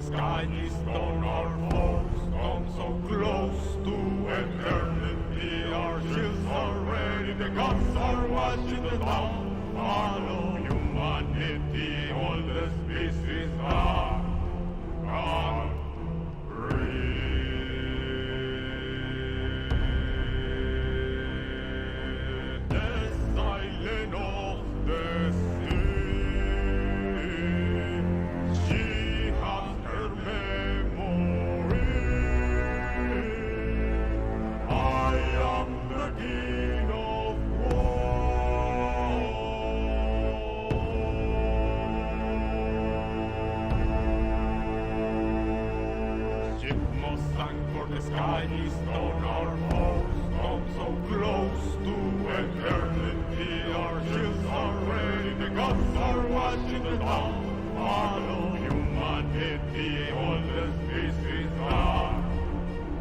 sky is on our foes, come so close to eternity. Our shields are ready, the guns are watching the downfall of humanity. All the species are gone. The silence of the sea. She has her memory. I am the king of war. Ship must sink for the sky is on our foes. Come so close to eternity. Our shields are ready, the guns are watching the downfall of humanity. All the species are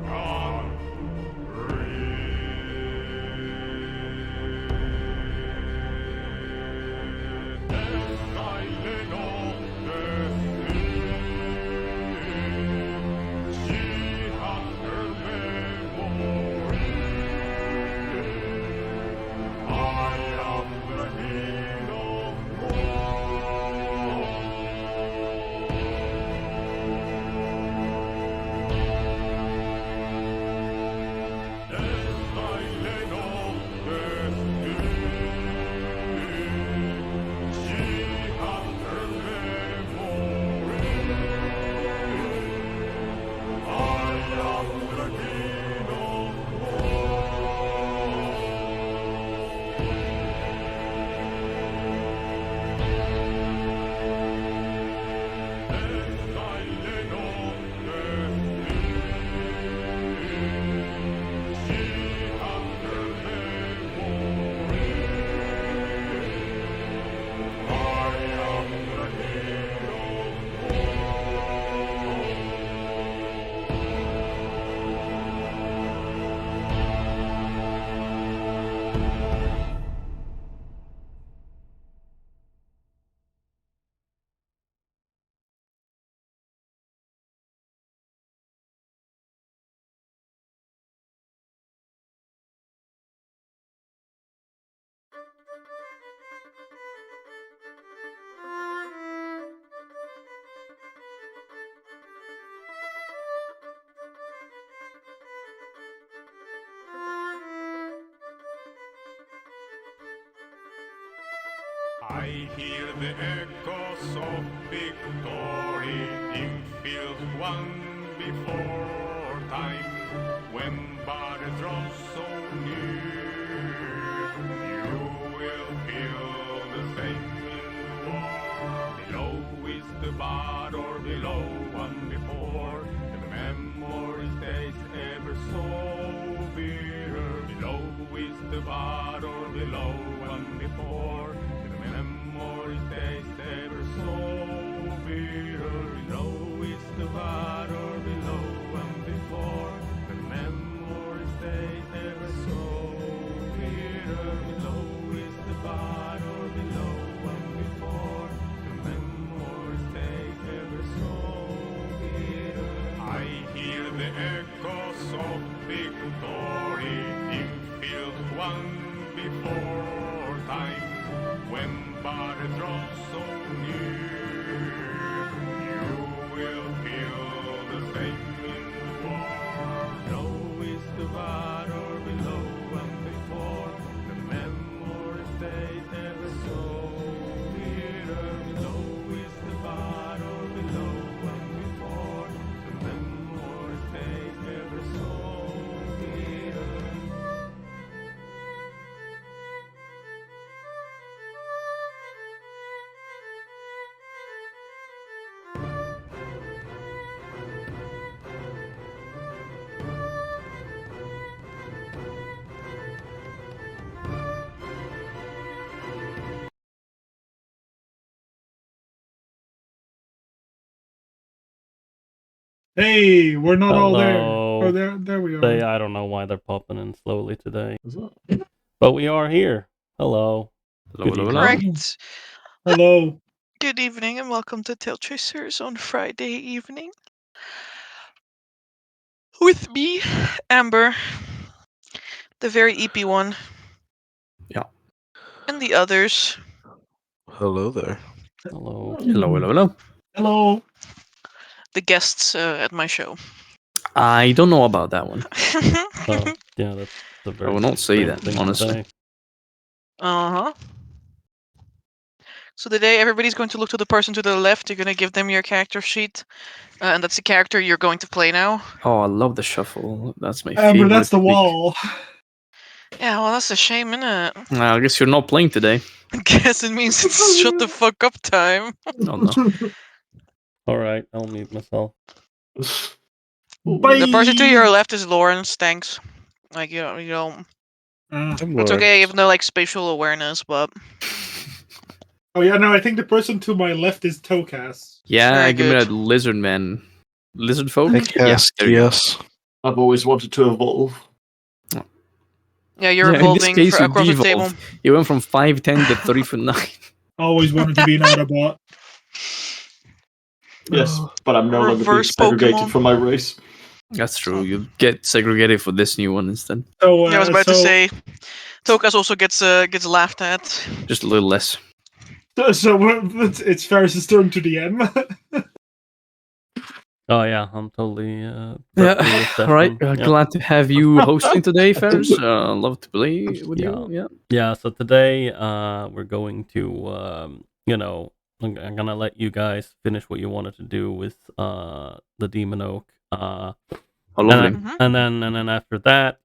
gone. The silence of the sea. She has her memory. I am the king of war. The silence of the sea. She has her memory. I am the king of war. The silence of the sea. She has her memory. I am the king of war. I hear the echoes of victory in field won before time, when battles draw so near. You will feel the same in war. Below is the battle, below one before, and the memory stays ever so bitter. Below is the battle, below one before, memory stays ever so bitter. Below is the battle, below and before. The memory stays ever so bitter. Below is the battle, below and before. The memory stays ever so bitter. I hear the echoes of victory in field won before time, when battles draw so near. You will feel the same in war. Below is the battle, below and before. The memory stays ever so bitter. Below is the battle, below and before. The memory stays ever so bitter. Hey, we're not all there. Hello. Oh, there we are. I don't know why they're popping in slowly today, What's up? but we are here. Hello. Hello, Good hello, evening. hello. Correct. Hello. Good evening and welcome to TaleChasers on Friday evening. With me, Amber, the very EP one. Yeah. And the others. Hello there. Hello. Hello. The guests at my show. I don't know about that one. Oh, yeah, that's a very I will not say strange that, thing to honestly. say. Uh-huh. So today everybody's going to look to the person to the left. You're going to give them your character sheet. And that's the character you're going to play now. Oh, I love the shuffle. That's my Amber, favorite. that's the week. wall. Yeah, well, that's a shame, innit? I guess you're not playing today. I guess it means it's shut the fuck up time. Oh, no. Alright, I'll mute myself. Bye. The person to your left is Lawrence, thanks. Like, you don't... It's okay, even though, like, spatial awareness, but... Oh yeah, no, I think the person to my left is Tokas. Yeah, Very give me good. that lizard man. Lizard folk? Yes, there you go. yes. I've always wanted to evolve. Yeah, you're Yeah, in this evolving case, you across the table. devolved. You went from 5'10 to 3'9. Always wanted to be an Autobot. Yes, but I'm no longer being Reverse segregated Pokemon. from my race. That's true. You get segregated for this new one instead. So, Yeah, I was about to say, Tokas also gets laughed at. Just a little less. It's Ferris's turn to DM. Oh yeah, I'm totally Yeah, with that right. one. Yeah. Glad to have you hosting today, Ferris. Love to play with you. Yeah. Yeah, so today we're going to I'm gonna let you guys finish what you wanted to do with the Demon Oak. Oh, lovely. Mhm. And then after that,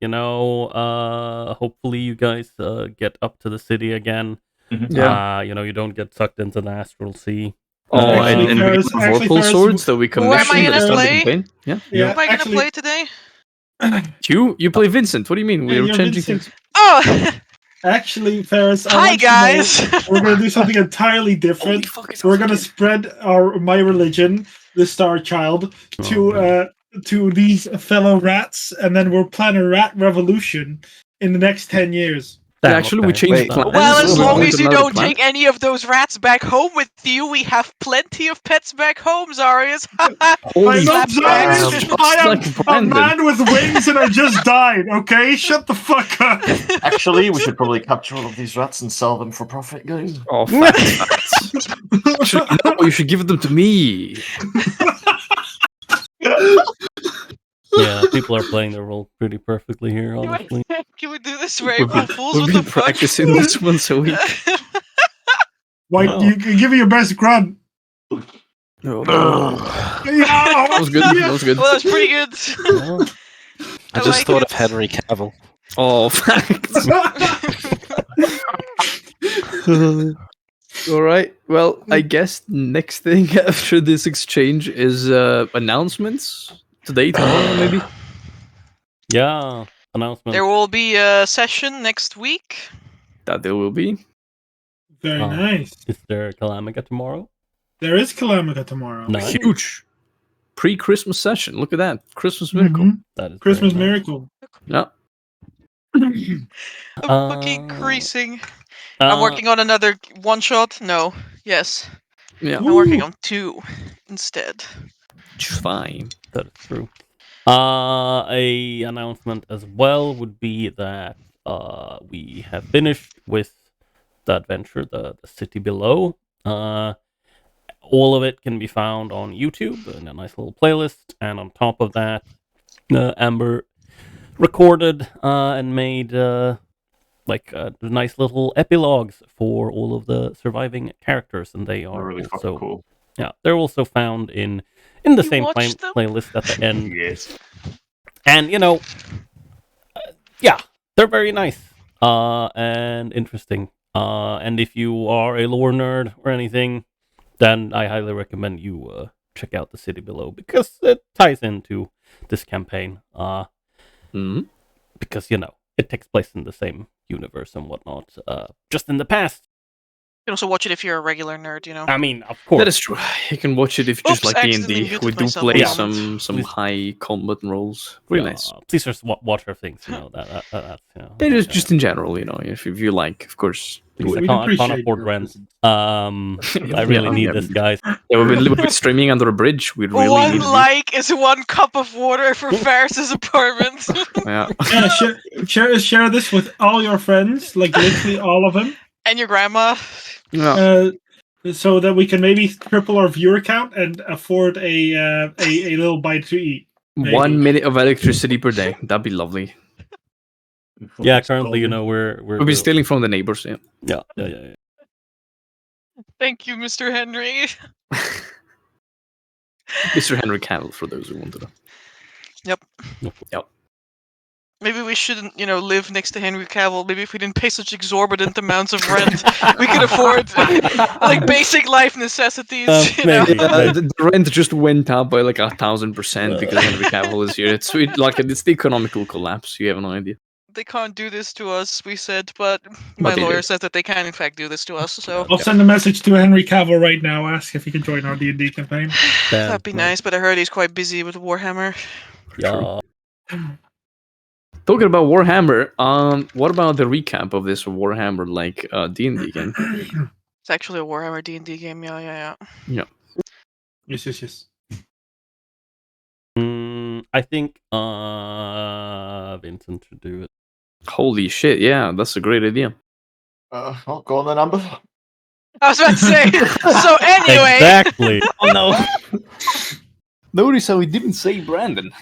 hopefully you guys get up to the city again. Yeah. You don't get sucked into the astral sea. Oh, Actually, and we Ferris- have actually, Vorpal Ferris- swords that we Who am I commissioned gonna at the start of the play? campaign. Yeah. Who am I gonna play today? You play Vincent. What do you mean? Yeah, We're you're changing Vincent. things. Oh! Actually, Ferris, I Hi, want you to know guys! we're going to do something entirely different. We're going to spread my religion, the Star Child, to these fellow rats, and then we'll plan a rat revolution in the next 10 years. Yeah, actually, we changed Wait. plans. Well, as We're long going as to you another don't planet. take any of those rats back home with you, we have plenty of pets back home, Zarius. Holy I'm not slapbacks. Zarius. Just I am like a Brandon. man with wings and I just died, okay? Shut the fuck up. Actually, we should probably capture all of these rats and sell them for profit, guys. Oh, facts. Actually, no, you should give them to me. Yeah, people are playing their role pretty perfectly here, honestly. Can we do this for We've April been, Fools? we've What been the fuck? practicing this once a week. Why, No. you can give me your best grunt. Oh, Yeah, that was good. That was good. Well, that's pretty good. Oh, I I just like thought it. of Henry Cavill. Oh, facts. All right. Well, I guess next thing after this exchange is announcements. Today, tomorrow, maybe. yeah, announcement. There will be a session next week. That there will be. Very Oh. nice. Is there Calamica tomorrow? There is Calamica tomorrow. Nice. Huge pre-Christmas session. Look at that. Christmas miracle. Mhm. That is Christmas very nice. miracle. Yeah. I'm fucking creasing. I'm working on another one shot. No. Yes. Yeah. I'm working on 2 instead. Fine. That is true. A announcement as well would be that we have finished with the adventure, the city below. All of it can be found on YouTube in a nice little playlist, and on top of that, Amber recorded and made nice little epilogues for all of the surviving characters, and they They're are really also fucking cool. yeah, they're also found in the You same watched them? playlist at the end. Yes. And yeah, they're very nice and interesting. And if you are a lore nerd or anything, then I highly recommend you check out the city below, because it ties into this campaign. Mhm. Because it takes place in the same universe and whatnot, just in the past. can also watch it if you're a regular nerd, you know. I mean, of course. That is true. You can watch it if you just Oops, like accidentally D&D. muted We do myself, play one moment. some high combat rolls. Really nice. Please just watch her things, you know. That's, you know. It is just in general, you know, if you like, of course. Please, We I can't appreciate afford your rent. presence. I really Yeah, need yeah. this, guys. Yeah, we've been streaming under a bridge. We really One need it. like is 1 cup of water for Ferris's apartment. Yeah. Yeah, share this with all your friends, like literally all of them, And your grandma. Yeah. so that we can maybe triple our viewer count and afford a little bite to eat. Maybe. 1 minute of electricity per day. That'd be lovely. Yeah, currently, you know, we're We'll be stealing from the neighbors. Yeah. Yeah. Thank you, Mr. Henry. Mr. Henry Cavill, for those who want to know. Yep. Maybe we shouldn't, you know, live next to Henry Cavill. Maybe if we didn't pay such exorbitant amounts of rent, we could afford like basic life necessities. You know? The rent just went up by like 1,000% because Henry Cavill is here. It's the economical collapse. You have no idea. They can't do this to us, we said, but my they lawyer do. said that they can in fact do this to us. So I'll send a message to Henry Cavill right now. Ask if he can join our D&D campaign. that'd be nice. But I heard he's quite busy with Warhammer. Yeah. Talking about Warhammer, what about the recap of this Warhammer D&D game? It's actually a Warhammer D&D game. Yeah. Yes. I think Vincent should do it. Holy shit! Yeah, that's a great idea. Well, go on then, Amber. I was about to say. So anyway. Exactly. Oh no! Notice how he didn't say Brandon.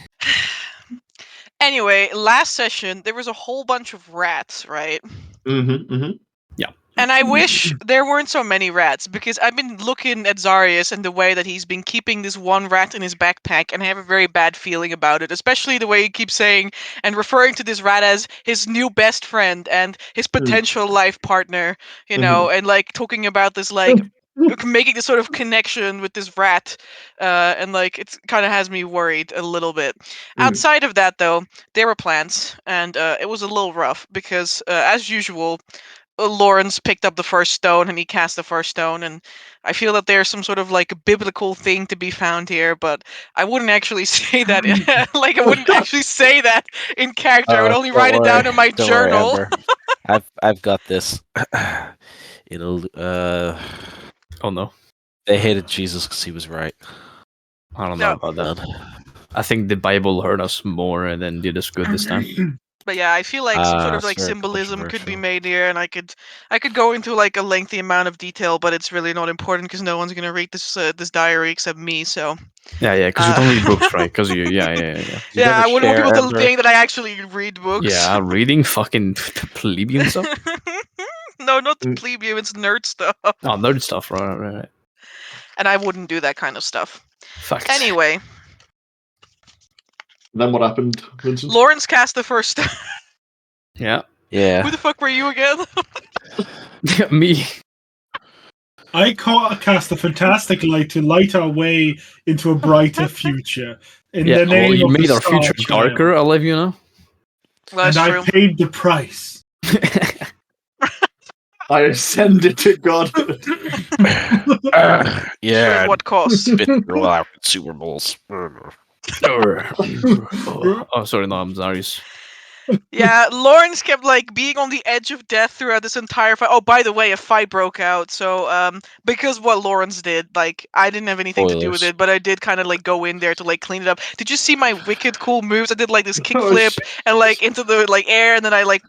Anyway, last session there was a whole bunch of rats, right? Mm-hmm. And I wish there weren't so many rats, because I've been looking at Zarius and the way that he's been keeping this one rat in his backpack, and I have a very bad feeling about it, especially the way he keeps saying and referring to this rat as his new best friend and his potential life partner, you know, and like talking about this like making this sort of connection with this rat, and like it kind of has me worried a little bit. Outside of that, though, there were plants, and it was a little rough because, as usual, Lawrence picked up the first stone and he cast the first stone, and I feel that there's some sort of like biblical thing to be found here, but I wouldn't actually say that. I wouldn't actually say that in character. I would only write it down in my journal. Worry, I've got this. Oh no! They hated Jesus because he was right. I don't know about that. I think the Bible hurt us more than did us good this time. But yeah, I feel like some sort of it's like very symbolism could be controversial. made here, and I could go into like a lengthy amount of detail, but it's really not important because no one's gonna read this diary except me. So Yeah, because you don't read books, right? Because yeah. yeah, I wouldn't want people to Amber? think that I actually read books. Yeah, reading fucking plebeian stuff. No, not the plebeian, it's nerd stuff. Oh, nerd stuff, right. And I wouldn't do that kind of stuff. Facts. Anyway, Then what happened, Vincent? Lawrence cast the first. Yeah. Who the fuck were you again? Me. I cast a fantastic light to light our way into a brighter future. In the name you of made the our future Star Child. darker, I'll let you know. Well, And that's I true. paid the price. I ascended to godhood. Yeah. At what cost? Spit roll out Super Bowls. Oh, sorry, no, I'm Zarius. Yeah, Lawrence kept like being on the edge of death throughout this entire fight. Oh, by the way, a fight broke out. So, because what Lawrence did, like, I didn't have anything to do with Spoilers. it, but I did kind of like go in there to like clean it up. Did you see my wicked cool moves? I did like this kickflip and like into the like air, and then I like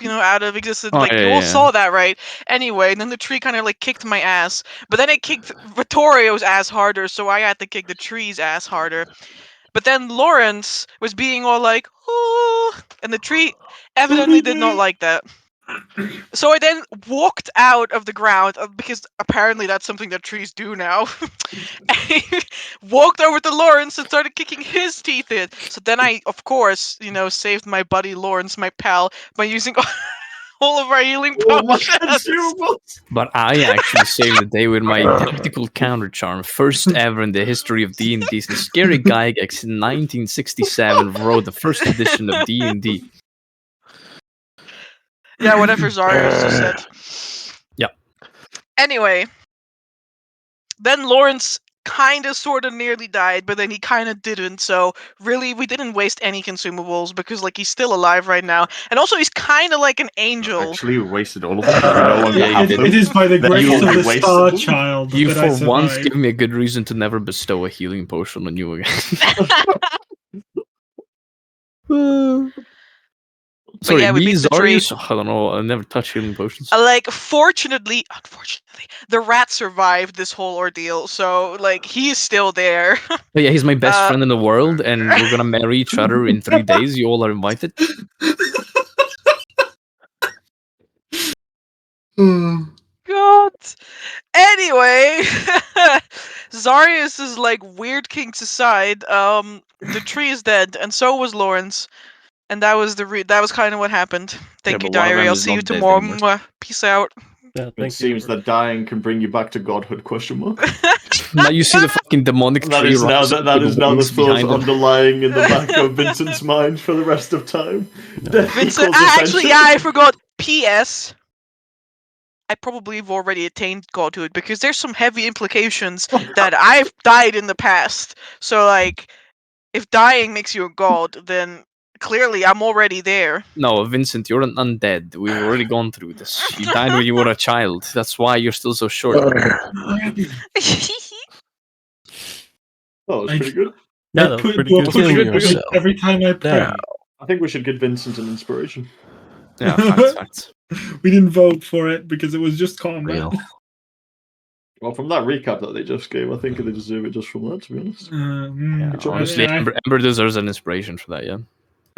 out of existence. Oh, Like yeah, you all yeah. saw that, right? Anyway, and then the tree kind of like kicked my ass, but then it kicked Vittorio's ass harder, so I had to kick the tree's ass harder. But then Lawrence was being all like, oh, and the tree evidently did not like that. So I then walked out of the ground, because apparently that's something that trees do now. And walked over to Lawrence and started kicking his teeth in. So then I, of course, saved my buddy Lawrence, my pal, by using all of our healing potions. But I actually saved the day with my tactical counter charm, first ever in the history of D&D. Since Scary Gygax in 1967 wrote the first edition of D&D. Yeah, whatever Zarius just said. Yeah. Anyway, then Lawrence kind of sort of nearly died, but then he kind of didn't. So really, we didn't waste any consumables because like he's still alive right now, and also he's kind of like an angel. Actually, we wasted all of them. We no longer Yeah, have you them. It is by the Then grace you of will the be Star wasted. Child You that I for once survived. give me a good reason to never bestow a healing potion on you again. Sorry, yeah, we me, beat the tree. Zarius? I don't know, I never touch healing potions. Like, unfortunately, the rat survived this whole ordeal, so like he's still there. But yeah, he's my best Uh, friend in the world, and we're gonna marry each other in 3 days. You all are invited. God. Anyway, Zarius' like weird kinks aside, the tree is dead, and so was Lawrence, and that was that was kind of what happened. Thank you, but one of Diary. them I'll is see you not dead tomorrow. anymore. Mwah. Peace out. Yeah, It thank seems you. that dying can bring you back to godhood? Question mark. Now you see the fucking demonic That tree is now rise up that with is now the wings thought behind him. underlying in the back of Vincent's mind for the rest of time. Death Vincent, equals actually, adventure. yeah, I forgot. P.S. I probably have already attained godhood because there's some heavy implications that I've died in the past. So, like, if dying makes you a god, then clearly I'm already there. No, Vincent, you're an undead. We've already gone through this. You died when you were a child. That's why you're still so short. Oh, that's I- pretty good. Yeah, I that was put pretty well, good. push Kill it yourself. every time I pray. Now. I think we should give Vincent an inspiration. Yeah, facts. We didn't vote for it because it was just combat. Real. Well, from that recap that they just gave, I think they deserve it just from that, to be honest. Yeah, honestly, Amber deserves an inspiration for that, yeah.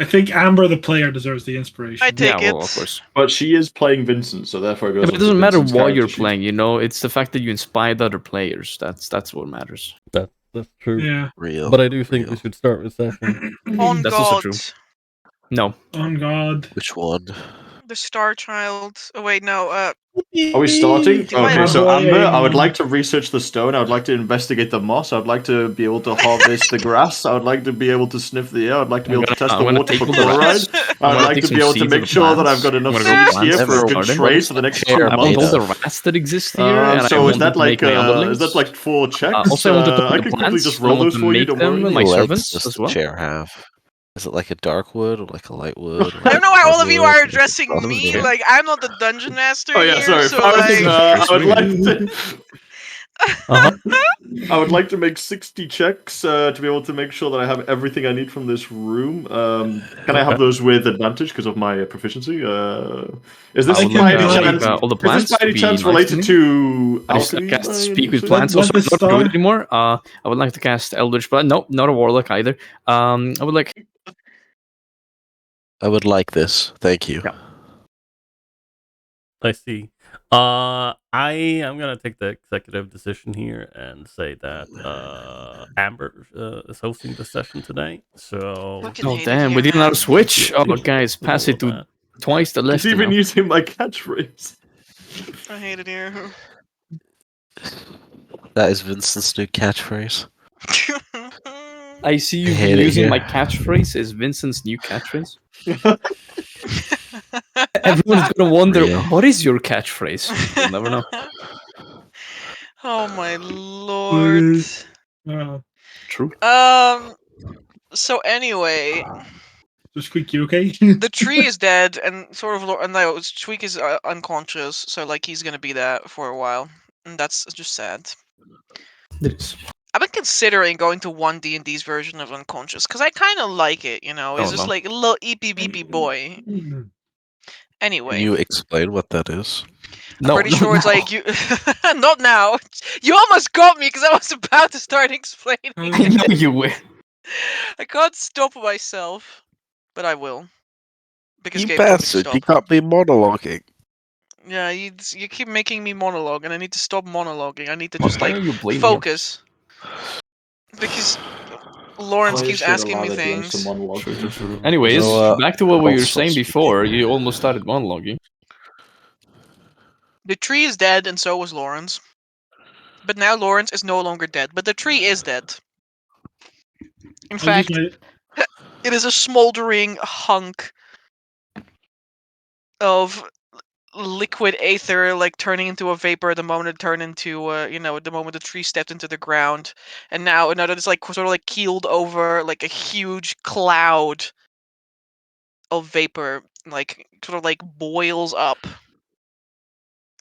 I think Amber, the player, deserves the inspiration. I take Yeah, well, it. of course. But she is playing Vincent, so therefore it goes Yeah, but it onto doesn't matter Vincent's what character you're sheet. playing, you know? It's the fact that you inspired other players. That's what matters. That's true. Yeah. Real. But I do think we Real. should start with session. On That's also God. true. No. On God. Which one? The Star Child. Oh, wait, no. Are we starting? Do I- Okay, so My boy. Amber, I would like to research the stone. I would like to investigate the moss. I would like to be able to harvest the grass. I would like to be able to sniff the air. I would like to be able to test the water for chloride. I would like to be able to make sure that I've got enough seeds here for a good trade for the next 2 Fair I want months. all the rats that exist here. and I So want is that to make like my underlings. 4 checks? Also, I want to talk I to can quickly plants. just I roll want those to for you. make Don't them worry. my What legs servants does as the well. chair have? Is it like a dark wood or like a light wood? I don't know why all of you are Hardwood? addressing Soft me. wood? Like, I'm not the dungeon master Oh yeah, here, sorry. so I like... would like to. Uh-huh. I would like to make 60 checks to be able to make sure that I have everything I need from this room. Can I have those with advantage because of my proficiency? Is this I by can any like, chance? all the Is plants this by to any be chance nice related me. to I alchemy? cast by speak any with chance? plants. Let Also, the I'm not star- druid anymore. I would like to cast Eldritch Blood. No, not a warlock either. I would like. I would like this. Thank you. Yeah. I see. I am gonna take the executive decision here and say that Amber is hosting the session today. So Fucking Oh hate it damn, here, we didn't know how man. to switch. Oh guys, with pass all it of to that. twice the He's list. even using my catchphrase. I hate it here. That is Vincent's new catchphrase. I see you've hate been it using here. my catchphrase as Vincent's new catchphrase. Everyone's gonna wonder, Real. what is your catchphrase? You'll never know. Oh my lord. True. So anyway, So Squeak, you okay? the tree is dead, and sort of, and no, Tweak is unconscious, so like he's gonna be that for a while, and that's just sad. It is. I've been considering going to one D&D's version of unconscious because I kind of like it. You know, it's Oh, just no. like a little eepy beepy boy. Anyway, Can you explain what that is? No, pretty no, sure it's no. like you. Not now. You almost got me because I was about to start explaining. I know you will. I can't stop myself, but I will. Because You Gabe told me to bastard! stop. You can't be monologuing. Yeah, you keep making me monologue, and I need to stop monologuing. I need to Why just are like you blaming focus. Because Lawrence Players keeps should asking allow me their DMs to things. monologue. him? Anyways, So, back to what we were also saying speak. before. You almost started monologuing. The tree is dead, and so was Lawrence. But now Lawrence is no longer dead, but the tree is dead. In fact, it is a smoldering hunk of liquid aether like turning into a vapor the moment it turned into the moment the tree stepped into the ground, and now it's like sort of like keeled over like a huge cloud of vapor, like sort of like boils up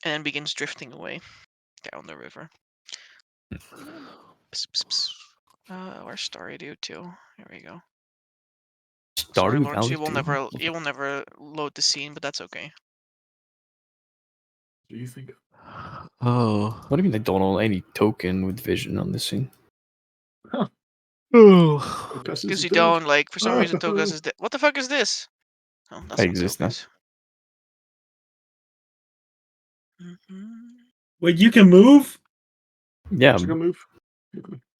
and then begins drifting away down the river. Psst, psst, psst. Where's Starry Dude too? Here we go. Sorry, Lawrence, you will never load the scene, but that's okay. Do you think? Oh. What do you mean they don't own any token with vision on this scene? Oh. Because you don't, like, for some reason Togas is dead. What the fuck is this? Oh, that's I not exist now. Togas. Wait, you can move? Yeah, What's gonna move?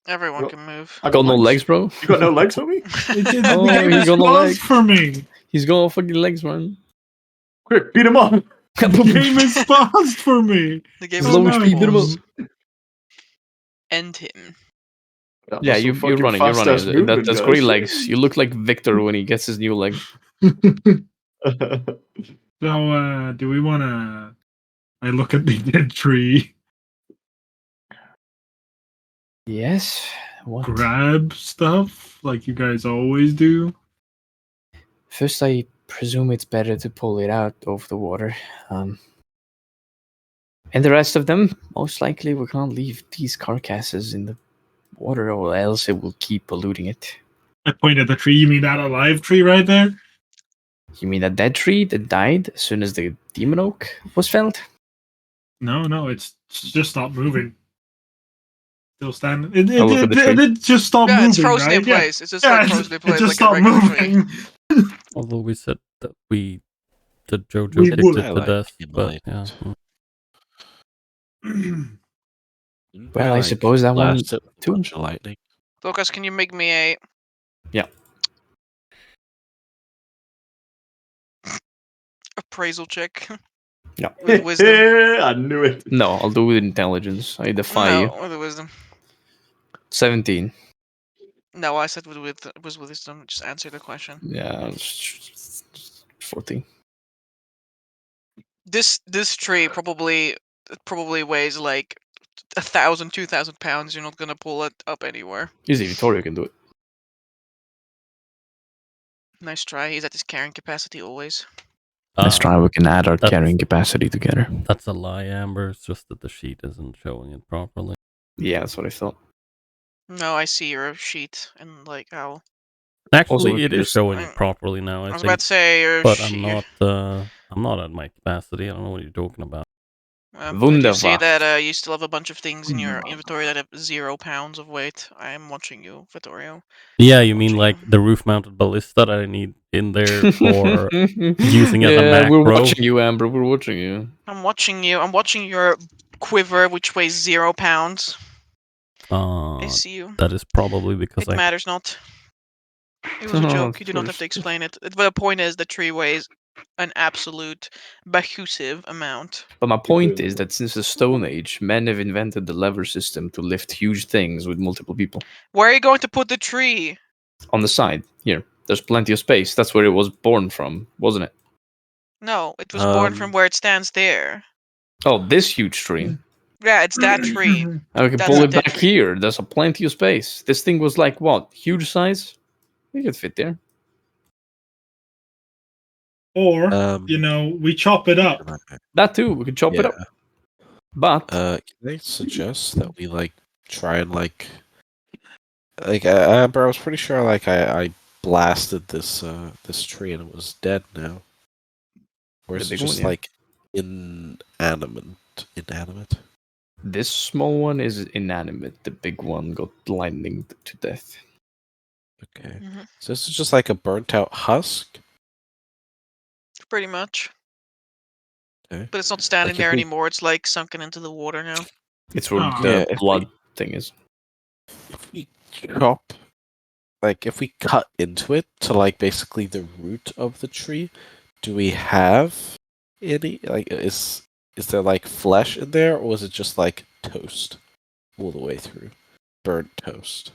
Everyone Well, can move. I got no legs, bro. You got no legs, homie? Oh, The game he is got no paused legs. for me. He's got fucking legs, man. Quick, beat him up! The game is paused for me. The game Slow is speed, beat him up. paused. End him. That Yeah, was some you're fucking running. You're fast-ass running. movement, That's guys. great legs. You look like Victor when he gets his new leg. So, do we want to... I look at the dead tree, Yes. What? grab stuff like you guys always do. First, I presume it's better to pull it out of the water. And the rest of them, most likely, we can't leave these carcasses in the water, or else it will keep polluting it. I point at the tree. You mean that alive tree right there? You mean a dead tree that died as soon as the demon oak was felled? No, it's just stopped moving. Still standing. I'll look at the tree. It just stopped Yeah, moving, it's frozen right? in place. It's just Yeah, like frozen in it place, just like a stopped regular tree. moving. Although we said that the Jojo We kicked would. it to like death, in but light. yeah. Well, I suppose that one Blast it with a too. bunch of lightning. Lucas, can you make me a... Yeah. appraisal check? No. With wisdom. I knew it. No, I'll do it with intelligence. I defy you. No, with wisdom. 17. No, I said with wisdom. Just answer the question. Yeah, 14. This tree probably weighs like 1,000, 2,000 pounds. You're not gonna pull it up anywhere. Easy, Vittorio can do it. Nice try. He's at his carrying capacity always. Let's try. We can add our that's- carrying capacity together. That's a lie, Amber. It's just that the sheet isn't showing it properly. Yeah, that's what I thought. No, I see your sheet and like how. Actually, we it can is just- showing it properly now. I I was think, about to say your but sheet. I'm not at my capacity. I don't know what you're talking about. I do see Wunderbar. that you still have a bunch of things in your inventory that have 0 pounds of weight. I am watching you, Vittorio. Yeah, you mean Watching like you. the roof-mounted ballista that I need in there for using as a Yeah, we're macro? watching you, Amber. We're watching you. I'm watching you. I'm watching your quiver, which weighs 0 pounds. I see you. That is probably because It matters not. It was a Oh, joke. You do not have first. to explain it. But the point is, the tree weighs an absolute behusive amount. But my point is that since the Stone Age, men have invented the lever system to lift huge things with multiple people. Where are you going to put the tree? On the side, here. There's plenty of space. That's where it was born from, wasn't it? No, it was born from where it stands there. Oh, this huge tree. Yeah, it's that tree. And we can That's pull a it dead back tree. here. There's a plenty of space. This thing was like what? Huge size? We could fit there. Or, Um, we chop it up. That too. We could chop it up. But Can I suggest that we try and Amber, I was pretty sure I blasted this this tree and it was dead now. Or The is it big one, just yeah. inanimate? this small one is inanimate. The big one got lightning to death. Okay. Mhm. So this is just like a burnt out husk? Pretty much. Okay. But it's not standing Like if there we- anymore. It's like sunken into the water now. It's where Oh. the Yeah, if blood thing is. If we chop, if we cut into it to basically the root of the tree, do we have any is there flesh in there, or is it just toast all the way through, burnt toast?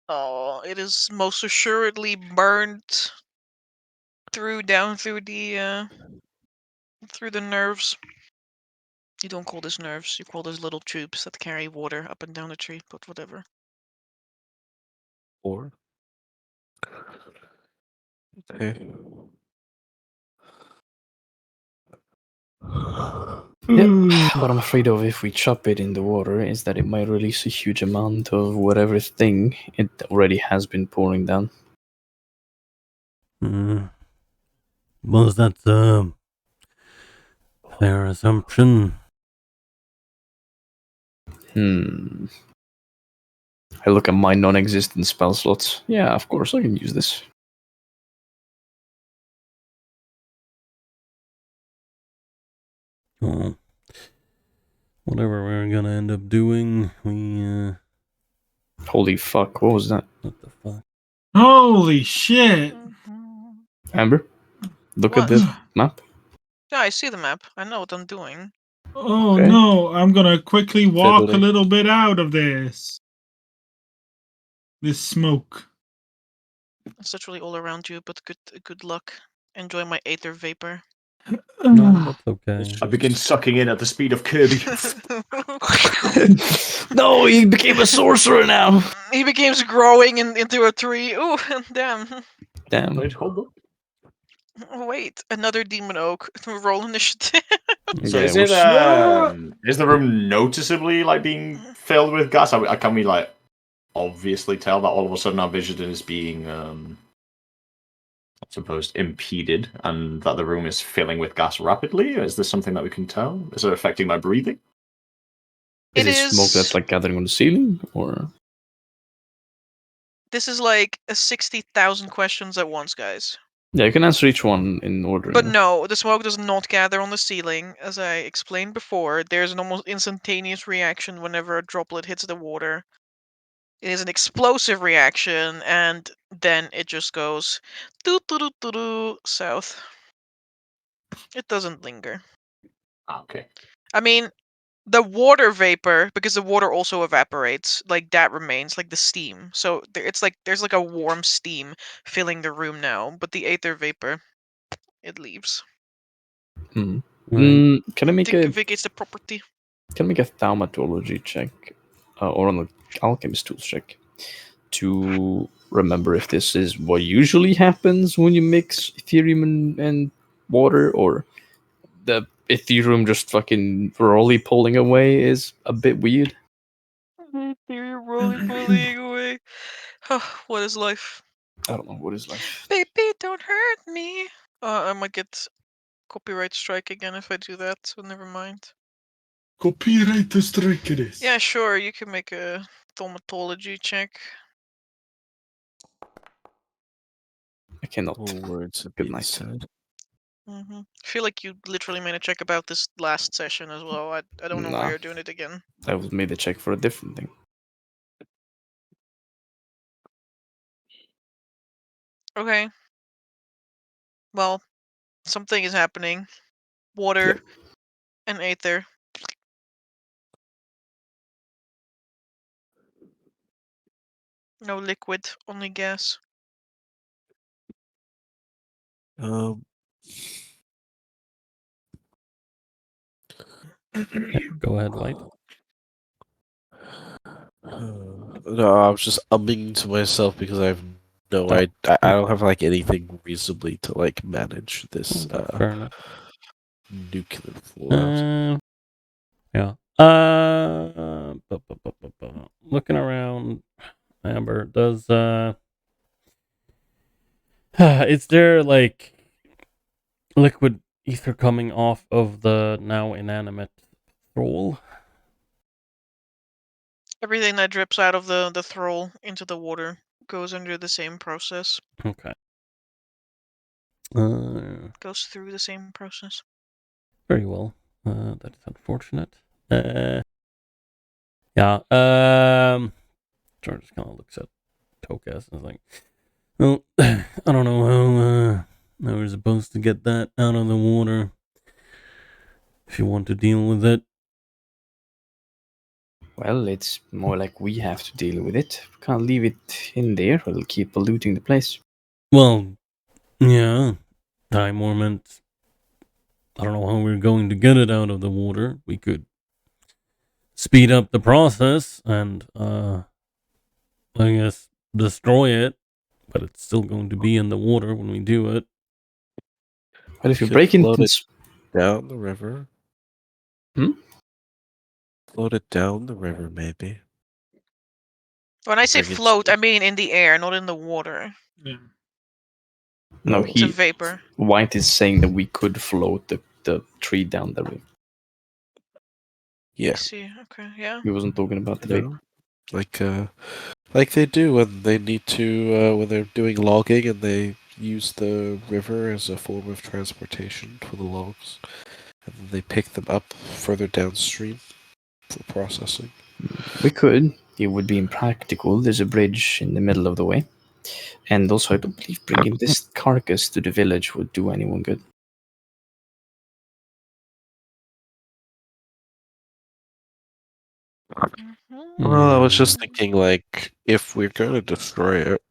Oh, it is most assuredly burnt. down through the nerves. You don't call this nerves. You call those little tubes that carry water up and down the tree. But whatever. Or okay. What I'm afraid of if we chop it in the water is that it might release a huge amount of whatever thing it already has been pouring down. Was that fair assumption? I look at my non-existent spell slots. Yeah, of course I can use this. Oh. Whatever we're gonna end up doing, we Holy fuck, what was that? what the fuck? Holy shit! Amber? Look What? at the map. Yeah, I see the map. I know what I'm doing. Oh Okay. no, I'm gonna quickly walk Fiddly. a little bit out of this. This smoke. It's literally all around you, but good luck. Enjoy my aether vapor. No, that's okay. I begin sucking in at the speed of Kirby. No, he became a sorcerer now! He begins growing into a tree. Ooh, damn. Damn. Wait, hold up. Wait, another demon oak. Roll initiative. So Yeah, is we're it is the room noticeably like being filled with gas? Can we like obviously tell that all of a sudden our vision is being I suppose impeded and that the room is filling with gas rapidly? Is this something that we can tell? Is it affecting my breathing? Is It it smoke that's like gathering on the ceiling, or? This is like a 60,000 questions at once, guys. Yeah, you can answer each one in order. But no, the smoke does not gather on the ceiling. As I explained before, there's an almost instantaneous reaction whenever a droplet hits the water. It is an explosive reaction, and then it just goes doo-doo-doo-doo-doo south. It doesn't linger. Okay. I mean, the water vapor, because the water also evaporates, like that remains, like the steam. So it's like there's like a warm steam filling the room now, but the aether vapor, it leaves. Can I make Vacates the property. Can I make a thaumatology check, or on the alchemist tools check, to remember if this is what usually happens when you mix Ethereum and water, or the Ethereum just fucking rolly pulling away is a bit weird? Ethereum rolling away. What is life? I don't know, what is life? Baby, don't hurt me. I might get copyright strike again if I do that, so never mind. Copyright strike it is. Yeah, sure, you can make a thaumatology check. I cannot. All words have Good been night. said. I feel like you literally made a check about this last session as well. I don't know why Nah. you're doing it again. I made a check for a different thing. Okay. Well, something is happening. Water and aether. No liquid, only gas. Go ahead, White. No, I was just umming to myself because I have no idea. I don't have like anything reasonably to like manage this Fair enough. nuclear fallout. Yeah. Looking around, Amber, does is there like liquid ether coming off of the now inanimate thrall? Everything that drips out of the thrall into the water goes under the same process. Okay. Goes through the same process. Very well. That is unfortunate. Yeah. George just kind of looks at Tokas and is like, "Well, I don't know how we're supposed to get that out of the water. If you want to deal with it." Well, it's more like we have to deal with it. We can't leave it in there, or it'll keep polluting the place. Well, yeah. time moment. I don't know how we're going to get it out of the water. We could speed up the process and, I guess, destroy it, but it's still going to be in the water when we do it. But if you Could break float into... it down the river. Float it down the river, maybe. When I say Bring it float, to- I mean in the air, not in the water. Yeah. No, It's a vapor. White is saying that we could float the tree down the river. I Yeah. see. Okay, yeah. He wasn't talking about the You vapor. know, like they do when they need to when they're doing logging and they use the river as a form of transportation for the logs, and then they pick them up further downstream for processing. We could. It would be impractical. There's a bridge in the middle of the way. And also, I don't believe bringing this carcass to the village would do anyone good. Well, I was just thinking, like, if we're going to destroy it,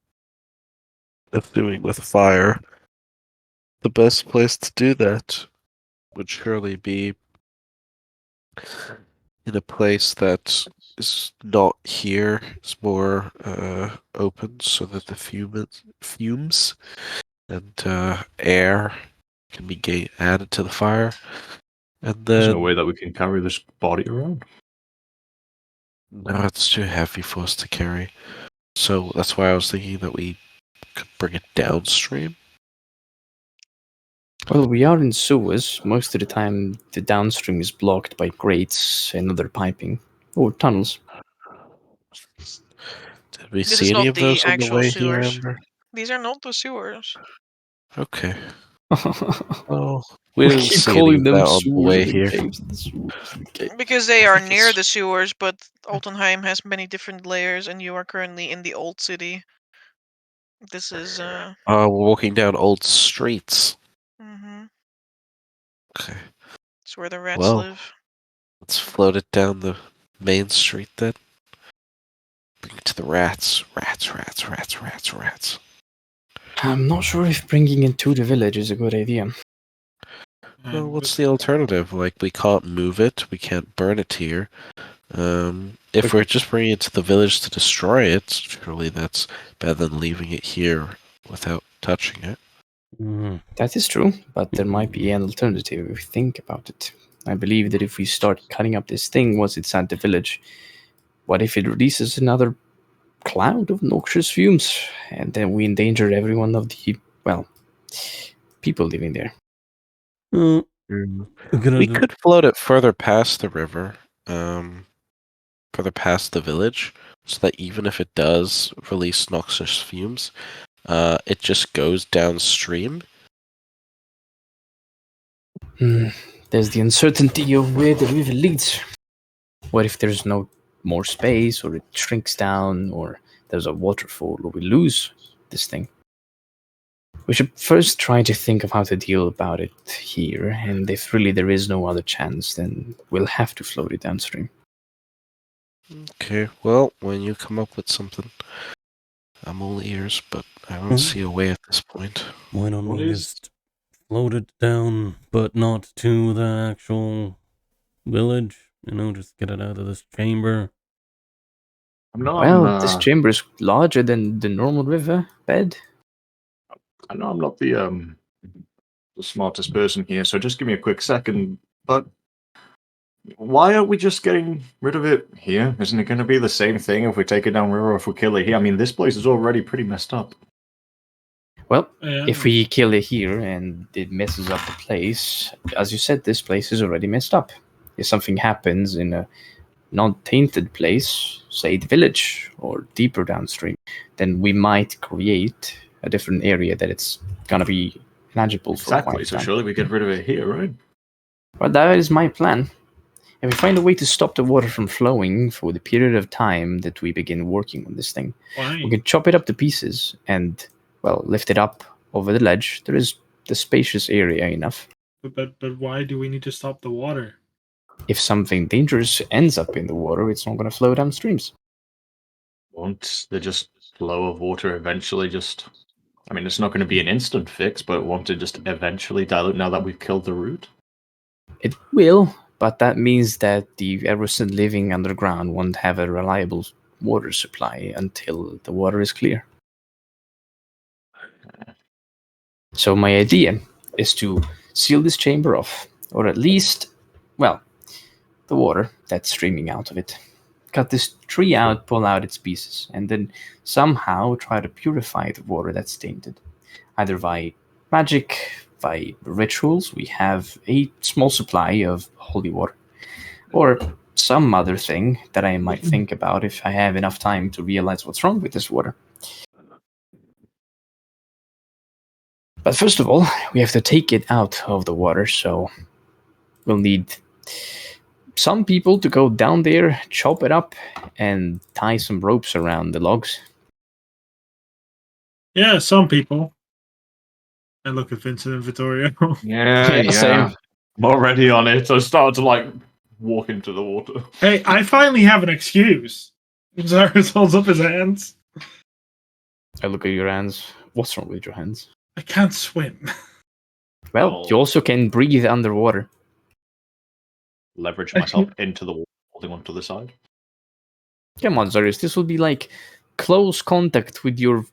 if doing with fire, the best place to do that would surely be in a place that is not here, is more open, so that the fumes and air can be added to the fire. And There's then no way that we can carry this body around. no, it's too heavy for us to carry. So that's why I was thinking that we could bring it downstream. Well, we are in sewers. Most of the time, the downstream is blocked by grates and other piping. Or tunnels. Did we This see is any not of the those on the actual way here, sewers. Amber? These are not the sewers. Okay. we Well, we didn't keep see any calling of them that on the sewers way and here. caves. The sewers and caves. Because they I are think near it's- the sewers, but Altenheim has many different layers, and you are currently in the old city. This is, We're walking down old streets. mm-hmm. Okay. It's where the rats Well, live. let's float it down the main street then. Bring it to the rats. Rats. I'm not sure if bringing it to the village is a good idea. Well, what's the alternative? Like, we can't move it, we can't burn it here. If we're just bringing it to the village to destroy it, surely that's better than leaving it here without touching it. That is true, but there might be an alternative if we think about it. I believe that if we start cutting up this thing once it's at the village, what if it releases another cloud of noxious fumes, and then we endanger every one of the, well, people living there? We could float it further past the river, further past the village, so that even if it does release noxious fumes, it just goes downstream. There's the uncertainty of where the river leads. What if there's no more space, or it shrinks down, or there's a waterfall, or we lose this thing? We should first try to think of how to deal about it here, and if really there is no other chance, then we'll have to float it downstream. Okay, well, when you come up with something, I'm all ears, but I don't see a way at this point. Why don't we just float it down, but not to the actual village? You know, just get it out of this chamber. This chamber is larger than the normal river bed. I know I'm not the smartest person here, so just give me a quick second. But why aren't we just getting rid of it here? Isn't it going to be the same thing if we take it downriver or if we kill it here? I mean, this place is already pretty messed up. Well, if we kill it here and it messes up the place, as you said, this place is already messed up. If something happens in a non-tainted place, say the village or deeper downstream, then we might create a different area that it's gonna be manageable for Exactly, quite so time. surely we get rid of it here, right? Well, that is my plan. If we find a way to stop the water from flowing for the period of time that we begin working on this thing, we can chop it up to pieces and, well, lift it up over the ledge. There is the spacious area enough. But why do we need to stop the water? If something dangerous ends up in the water, it's not going to flow down streams. Won't the just flow of water eventually just I mean, it's not going to be an instant fix, but won't it just eventually dilute now that we've killed the root? It will, but that means that the Everson living underground won't have a reliable water supply until the water is clear. So my idea is to seal this chamber off, or at least, well, the water that's streaming out of it. Cut this tree out, pull out its pieces, and then somehow try to purify the water that's tainted. Either by magic, by rituals, we have a small supply of holy water, or some other thing that I might think about if I have enough time to realize what's wrong with this water. But first of all, we have to take it out of the water, so we'll need some people to go down there, chop it up, and tie some ropes around the logs. Yeah, some people. I look at Vincent and Vittorio. Yeah. Same. I'm already on it. I started to like walk into the water. Hey, I finally have an excuse. Zarius holds up his hands. I look at your hands. What's wrong with your hands? I can't swim. Well, you also can breathe underwater. Leverage myself into the water, holding onto the side. Come on, Zarius. This will be like close contact with your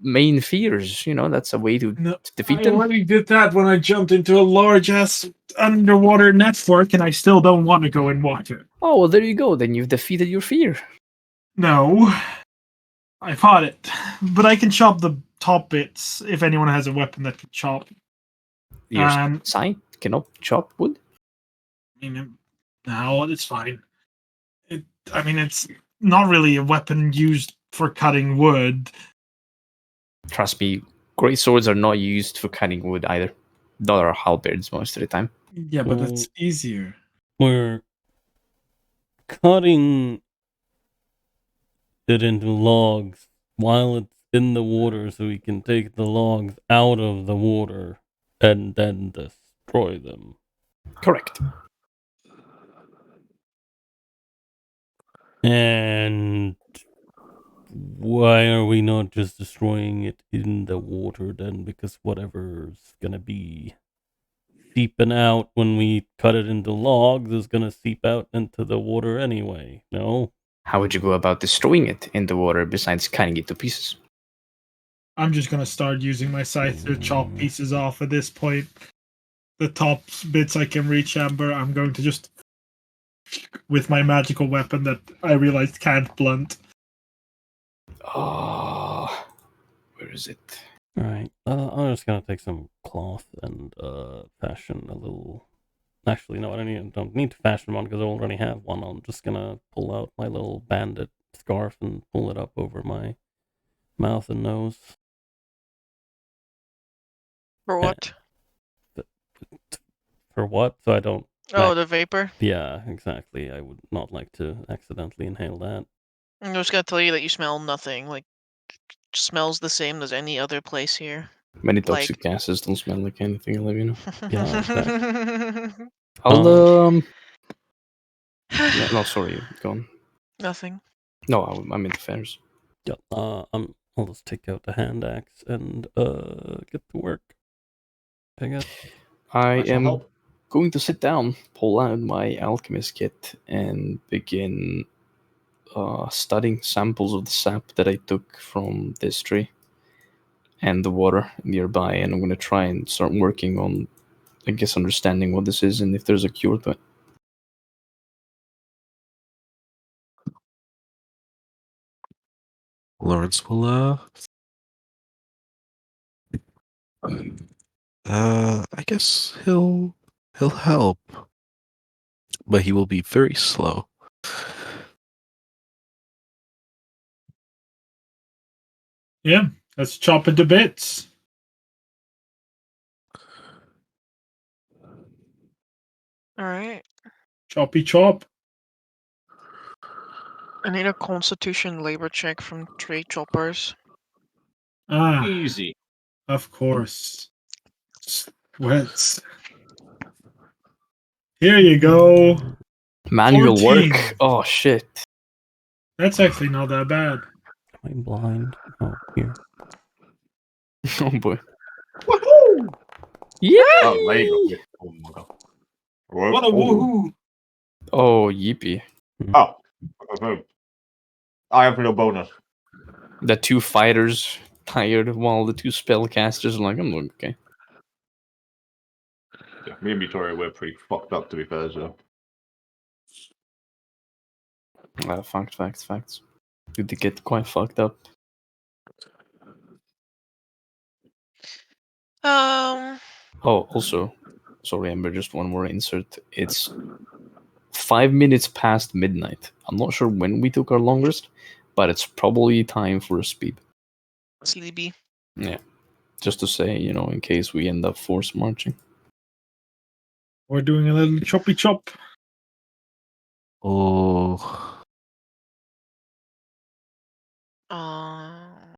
main fears. You know, that's a way to defeat I them. already did that when I jumped into a large-ass underwater network, and I still don't want to go in water. Oh, well, there you go. Then you've defeated your fear. No. I fought it. But I can chop the top bits if anyone has a weapon that can chop. Your side cannot chop wood? I mean, no, it's fine. It's not really a weapon used for cutting wood. Trust me, great swords are not used for cutting wood either. Nor are halberds most of the time. Yeah, but it's easier. We're cutting it into logs while it's in the water so we can take the logs out of the water and then destroy them. Correct. And why are we not just destroying it in the water then? Because whatever's gonna be seeping out when we cut it into logs is gonna seep out into the water anyway, no? How would you go about destroying it in the water besides cutting it to pieces? I'm just gonna start using my scythe to chop pieces off at this point. The top bits I can reach, Amber, I'm going to just with my magical weapon that I realized can't blunt. Oh, where is it? Alright, I'm just gonna take some cloth and fashion a little. Actually, no, I don't need to fashion one because I already have one. I'm just gonna pull out my little bandit scarf and pull it up over my mouth and nose. For what? For what? So I don't. Oh, the vapor? Yeah, exactly. I would not like to accidentally inhale that. I'm just gonna tell you that you smell nothing. Like, smells the same as any other place here. Many toxic gases don't smell like anything, I'll let you know. Yeah, exactly. I'll, no, sorry, go on. Nothing. No, I'm in the fairs. Yeah, I'll just take out the hand axe and get to work, I guess. I am going to sit down, pull out my alchemist kit, and begin studying samples of the sap that I took from this tree and the water nearby, and I'm going to try and start working on, I guess, understanding what this is and if there's a cure to it. Lawrence will I guess he'll help, but he will be very slow. Yeah, let's chop it to bits. Alright. Choppy chop. I need a constitution labor check from tree choppers. Ah, Easy. of course. Sweats. Here you go. Manual 14. work? Oh, shit. That's actually not that bad. Am I blind? Oh, here. Oh boy. Woohoo! Yeah. Oh, there you go. Oh my god. What a woohoo! Oh, yippee. Oh. I have no bonus. The two fighters tired while the two spellcasters are like, I'm like, okay. Yeah, me and Victoria were pretty fucked up, to be fair, so. Facts. Did they get quite fucked up? Um. Oh, also, sorry, Amber, just one more insert. It's 5 minutes past midnight. I'm not sure when we took our longest, but it's probably time for a speed. Sleepy. Yeah. Just to say, in case we end up force marching. We're doing a little choppy chop. Oh.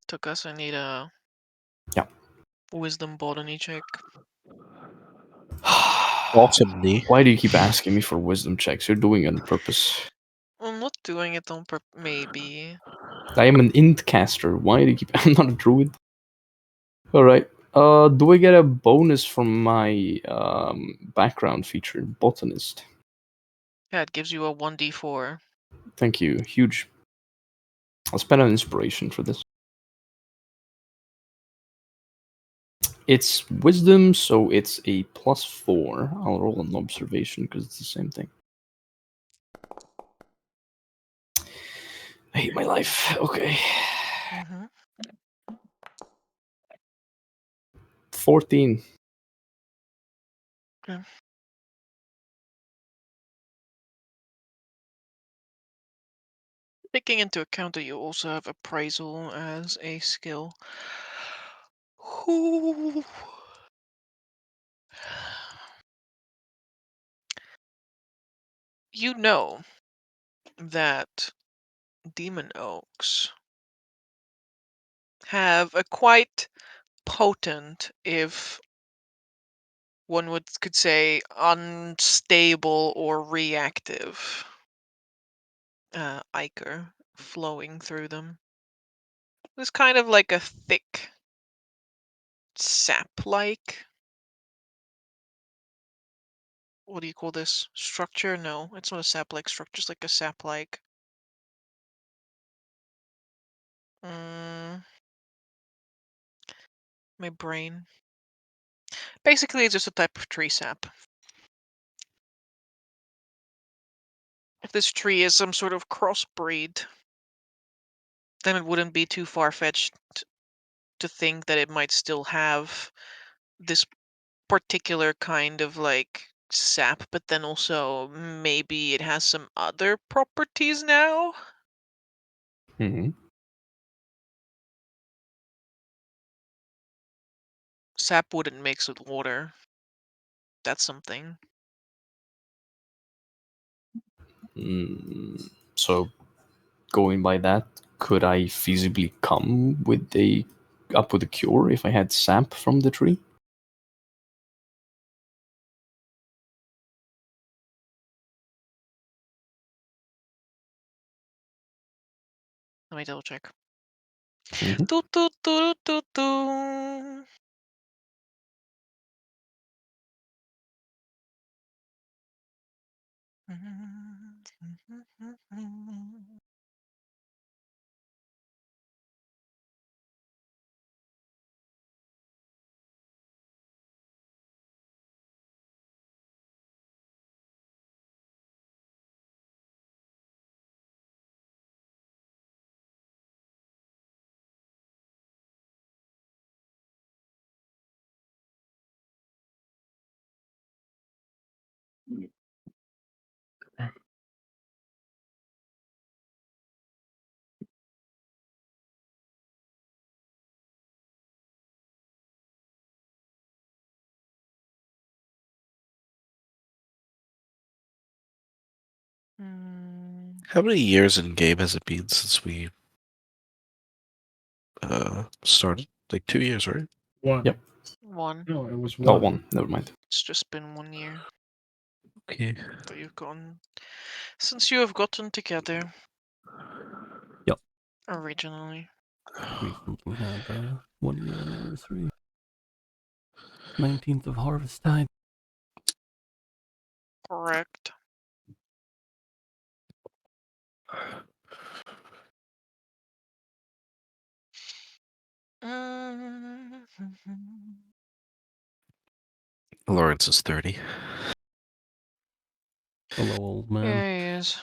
Took us. I need a wisdom botany check. Botany. Why do you keep asking me for wisdom checks? You're doing it on purpose. I'm not doing it on purpose. Maybe. I am an int caster. Why do you keep... I'm not a druid. Alright. Do I get a bonus from my background feature, botanist? Yeah, it gives you a 1d4. Thank you. Huge. I'll spend an inspiration for this. It's wisdom, so it's a +4. I'll roll an observation because it's the same thing. I hate my life. Okay. 14. Okay. Taking into account that you also have appraisal as a skill. Ooh. You know that demon oaks have a quite potent, if one could say, unstable or reactive ichor flowing through them. It's kind of like a thick sap-like. What do you call this? Structure? No, it's not a sap-like structure. It's like a sap-like. My brain. Basically, it's just a type of tree sap. If this tree is some sort of crossbreed, then it wouldn't be too far-fetched to think that it might still have this particular kind of like sap, but then also maybe it has some other properties now. Mm-hmm. Sap wouldn't mix with water. That's something. So, going by that, could I feasibly come with up with a cure if I had sap from the tree? Let me double check. Mm-hmm. How many years in game has it been since we started? Like 2 years, right? 1. Yep. 1. No, it was 1. Oh, 1. Never mind. It's just been 1 year Okay. that you've gone since you have gotten together. Yep. Originally. recently had a 1-year anniversary. 19th of Harvest Time. Correct. Lawrence is 30. Hello, old man. Yeah, he is.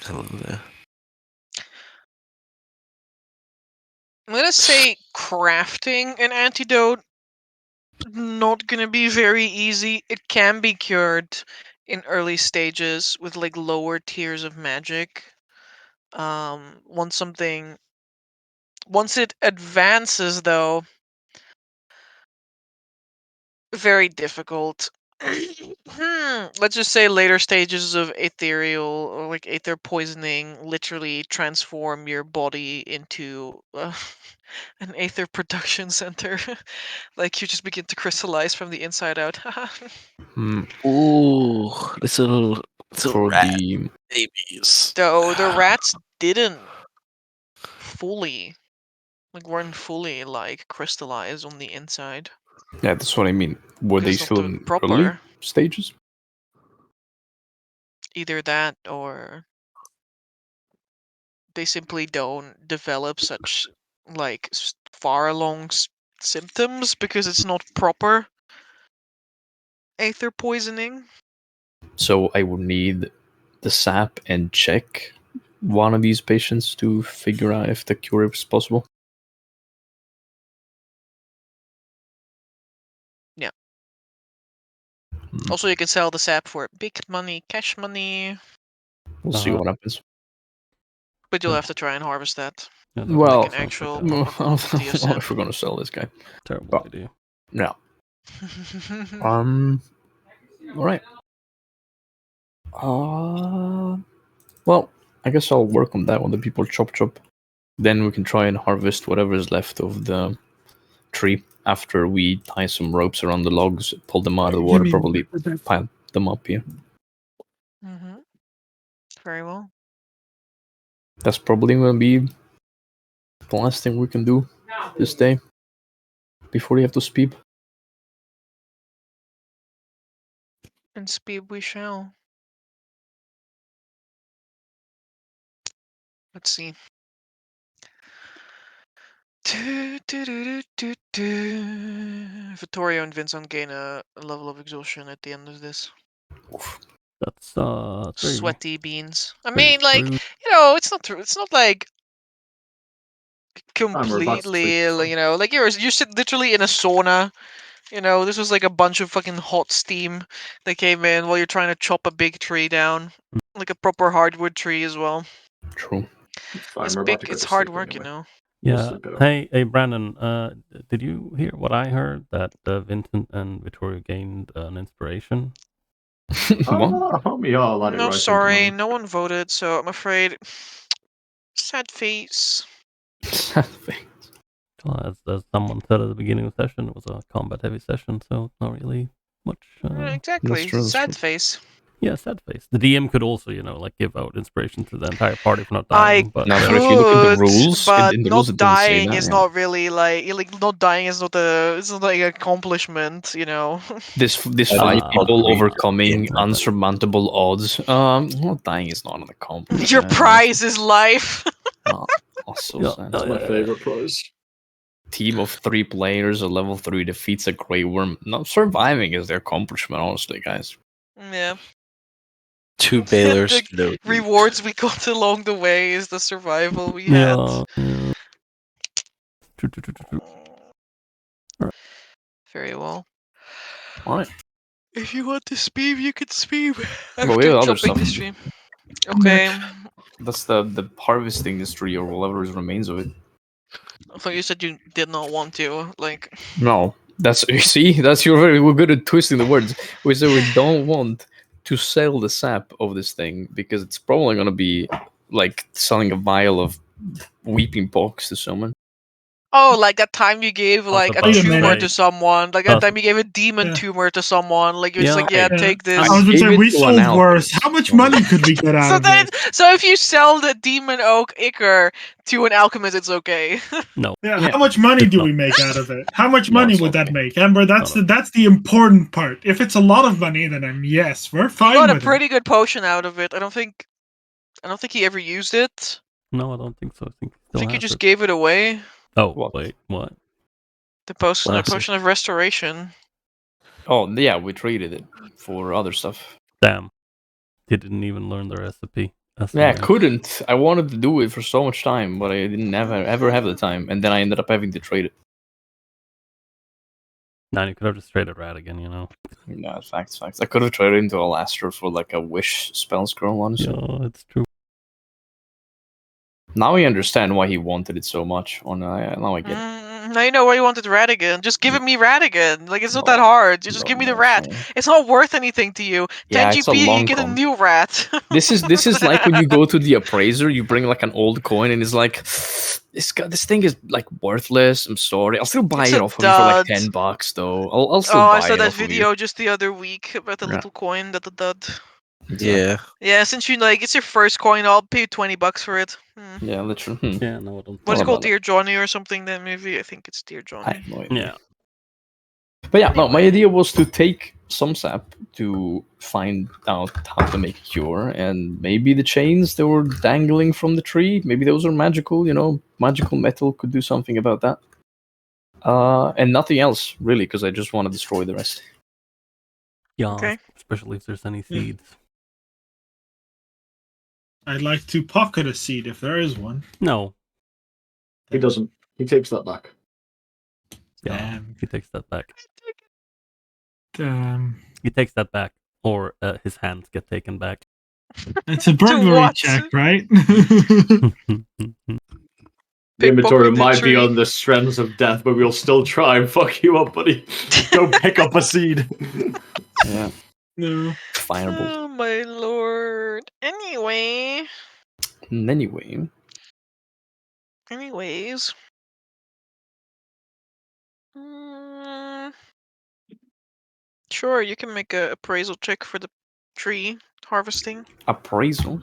Hello there. I'm gonna say crafting an antidote not gonna be very easy. It can be cured in early stages with like lower tiers of magic. Once it advances though, very difficult. Let's just say later stages of ethereal or like aether poisoning literally transform your body into an aether production center. Like you just begin to crystallize from the inside out. Ooh, this little For rat the babies. Though the rats didn't fully, weren't fully like crystallized on the inside. yeah, that's what I mean. Were they Because of still the in early proper, stages? either that or they simply don't develop such like far along symptoms because it's not proper aether poisoning. So I would need the sap and check one of these patients to figure out if the cure is possible. Yeah. Hmm. Also, you can sell the sap for big money, cash money, We'll see what happens. but you'll have to try and harvest that. Yeah, Well, Like an actual proper quantity of well, sap. if we're gonna sell this guy, terrible Well, idea. no. All right. Well, I guess I'll work on that when the people chop. Then we can try and harvest whatever is left of the tree after we tie some ropes around the logs, pull them out of the You water, mean- probably pile them up here. Very well. That's probably gonna be the last thing we can do this day before we have to speed. And speed we shall. Let's see. Vittorio and Vincent gain a level of exhaustion at the end of this. That's very, Sweaty beans. I very mean, like, true. it's not true. It's not like completely, like you're sit literally in a sauna. This was like a bunch of fucking hot steam that came in while you're trying to chop a big tree down, like a proper hardwood tree as well. True. It's big. It's hard work, Yeah. Hey, Brandon. Did you hear what I heard? That Vincent and Vittorio gained an inspiration. What? No, sorry, no one voted, so I'm afraid. Sad face. Well, as someone said at the beginning of the session, it was a combat-heavy session, so not really much. Exactly. true, that's Sad true. face. Yeah, sad face. The DM could also, give out inspiration to the entire party for not I dying. But Now, if you look at the rules, but in the not rules it doesn't say dying that, is yeah. not really like not dying is not it's not like an accomplishment, This fight people overcoming unsurmountable odds. Not dying is not an accomplishment. Your prize is life. Also Yeah, sad. that's my favorite prize. Team of 3 players, a level 3 defeats a Grey Worm. Not surviving is their accomplishment, honestly, guys. Yeah. 2 Baylors. The rewards we got along the way is the survival we had. yeah. True. Very well. Alright. If you want to speed, you can speed Well, after we have other chopping the stuff. stream. Okay. That's the harvesting industry or whatever remains of it. I thought you said you did not want to. Like. No. That's you're very good at twisting the words. We said we don't want to sell the sap of this thing because it's probably gonna be like selling a vial of weeping pox to someone. Oh, like that time you gave like a about to tumor say. to someone. Like that time you gave a demon Yeah. tumor to someone. Like you're just Yeah. like, yeah, Yeah. take I this. was gonna say gave we it to an sold worse. alchemist. How much Oh. money could we get out So of then, it? so if you sell the demon oak ichor to an alchemist, it's okay. No. Yeah, Yeah. how much money It's do not. we make out of it? How much No, money it's would that okay. make, Amber? That's Not the important part. If it's a lot of money, then yes, we're He fine got a with pretty good potion out of it. I don't think he ever used it. No, I don't think so. I think he I still think he has just it. gave it away. Oh, What? wait, what? The potion, Bless it. potion of restoration. Oh, yeah, we traded it for other stuff. Damn. He didn't even learn the recipe. That's Yeah, I annoying. couldn't. I wanted to do it for so much time, but I didn't ever have the time, and then I ended up having to trade it. Nah, you could have just traded rat again, you know? No, facts. I could have traded into Alaster for like a wish spell scroll, honestly. Yeah, it's true. Now I understand why he wanted it so much. Now I get it. Now you know why you wanted Radigan. Just give it me Radigan. Like it's not that No, hard. You just no, give me the no, rat. sorry. It's not worth anything to you. Yeah, 10 it's a GP, you long get a con. new rat. This is like when you go to the appraiser, you bring like an old coin, and it's like, this thing is like worthless. I'm sorry, I'll still buy It's it a off of you for like dud. $10 though. I'll still Oh, buy I saw it that off of you. video just the other week about the Yeah. little coin that the dud. Yeah. Yeah, since you like it's your first coin, I'll pay you $20 for it. Yeah, literally. Yeah, no, I don't. What's it What called, about Dear Johnny or something? That movie, I think it's Dear I Johnny. have no idea. Yeah. But yeah, no, my idea was to take some sap to find out how to make a cure, and maybe the chains that were dangling from the tree, maybe those are magical, magical metal could do something about that. And nothing else, really, because I just want to destroy the rest. Yeah, Okay. especially if there's any Yeah. seeds. I'd like to pocket a seed if there is one. No. He doesn't. He takes that back. Yeah, he takes that back. He takes that back, or his hands get taken back. It's a burglary what? check, right? The inventory Pickpocket might be tree. on the strands of death, but we'll still try and fuck you up, buddy. Go pick up a seed. Yeah, No. fireable. Oh my lord. Anyway. Anyway, Anyways. Mm, sure, you can make a appraisal check for the tree harvesting. appraisal.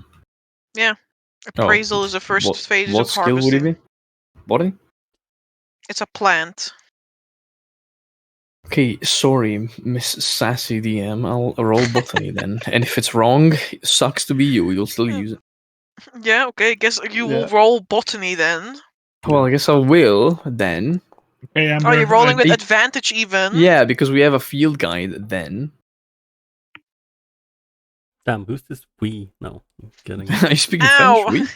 Yeah. Oh, Appraisal is the first phase what of skill harvesting. would it be? Body? It's a plant. Okay, sorry, Miss Sassy DM. I'll roll botany then. And if it's wrong, it sucks to be you. You'll still use it. Yeah, okay, guess you will Yeah. roll botany then. Well, I guess I will then. Okay, Amber, Oh, you're rolling with I- advantage even? Yeah, because we have a field guide then. Damn, who's this we? No, I'm kidding. I speak Ow! French. Oui.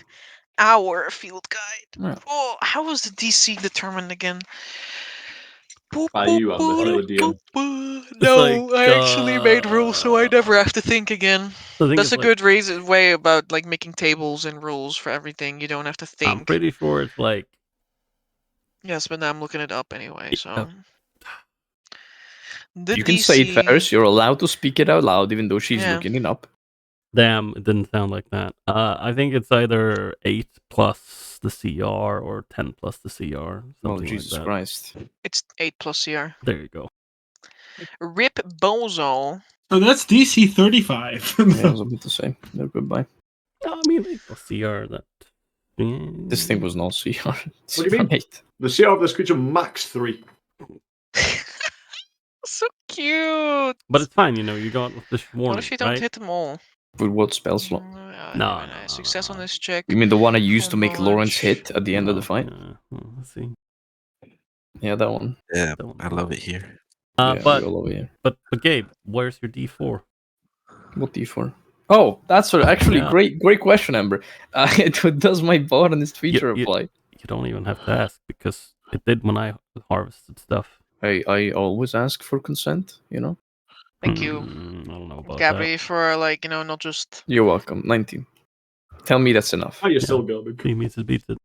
Our field guide. Yeah. Oh, how was the DC determined again? By you, Amber, you're the DM. No, like, I actually made rules so I never have to think again. The thing That's is, a like, good way about like making tables and rules for everything. You don't have to think. I'm pretty sure it's like Yes, but now I'm looking it up anyway, so. Oh. The You can say it DC. first. You're allowed to speak it out loud, even though she's Yeah. looking it up. damn. It didn't sound like that. I think it's either 8 plus the CR or 10 plus the CR. Oh, Something Jesus like that. Christ. It's 8 plus CR. There you go. Rip Bozo. So that's DC 35. Yeah, I was about to say. No, goodbye. No, I mean 8 plus CR. That. This thing was not CR. It's What do you mean? 8. The CR of this creature max 3. So cute. But it's fine, you got this warning, What if you don't right? hit them all? With what spell slot? No, Very no, nice. no, Success no. on this check. You mean the one I used to make Knowledge. Lawrence hit at the end of the fight? Yeah. Let's see. Yeah, that one. Yeah, That one. I love it here. Yeah, But we all over here. but Gabe, where's your D4? What D4? Oh, that's actually Yeah. great question, Amber. Does my bot on this feature You- apply? You don't even have to ask because it did when I harvested stuff. I always ask for consent, Thank you, I don't know about Gabby, for like, not just. You're welcome. 19. Tell me that's enough. Oh, you're still going. that. He meets it, beats it.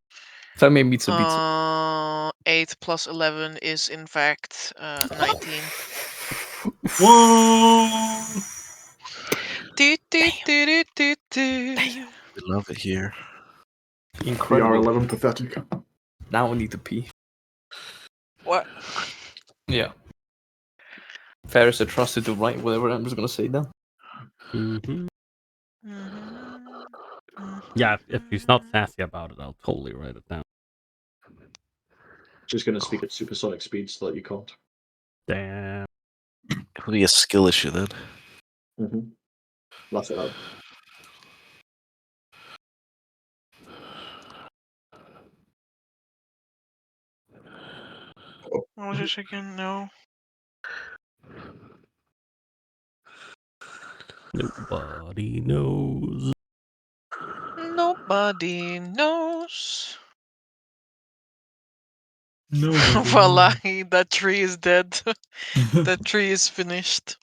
Tell me it's a beat. 8 plus 11 is in fact 19. Whoa! Do, do, do, do, do, do. We love it here. We are Incredible. 11 pathetic. Now I need to pee. What? Yeah. Ferris are trusted to write whatever I'm just gonna say now. Mm-hmm. Mm-hmm. Yeah, if he's not sassy about it, I'll totally write it down. Just gonna speak at supersonic speed so that you can't. Damn. It'll be a skill issue then. Mm-hmm. Laugh it out. What was this again? No. Nobody knows. Nobody knows. Nobody. Voila, that tree is dead. That tree is finished.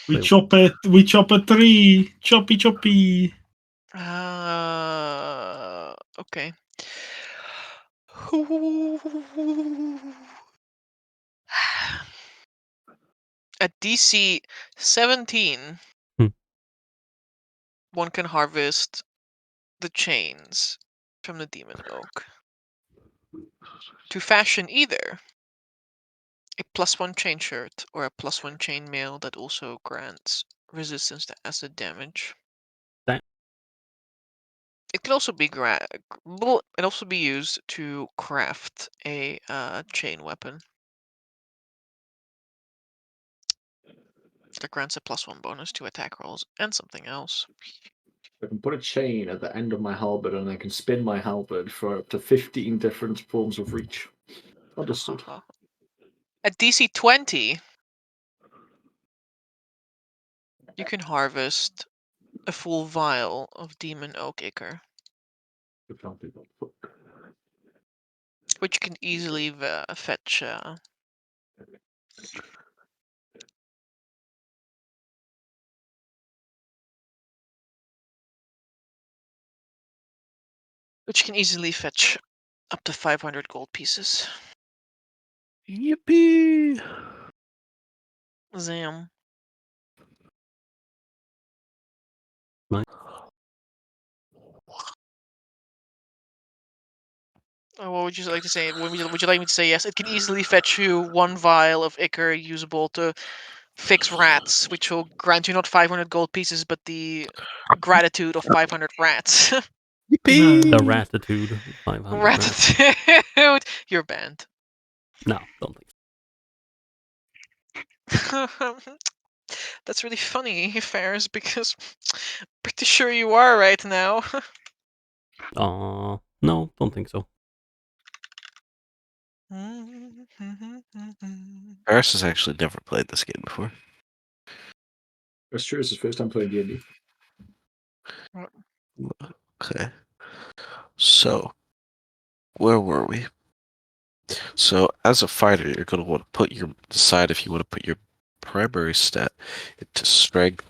We chop it. We chop a tree. Choppy, choppy. Okay. At DC 17, Hmm. one can harvest the chains from the demon oak to fashion either a +1 chain shirt or a +1 chain mail that also grants resistance to acid damage. That- It can also be used to craft a chain weapon that grants a +1 bonus to attack rolls and something else. I can put a chain at the end of my halberd and I can spin my halberd for up to 15 different forms of reach. Understood. At DC 20, you can harvest a full vial of demon oak ichor, which you can easily fetch. Which can easily fetch up to 500 gold pieces. Yippee! Zam. Nice. What would you like to say? Would you like me to say yes? It can easily fetch you one vial of ichor usable to fix rats, which will grant you not 500 gold pieces, but the gratitude of 500 rats. Yippee! The Ratitude 500 rats. Gratitude! You're banned. No, don't think That's really funny, Ferris, because pretty sure you are right now. so. No, don't think so. Paris has actually never played this game before. That's true. It's his first time playing D&D. Okay. So, where were we? So, as a fighter, you're going to want to decide if you want to put your primary stat into strength,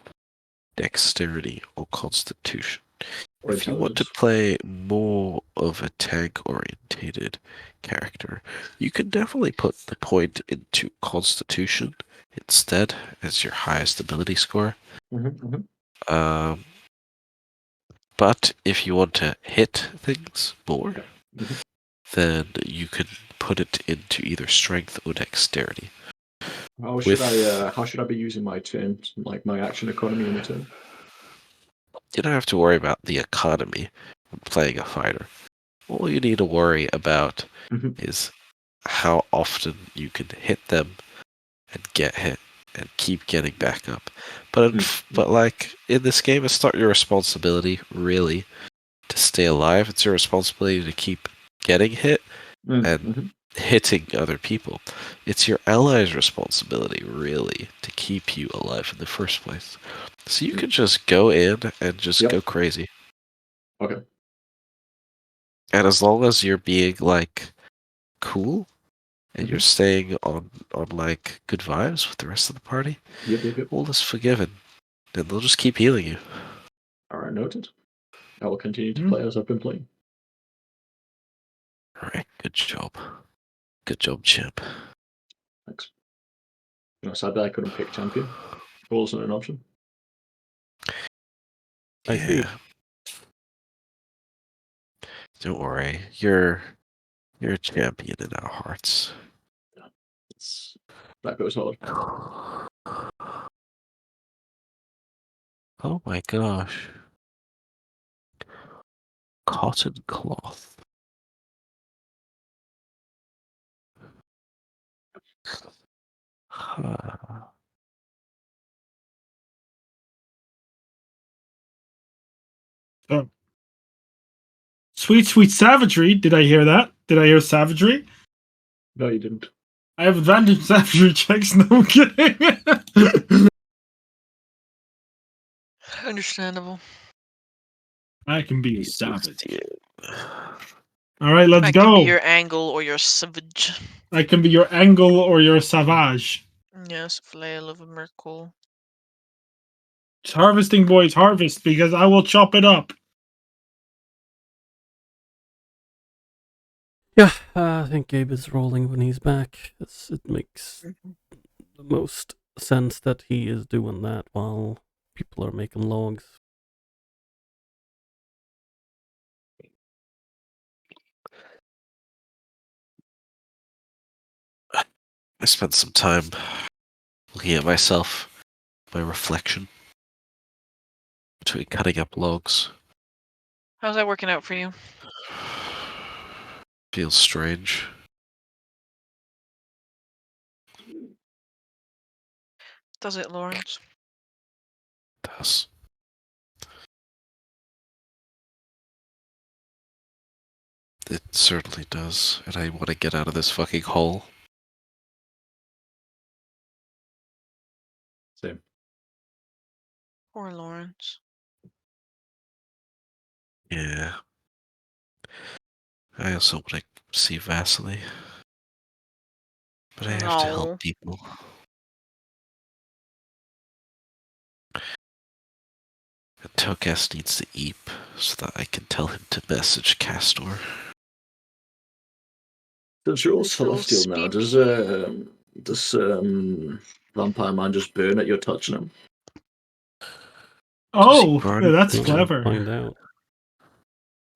dexterity, or constitution. Or If you want to play more of a tank-orientated character, you can definitely put the point into constitution instead as your highest ability score. But if you want to hit things more, then you can put it into either strength or dexterity. How should I be using my turn, like my action economy in the turn? You don't have to worry about the economy when playing a fighter. All you need to worry about is how often you can hit them and get hit and keep getting back up. But like in this game, it's not your responsibility really to stay alive. It's your responsibility to keep getting hit and hitting other people. It's your allies' responsibility really to keep you alive in the first place. So you can just go in and just go crazy. Okay. And as long as you're being like cool and you're staying on like good vibes with the rest of the party, all is forgiven. And they'll just keep healing you. Alright, noted. I will continue to play as I've been playing. Alright, good job. Good job, Chip. Thanks. Sadly I couldn't pick champion. It wasn't an option. I see. Don't worry. You're You're a champion in our hearts. That goes hard. Oh my gosh. Cotton cloth. Huh. Oh. Sweet, sweet savagery. Did I hear that? Did I hear savagery? No, you didn't. I have advantage savagery checks. No, I'm kidding. Understandable. I can be a savage. All right, let's I go. can be your angle or your savage. I can be your angle or your savage. Yes, flail of a Merkle. It's harvesting, boys, harvest, because I will chop it up. Yeah, I think Gabe is rolling when he's back. It makes the most sense that he is doing that while people are making logs. I spent some time looking at myself, my reflection, between cutting up logs. How's that working out for you? Feels strange. Does it, Lawrence? Does. It certainly does, and I want to get out of this fucking hole. Same. Poor Lawrence. Yeah. I also want to see Vasily. But I have to No. help people. And Tokas needs to eep so that I can tell him to message Castor. Since you're all This little celestial now, does Vampire Man just burn at your touching him? Oh, burn? that's We'll clever. Find out.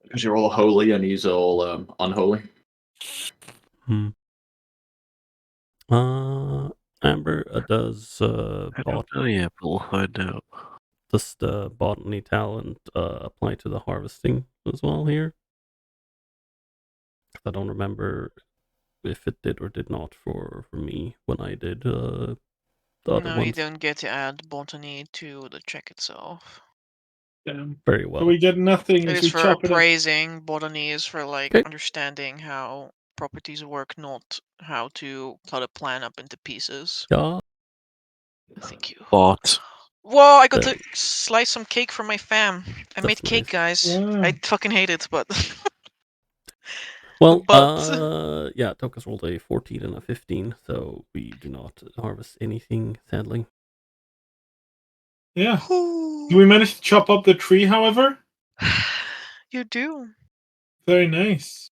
Because you're all holy and he's all unholy. Amber, does I don't know yet, but we'll find out. does the botany talent apply to the harvesting as well here? I don't remember if it did or did not for me when I did the other No, ones. you don't get to add botany to the check itself. Damn. Very well. So we get nothing It if is we for chop it up. appraising. Botany is for like Okay. understanding how properties work, not how to cut a plan up into pieces. Yeah. Thank you. Bought. Whoa, I got There. to slice some cake for my fam. I made That's cake, nice. guys. Wow. I fucking hate it, but Well, But- yeah, Tokas rolled a 14 and a 15, so we do not harvest anything, sadly. Yeah. Do we manage to chop up the tree, however? you do. Very nice.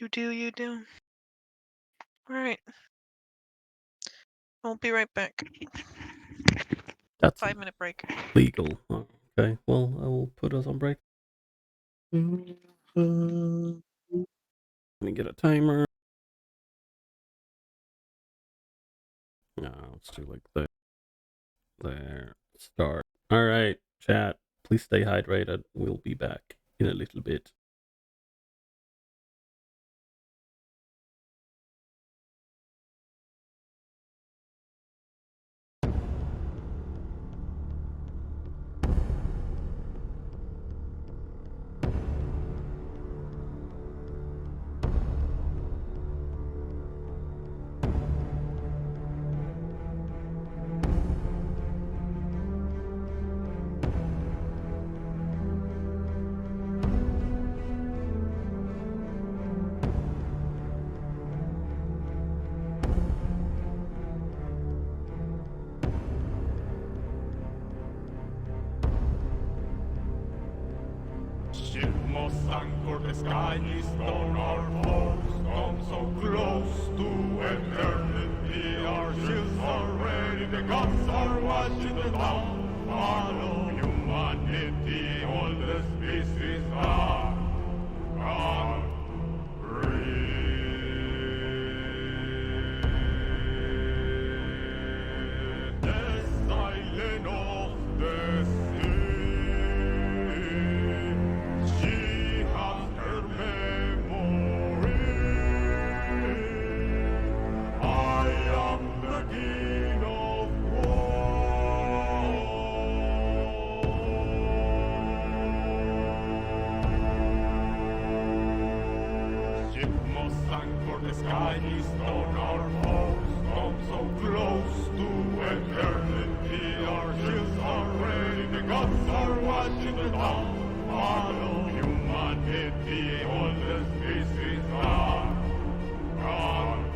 You do, you do. Alright. I'll be right back. That's 5-minute break. legal. Oh, okay, well, I will put us on break. Let me get a timer. No, let's do like that. There. Start. Alright, chat. Please stay hydrated. We'll be back in a little bit. Ship must anchor, the sky is on our foes. Come so close to eternity. Our shields are ready, the guns are watching the town. Follow for the sky is on our foes. Come so close to eternity, our shields are ready, the gods are watching the downfall of humanity. All the species are gone.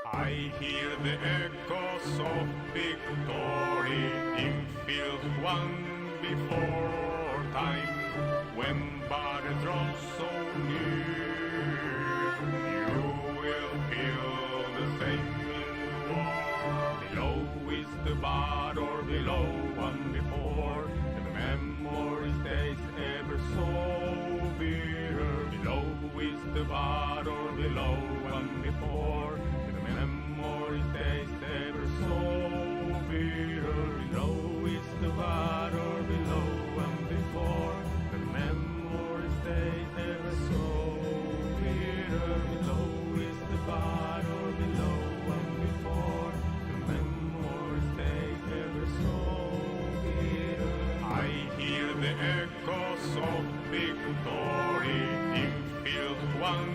I hear the echoes of victory in field won before time, when battle draws so near. You will feel the same in war. Below is the battle, below one before, and the memory stays ever so bitter. Below is the battle, below one before, memory stays ever so bitter. Below is the battle, below and before. The memory stays ever so bitter. Below is the battle, below and before. The memory stays ever so bitter. I hear the echoes of victory in field won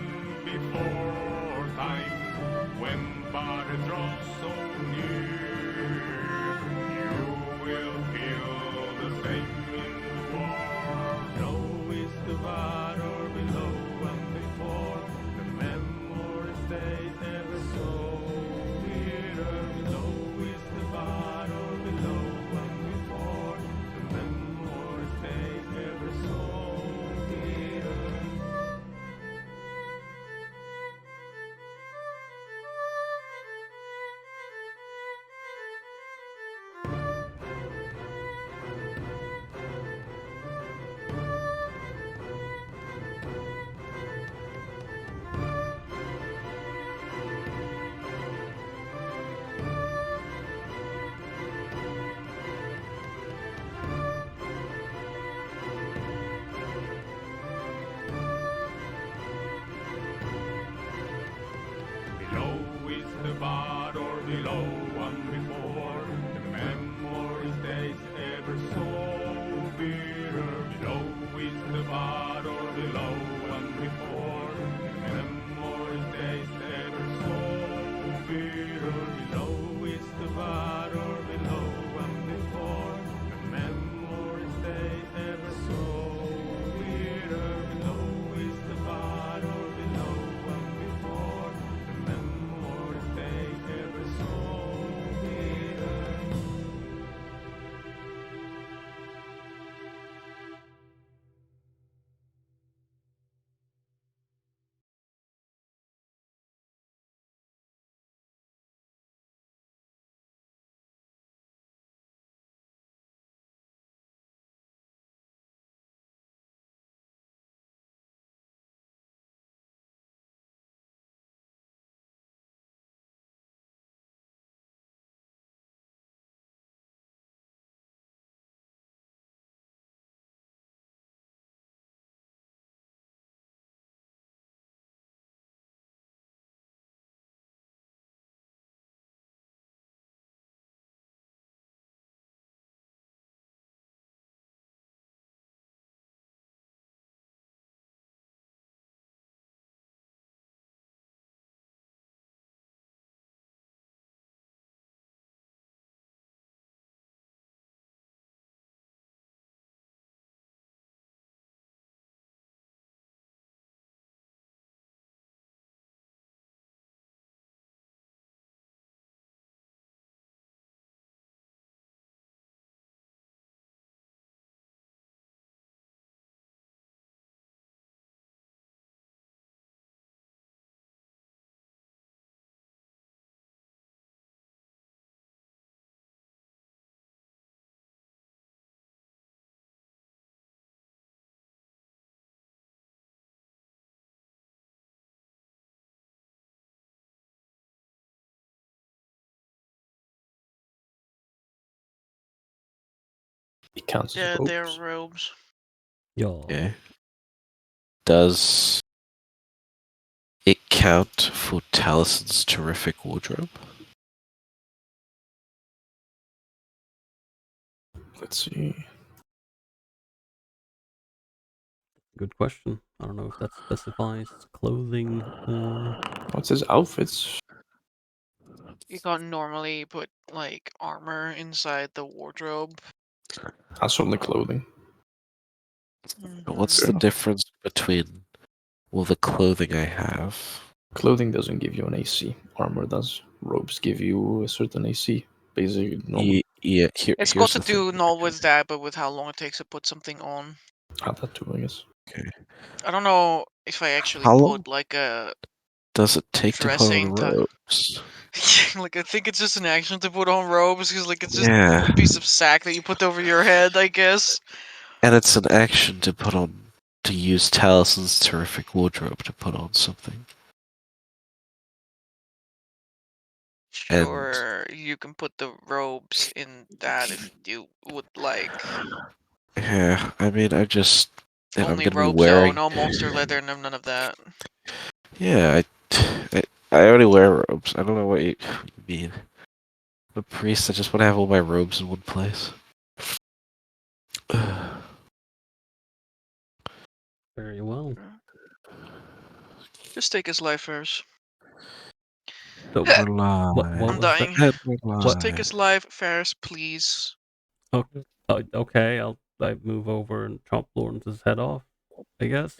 before time, when battle draws so near. You will feel the same in war. Below is the battle, below and before. The memory stays ever so bitter. Below is the battle, below and before. The memory stays ever so bitter. The battle below one before, the memory stays ever so bitter. Below is the battle below one before, the memory stays ever so bitter. Below is the battle below one before, the memory stays ever so bitter. Below is the battle below one before, the memory stays ever so bitter. It counts as Yeah, robes. they're robes. Yeah. Okay. Does it count for Talison's terrific wardrobe? Let's see. Good question. I don't know if that specifies clothing or. What's his outfits? You can't normally put like armor inside the wardrobe. That's only clothing. What's Mhm. the difference between the clothing I have? Clothing doesn't give you an AC. Armor does. Robes give you a certain AC. Basically, no. Yeah, It's here's got to the thing. do not with that, but with how long it takes to put something on. That too, I guess. Okay. I don't know if I actually How long put like a does it take to put on dressing type. robes? Like I think it's just an action to put on robes because like it's just Yeah, a piece of sack that you put over your head, I guess. and it's an action to put on to use Talison's terrific wardrobe to put on something. And- Sure, you can put the robes in that if you would like. Yeah, I mean, I'm Only gonna be robes wearing. though, no monster leather, none of that. Yeah, I already wear robes. I don't know what you mean. I'm a priest. I just want to have all my robes in one place. Very well. Just take his life first. So, We're what live. was I'm that? dying. We're Just take live. his life first, please. Okay, okay, I move over and chop Lawrence's head off, I guess.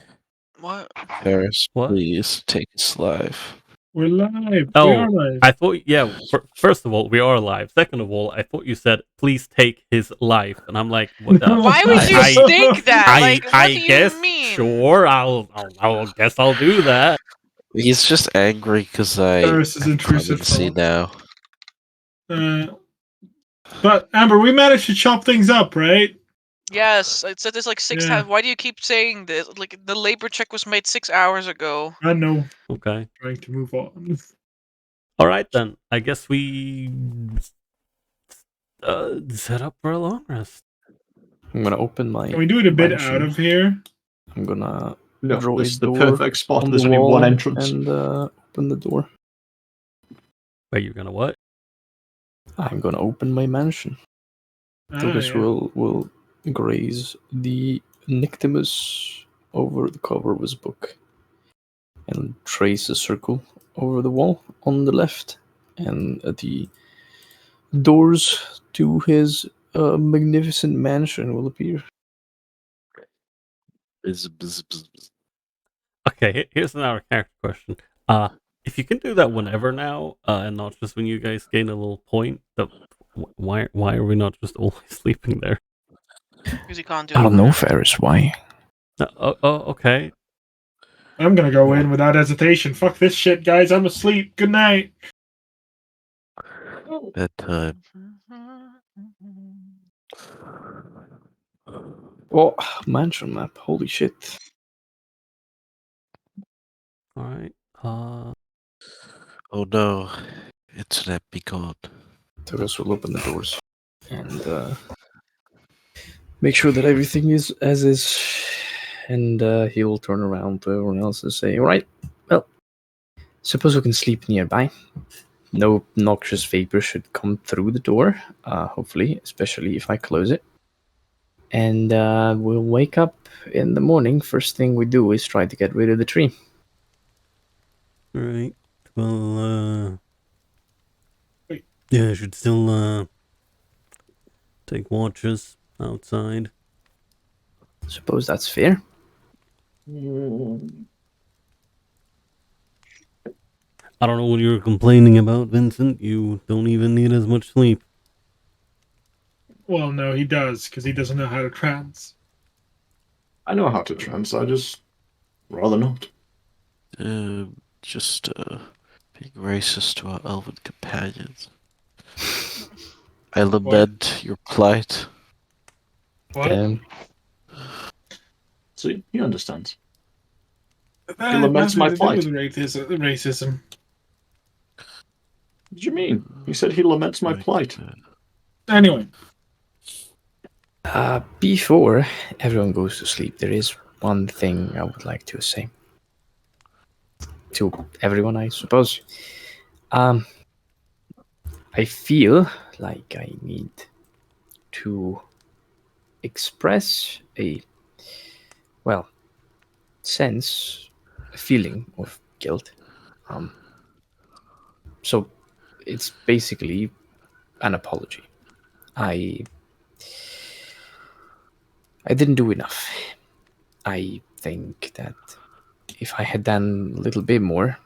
What? Ferris, What? please take his life. We're live. Oh, We are live. I thought, yeah, first of all, we are live. Second of all, I thought you said, please take his life. And I'm like, what? Why would you think that? Like, what I do you guess, mean? sure, I'll guess I'll do that. He's just angry because I Ferris is have intrusive clemency thought. now. But Amber, we managed to chop things up, right? Yes, I said this like 6 Yeah. times. Why do you keep saying this? Like, the labor check was made 6 hours ago. I know. Okay. Trying to move on. All right, then. I guess we set up for a long rest. I'm gonna open my. Can we do it a bit mansion. out of here? I'm gonna No, draw this a is the door perfect spot. on There's the only one wall entrance. and open the door. Wait, you're gonna what? I'm gonna open my mansion. Lucas yeah. will graze the Nyctimus over the cover of his book and trace a circle over the wall on the left, and the doors to his magnificent mansion will appear. Bzz, bzz, bzz, bzz. Okay, here's another character question. If you can do that whenever now, and not just when you guys gain a little point, why are we not just always sleeping there? Because you can't do I it don't know, whenever. Ferris. Why? Okay. I'm gonna go in without hesitation. Fuck this shit, guys. I'm asleep. Good night. Bedtime. Oh, mansion map. Holy shit. All right. Oh no, internet be gone. Lucas will open the doors and make sure that everything is as is, and he will turn around to everyone else and say, "All right, well, suppose we can sleep nearby. No noxious vapor should come through the door, hopefully, especially if I close it. And we'll wake up in the morning. First thing we do is try to get rid of the tree." All right. Well, Wait. yeah, I should still take watches outside. Suppose that's fair. I don't know what you were complaining about, Vincent. You don't even need as much sleep. Well, no, he does, because he doesn't know how to trance. I know how to trance. I just rather not. Just being racist to our elven companions. I lament your plight. What? See, he understands. That He laments has my nothing to do plight. with racism. What do you mean? He said he laments my plight. Anyway. Before everyone goes to sleep, there is one thing I would like to say to everyone, I suppose. I feel like I need to express a sense, a feeling of guilt. So it's basically an apology. I didn't do enough. I think that if I had done a little bit more,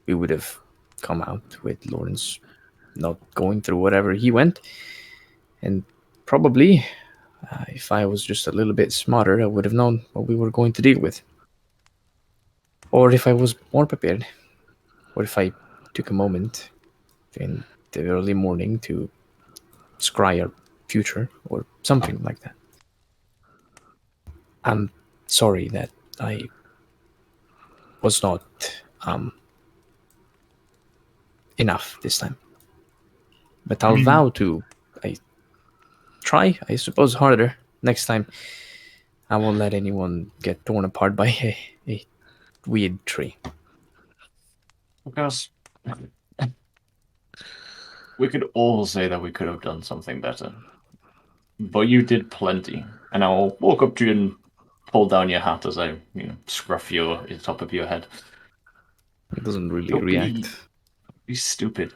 we would have come out with Lawrence not going through whatever he went. And probably, if I was just a little bit smarter, I would have known what we were going to deal with. Or if I was more prepared. Or if I took a moment in the early morning to scry our future or something like that. I'm sorry that I was not enough this time. But I'll vow to try, I suppose, harder next time. I won't let anyone get torn apart by a weird tree. Because we could all say that we could have done something better. But you did plenty. And I'll walk up to you and pull down your hat as I, scruff the top of your head. It doesn't really Don't react. Be stupid.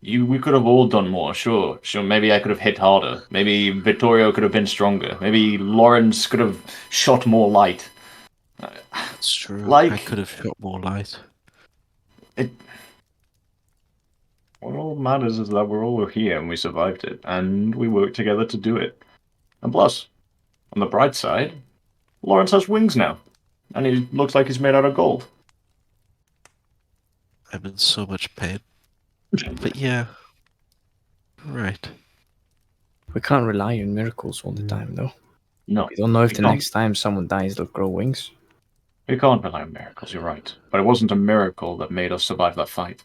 We could have all done more, sure. Maybe I could have hit harder. Maybe Vittorio could have been stronger. Maybe Lawrence could have shot more light. It's true. I could have shot more light. What all matters is that we're all here and we survived it, and we worked together to do it. And plus, on the bright side, Lawrence has wings now, and he looks like he's made out of gold. I'm in so much pain. But yeah. Right. We can't rely on miracles all the time, though. No. We don't know if the next time someone dies, they'll grow wings. We can't rely on miracles, you're right. But it wasn't a miracle that made us survive that fight.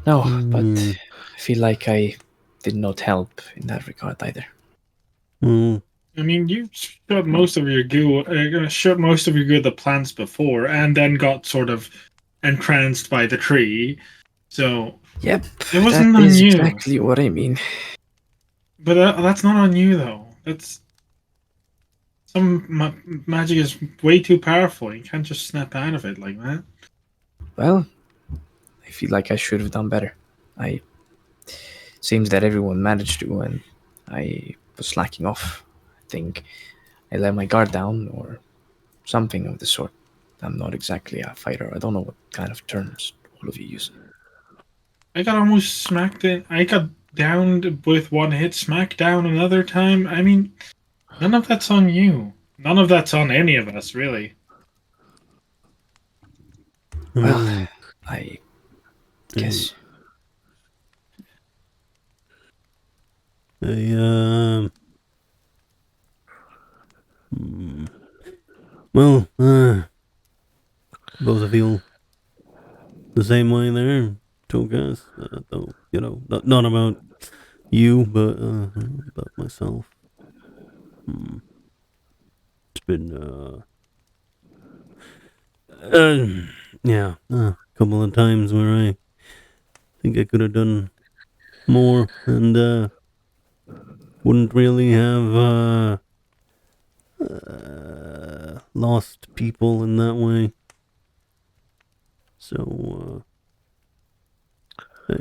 No, but I feel like I did not help in that regard either. I mean, you shot most of your goo at the plants before, and then got sort of entranced by the tree. So yep, it wasn't that on is you. Exactly what I mean. But that's not on you, though. That's some magic is way too powerful. You can't just snap out of it like that. Well, I feel like I should have done better. Seems that everyone managed to, and I was slacking off. I think I let my guard down, or something of the sort. I'm not exactly a fighter. I don't know what kind of terms all of you use. I got almost smacked in. I got downed with one hit, smacked down another time. I mean, none of that's on you. None of that's on any of us, really. Well, I guess. Well, both of you the same way there, Togas. Though, not about you, but about myself. It's been, a couple of times where I think I could have done more and wouldn't really have lost people in that way. So I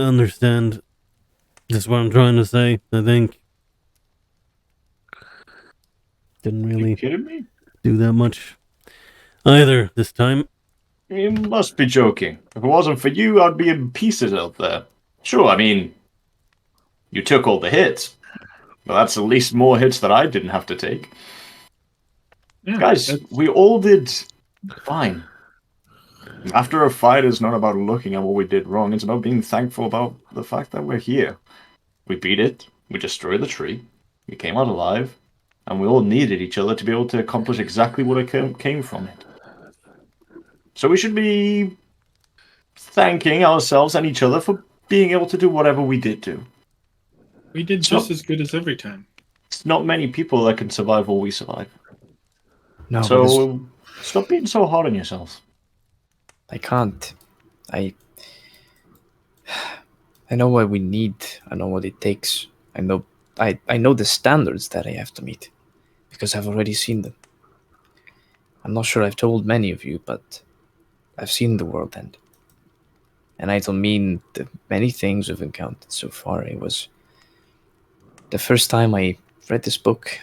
understand. That's what I'm trying to say. I think didn't really do that much either this time. You must be joking. If it wasn't for you, I'd be in pieces out there. Sure, I mean, you took all the hits. But that's at least more hits that I didn't have to take. Yeah, guys, we all did fine. After a fight is not about looking at what we did wrong, it's about being thankful about the fact that we're here. We beat it, we destroyed the tree, we came out alive, and we all needed each other to be able to accomplish exactly what came from it. So we should be thanking ourselves and each other for being able to do whatever we did do. We did just as good as every time. It's not many people that can survive what we survive. No, so stop being so hard on yourselves. I can't. I know what we need. I know what it takes. I know the standards that I have to meet because I've already seen them. I'm not sure I've told many of you, but I've seen the world end. And I don't mean the many things we've encountered so far. It was the first time I read this book,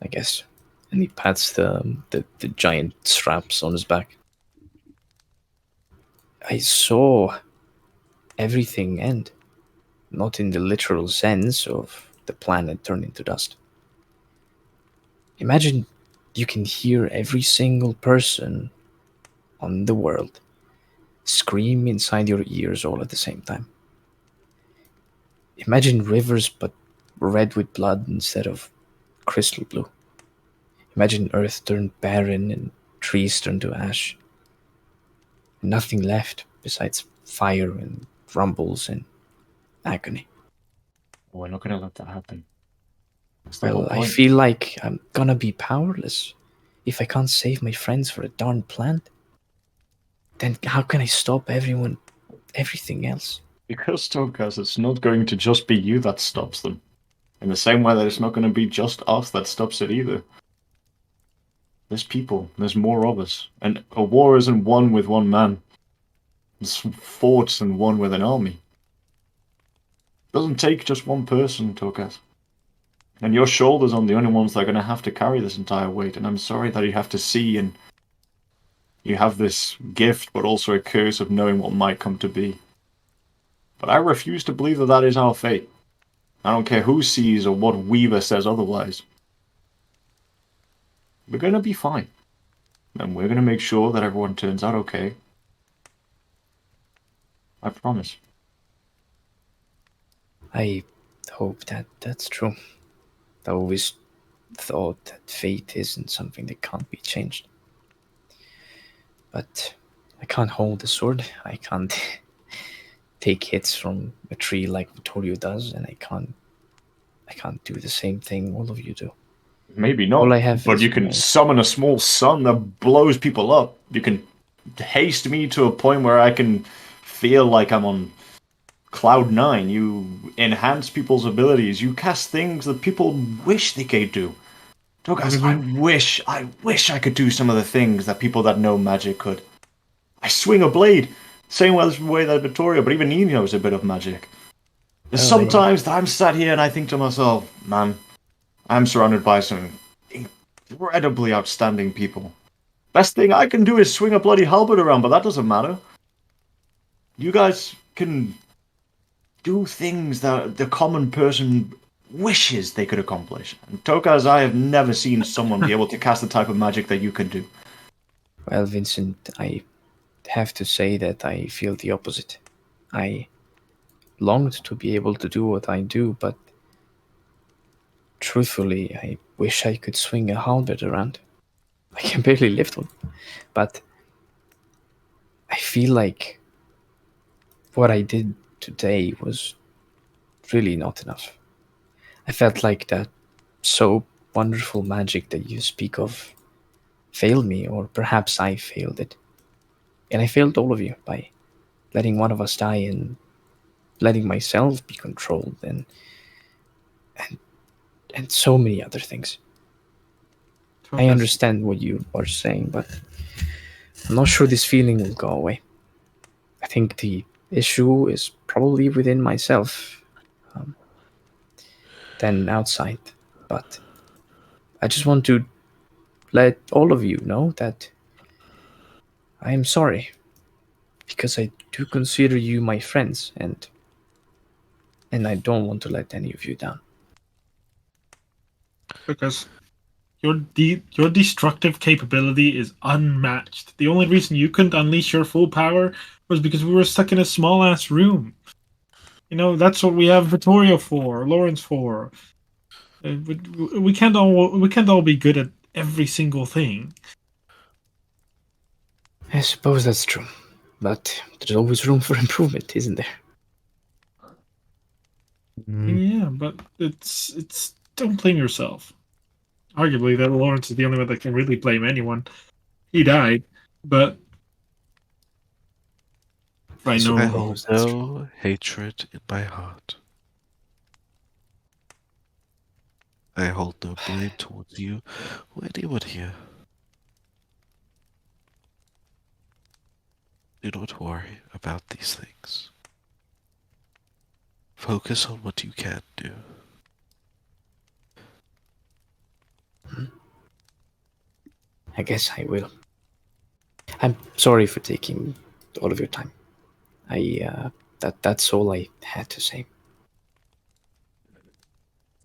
I guess. And he pats the giant straps on his back. I saw everything end. Not in the literal sense of the planet turned into dust. Imagine you can hear every single person on the world scream inside your ears all at the same time. Imagine rivers but red with blood instead of crystal blue. Imagine Earth turned barren and trees turned to ash. And nothing left besides fire and rumbles and agony. We're not going to let that happen. Well, I feel like I'm gonna be powerless if I can't save my friends for a darn plant. Then how can I stop everything else? Because, Tokas, it's not going to just be you that stops them. In the same way that it's not going to be just us that stops it either. There's people. There's more of us. And a war isn't won with one man. It's fought and won with an army. It doesn't take just one person, Tokas. And your shoulders are the only ones that are going to have to carry this entire weight. And I'm sorry that you have to see and you have this gift, but also a curse of knowing what might come to be. But I refuse to believe that that is our fate. I don't care who sees or what Weaver says otherwise. We're going to be fine. And we're going to make sure that everyone turns out okay. I promise. I hope that that's true. I always thought that fate isn't something that can't be changed. But I can't hold the sword. I can't take hits from a tree like Vittorio does, and I can't do the same thing all of you do. Maybe not, all I have but you can summon a small sun that blows people up. You can haste me to a point where I can feel like I'm on Cloud 9. You enhance people's abilities. You cast things that people wish they could do. Dogas, I wish I could do some of the things that people that know magic could. I swing a blade, same way that Vittorio, but even he knows a bit of magic. There's sometimes that I'm sat here and I think to myself, man, I'm surrounded by some incredibly outstanding people. Best thing I can do is swing a bloody halberd around, but that doesn't matter. You guys can do things that the common person wishes they could accomplish. And Tokaz, I have never seen someone be able to cast the type of magic that you can do. Well, Vincent, I have to say that I feel the opposite. I longed to be able to do what I do, but truthfully, I wish I could swing a halberd around. I can barely lift one. But I feel like what I did today was really not enough. I felt like that so wonderful magic that you speak of failed me, or perhaps I failed it. And I failed all of you by letting one of us die and letting myself be controlled and so many other things. I understand what you are saying, but I'm not sure this feeling will go away. I think the issue is probably within myself than outside. But I just want to let all of you know that I am sorry, because I do consider you my friends, and I don't want to let any of you down. Because your destructive capability is unmatched. The only reason you couldn't unleash your full power was because we were stuck in a small ass room. You know, that's what we have Vittorio for, Lawrence for. We can't all be good at every single thing. I suppose that's true. But there's always room for improvement, isn't there? Yeah, but it's don't blame yourself. Arguably, that Lawrence is the only one that can really blame anyone. He died, but I I know hold no hatred in my heart. I hold no blame towards you or anyone here. Do not worry about these things. Focus on what you can do. I guess I will. I'm sorry for taking all of your time. That's all I had to say.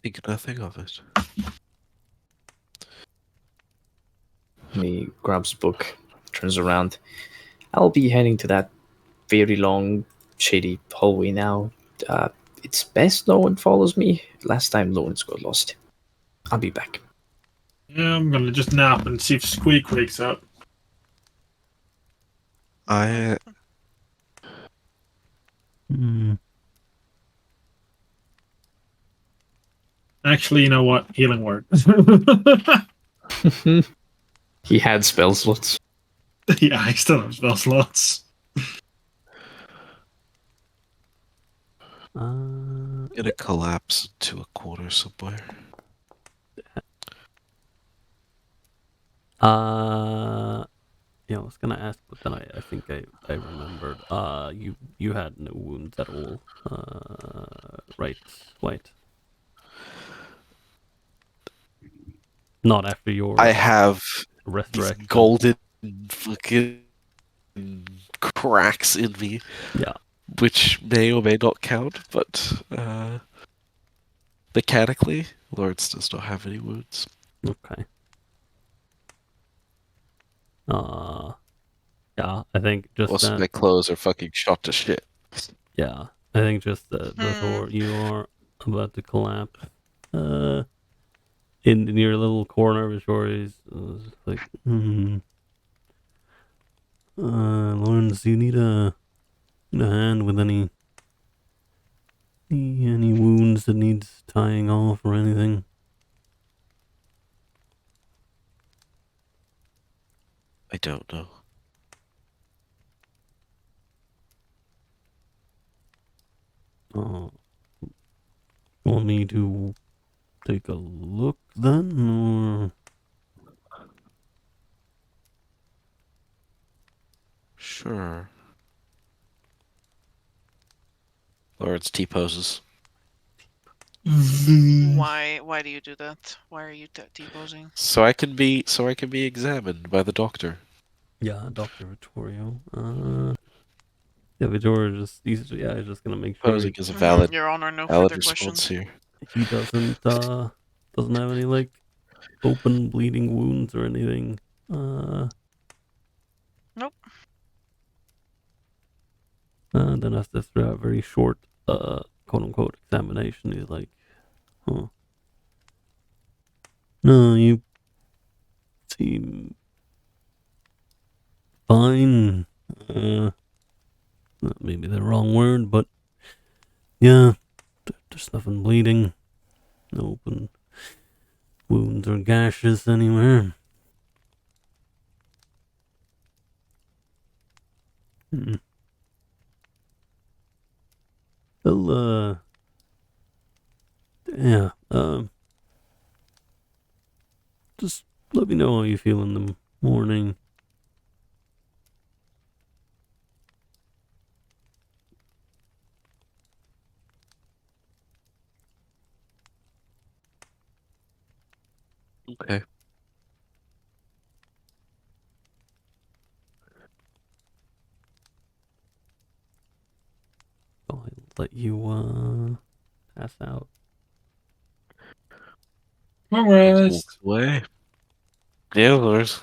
Think nothing of it. He grabs a book, turns around. I'll be heading to that very long, shady hallway now. It's best no one follows me. Last time Lawrence got lost. I'll be back. Yeah, I'm gonna just nap and see if Squeak wakes up. I Actually, you know what? Healing word. He had spell slots. Yeah, I still have spell slots. gonna collapse to a corner somewhere. Yeah, I was gonna ask, but then I think I remembered. You had no wounds at all. Right, White. Not after your I have these resurrection. golden fucking cracks in me. Yeah. Which may or may not count, but mechanically, Lawrence does not have any wounds. Okay. Yeah, I think just Also, that. my clothes are fucking shot to shit. Yeah, I think just before you are about to collapse, in your little corner of stories, like, Lawrence, do you need a hand with any wounds that needs tying off or anything? I don't know. Want me to take a look then, or? Sure. Lawrence T-poses. Why do you do that? Why are you T-posing? So I can be examined by the doctor. Yeah, Dr. Vittorio. Yeah, Vittorio he's just gonna make sure Posing is a valid, Your Honor, no valid further response questions. here. he doesn't have any like open bleeding wounds or anything. Nope. And then after a very short quote unquote examination, he's like, huh. No, you seem fine. Maybe the wrong word, but yeah, there's nothing bleeding. No open wounds or gashes anywhere. Well, yeah, just let me know how you feel in the morning. Okay. I'll let you pass out. Alright. Walks away. Yeah, Lawrence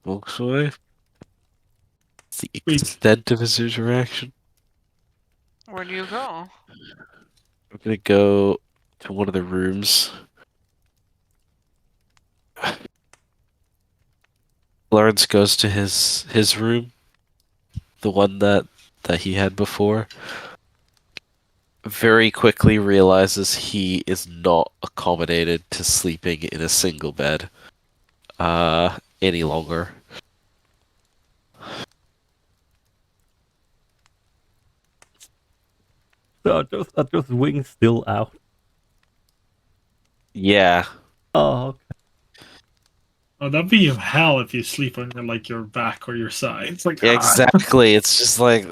walks away. It's the extent of his interaction. Where do you go? I'm gonna go to one of the rooms. Lawrence goes to his room, the one that he had before, very quickly realizes he is not accommodated to sleeping in a single bed any longer. So are those wings still out? Yeah. Oh, okay. Oh, that'd be hell if you sleep on your back or your side. It's like Exactly. It's just like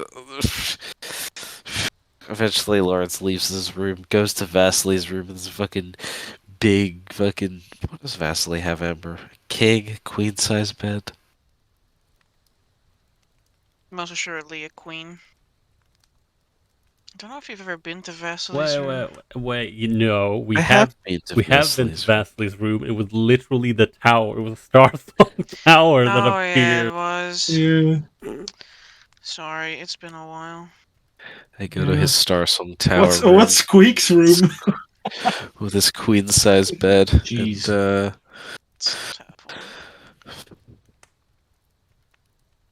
eventually Lawrence leaves his room, goes to Vasily's room, and this fucking big fucking what does Vasily have, Amber? King, queen size bed. Most assuredly a queen. I don't know if you've ever been to Vasily's room. Wait, you know, we I have been to been to Vasily's room. Vasily's room. It was literally the tower. It was a Starsong tower that Oh yeah, appeared. it was. yeah. Sorry, it's been a while. I go to his Starsong tower What's room what's Squeak's room? with his queen size bed. Jeez. And It's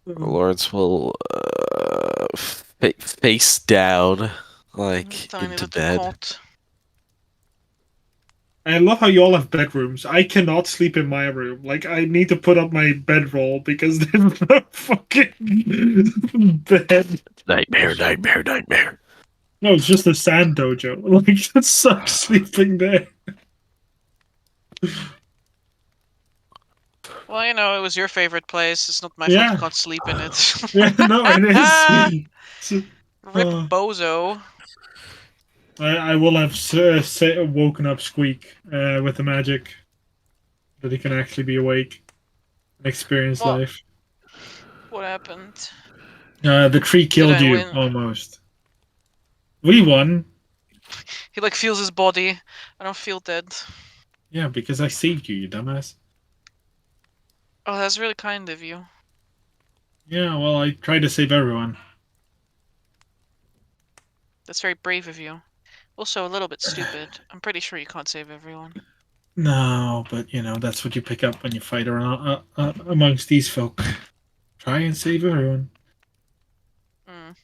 terrible. Lawrence will face down, like Tiny into little bed. cot. I love how you all have bedrooms. I cannot sleep in my room. Like, I need to put up my bedroll because there's no fucking bed. Nightmare. No, it's just a sand dojo. Like, that sucks sleeping there. Well, you know, it was your favorite place. It's not my fault Yeah. you can't sleep in it. Yeah, no, it is. Rip bozo. I will have woken up Squeak with the magic that he can actually be awake and experience Well, life. What happened? The tree killed I you, win? almost. We won. He like feels his body. I don't feel dead. Yeah, because I saved you, you dumbass. Oh, that's really kind of you. Yeah, well, I tried to save everyone. That's very brave of you. Also a little bit stupid. I'm pretty sure you can't save everyone. No, but you know, that's what you pick up when you fight around amongst these folk. Try and save everyone. Mm.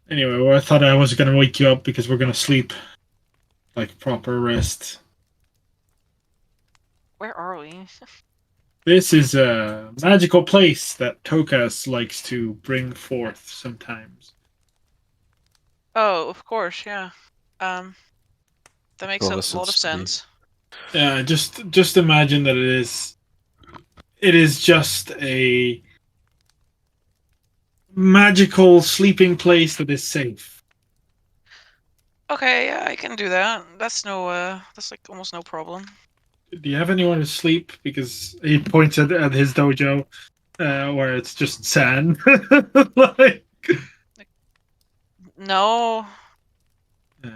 Anyway, well, I thought I was gonna wake you up because we're gonna sleep. Like proper rest. Where are we? This is a magical place that Tokas likes to bring forth sometimes. Oh, of course, yeah. That makes Well, a listen lot of to me. sense. Just imagine that it is just a magical sleeping place that is safe. Okay, yeah, I can do that. That's that's like almost no problem. Do you have anyone to sleep? Because he points at his dojo, where it's just sand. Like, No, uh,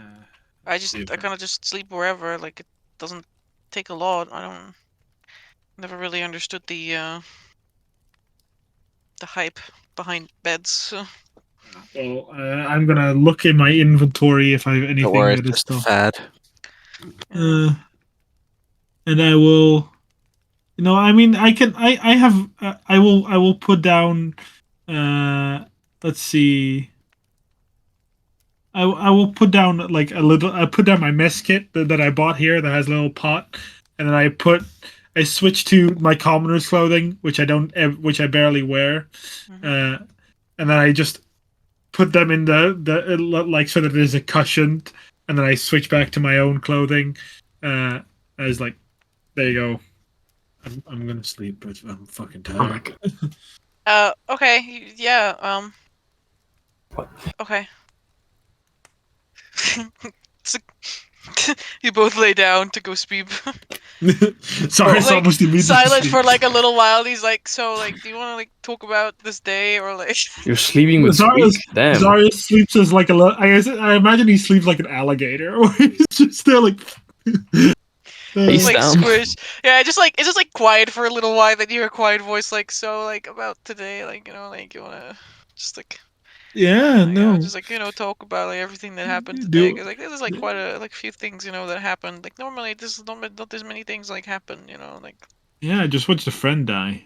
I kind of just sleep wherever. Like it doesn't take a lot. Never really understood the hype behind beds. well, I'm gonna look in my inventory if I have anything Don't worry, that it's is just a still. fad. And I will. You know, I mean, I have. I will put down. Let's see. I will put down like a little. I put down my mess kit that I bought here that has a little pot, and then I switch to my commoner's clothing, which which I barely wear, and then I just put them in the like so that there's a cushion, and then I switch back to my own clothing. I was like, there you go. I'm gonna sleep, but I'm fucking tired. Okay, yeah. What? Okay. You both lay down to go sleep. Sorry, it's Like, almost immediately. silent for like a little while. He's like, so like, do you want to like talk about this day or like? You're sleeping with Zarius, Squeak? Damn. Zarius sleeps as like I imagine he sleeps like an alligator, or he's just there like. Face Like down. squish. Yeah, it's just like quiet for a little while. Then you hear a quiet voice like, so like about today, like like you wanna just like. Yeah, no. Just like talk about like everything that happened today. Do 'Cause, like this is like quite a few things that happened. Like normally this is not this many things like happen. Like yeah, I just watched a friend die,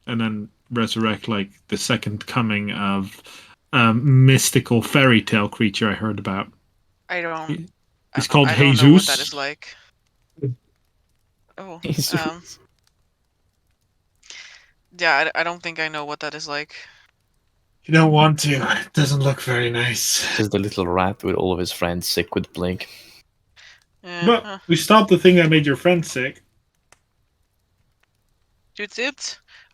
and then resurrect like the second coming of a mystical fairy tale creature I heard about. I don't. It's called I don't know what that Jesus. is like. Oh, Jesus. yeah. I don't think I know what that is like. You don't want to. It doesn't look very nice. Just the little rat with all of his friends sick with plague. Yeah. But we stopped the thing that made your friend sick. You did?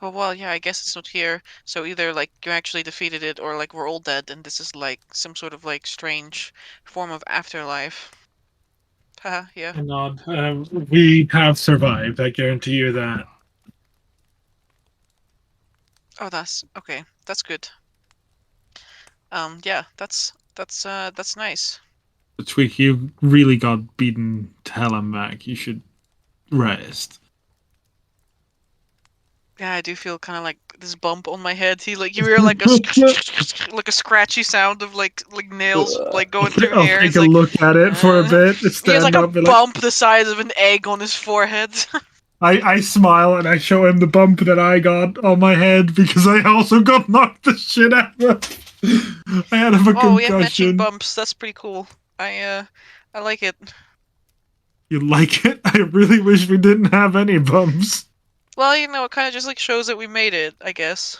Oh well, yeah. I guess it's not here. So either like you actually defeated it, or like we're all dead, and this is like some sort of like strange form of afterlife. Haha. Yeah. Nod. We have survived. I guarantee you that. Oh, that's okay. That's good. Yeah. That's nice. Tweak, you really got beaten to hell and back. You should rest. Yeah, I do feel kind of like this bump on my head. You hear like a like a scratchy sound of like nails like going through I'll hair. take It's a like look at it for a bit. he has Stand like a up. Be like, bump the size of an egg on his forehead. I smile and I show him the bump that I got on my head because I also got knocked the shit out of. I had a Oh, we have matching concussion. bumps. That's pretty cool. I like it. You like it? I really wish we didn't have any bumps. Well, it kind of just like shows that we made it, I guess.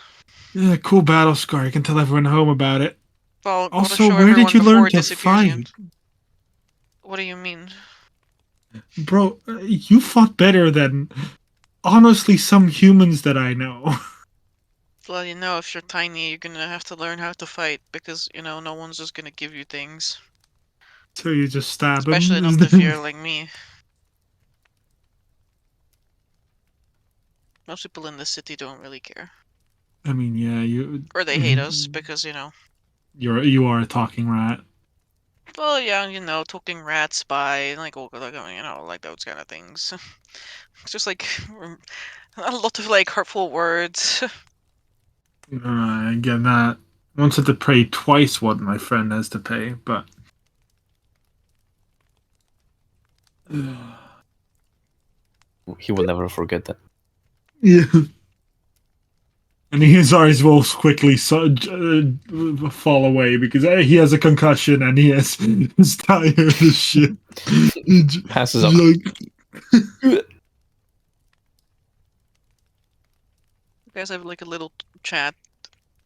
Yeah, cool battle scar. I can tell everyone home about it. Well, gotta Also, show where did everyone you before learn it to disappears again. fight? What do you mean? Bro, you fought better than, honestly, some humans that I know. Well, if you're tiny, you're gonna have to learn how to fight because, no one's just gonna give you things. So you just stab Especially him. not if you're like me. Most people in the city don't really care. I mean, yeah, Or they hate us because, you are a talking rat. well, yeah, talking rat, spy, like, like those kind of things. It's just like a lot of like hurtful words. I get that. Once had to pay twice what my friend has to pay, but He will never forget that. yeah. And his eyes will quickly fall away because he has a concussion and he's tired as shit. Passes up. You guys have like a little chat.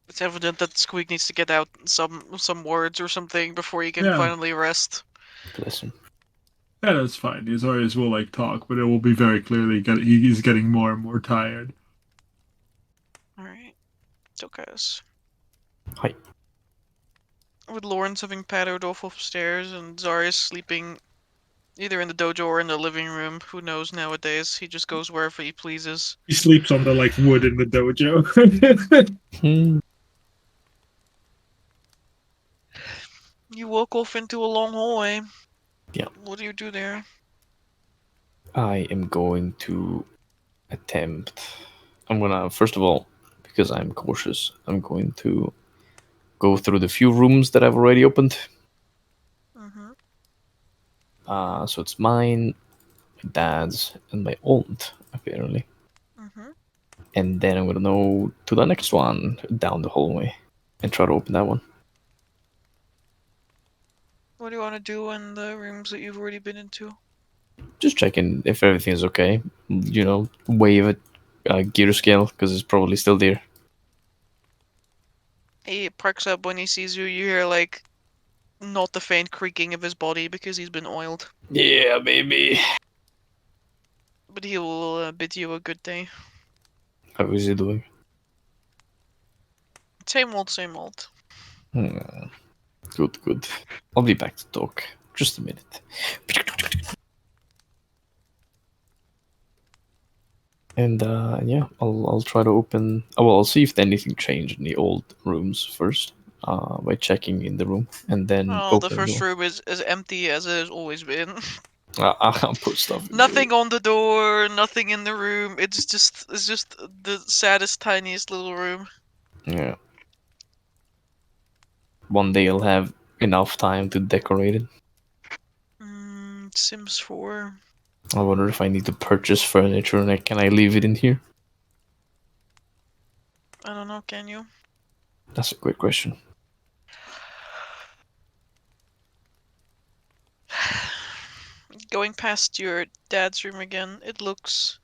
It's evident that Squeak needs to get out some words or something before he can finally rest. Bless him. Yeah, that's fine. His eyes will like talk, but it will be very clearly he's getting more and more tired. Alright. TaleChasers. Hi. With Lawrence having pattered off upstairs and Zarius sleeping either in the dojo or in the living room. Who knows nowadays? He just goes wherever he pleases. He sleeps on the like wood in the dojo. You walk off into a long hallway. Yeah. What do you do there? I am going to attempt. I'm gonna, first of all, because I'm cautious, I'm going to go through the few rooms that I've already opened. So it's mine, my dad's, and my aunt, apparently. And then I'm gonna go to the next one down the hallway and try to open that one. What do you want to do in the rooms that you've already been into? Just checking if everything is okay. Wave a gear scale because it's probably still there. He perks up when he sees you. You hear like not the faint creaking of his body because he's been oiled. Yeah, baby. But he will bid you a good day. How is he doing? Same old, same old. Good. I'll be back to talk. Just a minute. And yeah, I'll try to open. Well, I'll see if anything changed in the old rooms first, by checking in the room, and then Oh, the open first door. room is as empty as it has always been. I'll put stuff. Nothing on the door, nothing in the room. It's just the saddest, tiniest little room. Yeah. One day I'll have enough time to decorate it. Sims 4. I wonder if I need to purchase furniture and can I leave it in here? I don't know, can you? That's a great question. Going past your dad's room again, it looks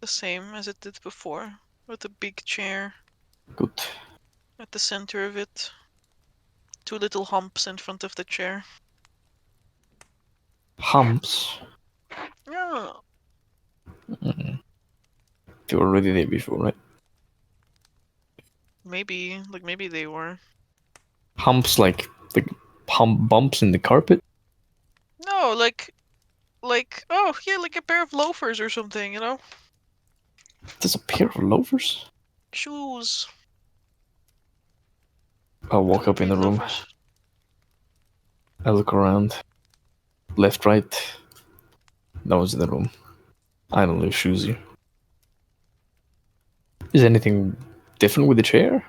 the same as it did before, with a big chair Good. at the center of it. 2 little humps in front of the chair. Humps. Yeah. Mm. They were already there before, right? Maybe they were. Humps like bumps in the carpet? No, like oh yeah, like a pair of loafers or something, you know? There's a pair of loafers? Shoes. I'll walk up in the room. Loafers. I look around. Left, right. No one's in the room. I don't leave shoes here. Is anything different with the chair?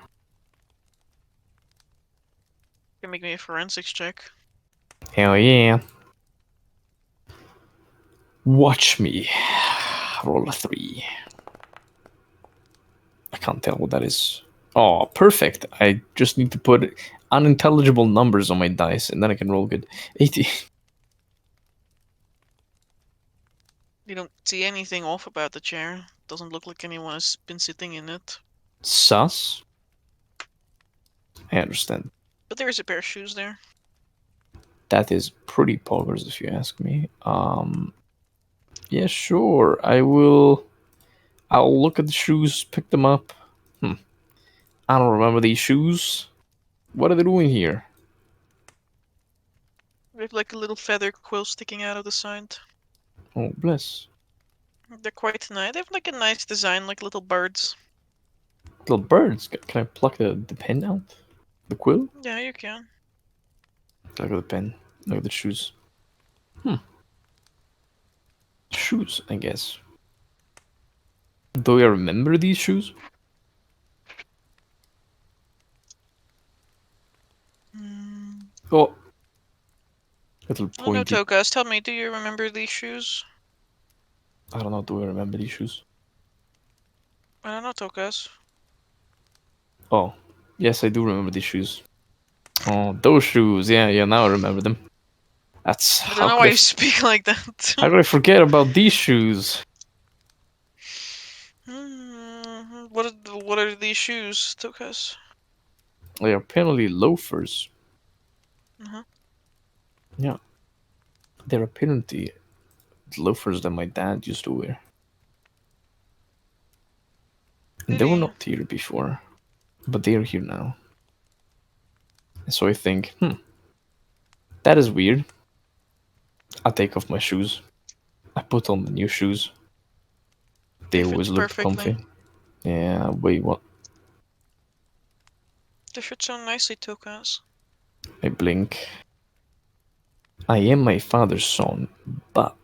Can make me a forensics check. Hell yeah. Watch me. Roll a 3. I can't tell what that is. Oh, perfect. I just need to put unintelligible numbers on my dice and then I can roll good. 80. You don't see anything off about the chair. Doesn't look like anyone has been sitting in it. Sus? I understand. But there is a pair of shoes there. That is pretty poggers if you ask me. Yeah, sure. I'll look at the shoes, pick them up. I don't remember these shoes. What are they doing here? They have like a little feather quill sticking out of the side. Oh, bless. They're quite nice. They have like a nice design, like little birds. Little birds. Can I pluck the pen out? The quill? Yeah, you can. Look at the pen. Look at the shoes. Shoes, I guess. Do I remember these shoes? Oh. Little Oh no, pointy. Tokas, tell me, do you remember these shoes? I don't know, do I remember these shoes? I don't know, Tokas. Oh. Yes, I do remember these shoes. Oh, those shoes. Yeah, now I remember them. That's I don't know why you speak like that. How could I forget about these shoes? What are these shoes, Tokas? They are apparently loafers. Uh-huh. Yeah. They're apparently loafers that my dad used to wear. And they were Really? not here before, but they are here now. And so I think, that is weird. I take off my shoes. I put on the new shoes. They They always fit looked perfectly. comfy. Yeah, wait, what? They fit so nicely, Tokas. I blink. I am my father's son, but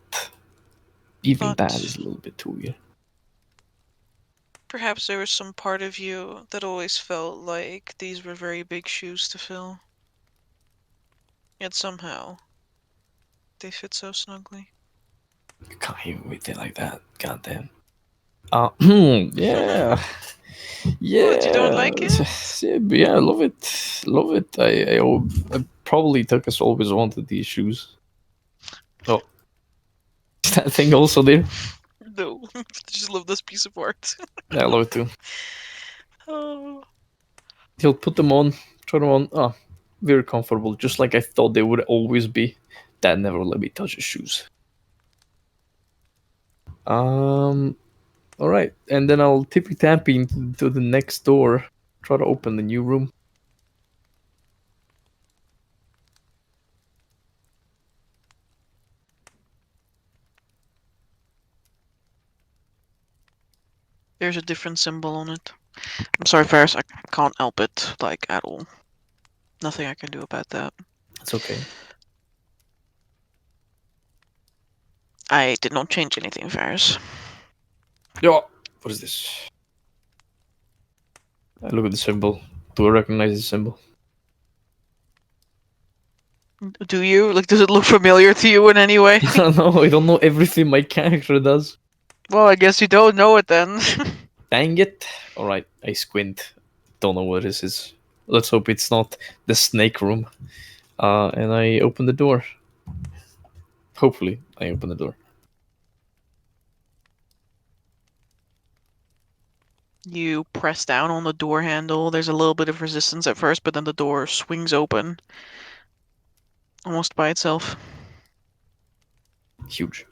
even But- that is a little bit too weird. Perhaps there was some part of you that always felt like these were very big shoes to fill. Yet somehow, they fit so snugly. You can't even wait there like that. Goddamn. Yeah. Yeah. What, you don't like it? Yeah, I love it. Love it. I probably took us always wanted these shoes. Oh. Is that thing also there? No, I just love this piece of art. Yeah, I love it too. Oh. He'll put them on, try them on. Oh, very comfortable, just like I thought they would always be. Dad never let me touch his shoes. Alright, and then I'll tippy tappy into the next door. Try to open the new room. There's a different symbol on it. I'm sorry, Ferris, I can't help it, like, at all. Nothing I can do about that. It's okay. I did not change anything, Ferris. Yeah. What is this? I look at the symbol. Do I recognize the symbol? Do you? Like, does it look familiar to you in any way? I don't know everything my character does. Well, I guess you don't know it then. Dang it. Alright, I squint. don't know what this is. Let's hope it's not the snake room. And I open the door. Hopefully, I open the door. You press down on the door handle. There's a little bit of resistance at first, but then the door swings open. Almost by itself. Huge.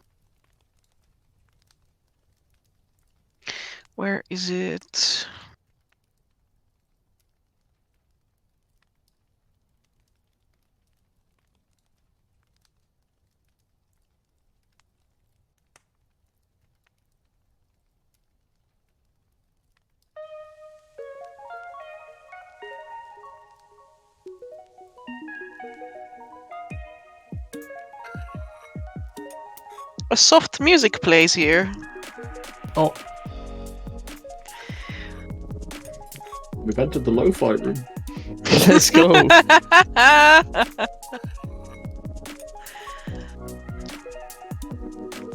Where is it? A soft music plays here. Oh. We've entered the lo-fi room. Let's go.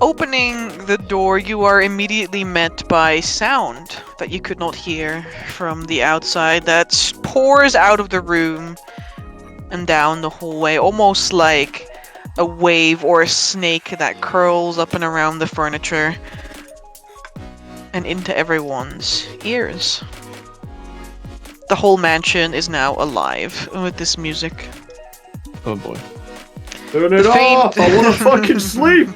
Opening the door, you are immediately met by sound that you could not hear from the outside that pours out of the room and down the hallway, almost like a wave or a snake that curls up and around the furniture and into everyone's ears. The whole mansion is now alive with this music. Oh boy. Turn it off! I want to fucking sleep!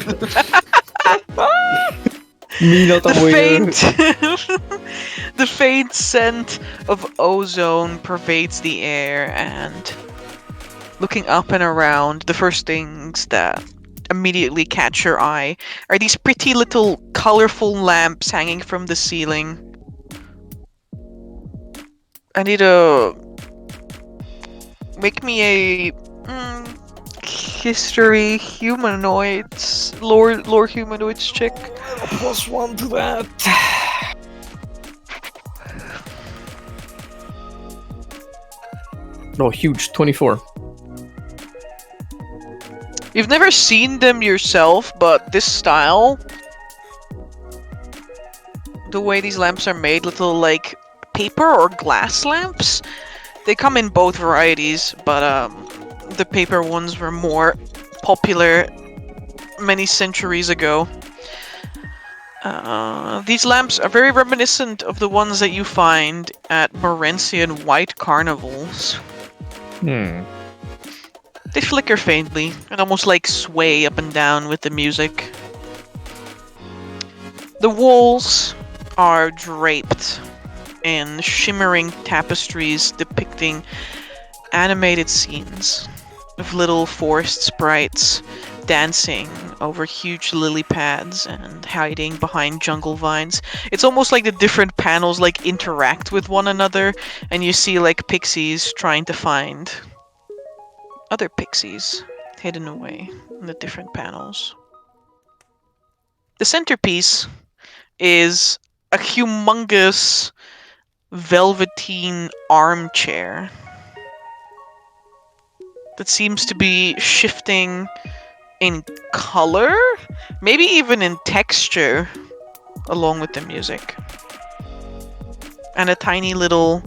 Me not The aware. the faint scent of ozone pervades the air, and looking up and around, the first things that immediately catch your eye are these pretty little colorful lamps hanging from the ceiling. I need to make me a history humanoids lore humanoids check. +1 to that. No, huge. 24. You've never seen them yourself, but this style, the way these lamps are made, little like paper or glass lamps, they come in both varieties, but the paper ones were more popular many centuries ago. These lamps are very reminiscent of the ones that you find at Morensian white carnivals. They flicker faintly and almost like sway up and down with the music. The walls are draped in shimmering tapestries depicting animated scenes of little forest sprites dancing over huge lily pads and hiding behind jungle vines. It's almost like the different panels like interact with one another, and you see like pixies trying to find other pixies hidden away in the different panels. The centerpiece is a humongous velveteen armchair that seems to be shifting in color, maybe even in texture, along with the music. And a tiny little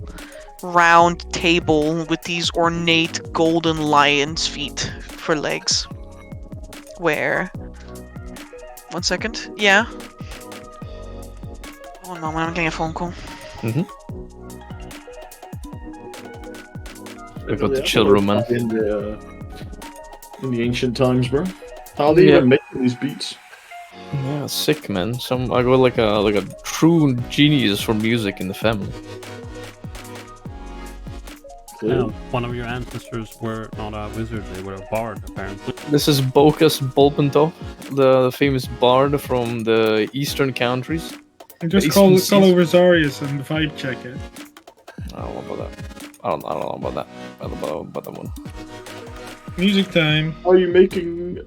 round table with these ornate golden lion's feet for legs. Where... One second. Yeah? One moment, I'm getting a phone call. We got the chill room, man. In the ancient times, bro. How are they even making these beats? Yeah, sick, man. I got like a true genius for music in the family. Yeah, one of your ancestors were not a wizard, they were a bard, apparently. This is Bokas Bolpentop, the famous bard from the eastern countries. I just call Rosarius and vibe check it. I don't know about that. I don't know about that. I don't know about that one. Music time. Are you making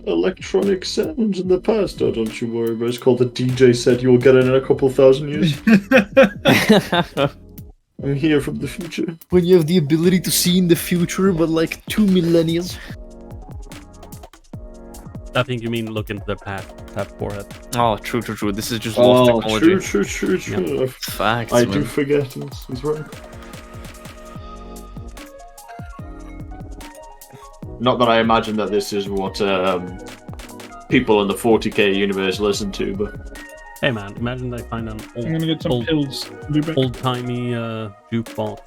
electronic sounds in the past? Oh, don't you worry, but it's called the DJ set you will get in a couple thousand years. I'm here from the future. When you have the ability to see in the future, but like 2 millennia. I think you mean look into the past, tap forehead. Oh, true. This is just lost technology. True. Yeah. Facts, I man. do forget. He's right. Not that I imagine that this is what people in the 40k universe listen to, but Hey man, imagine they find an I'm gonna get some pills. Be back. old-timey jukebox.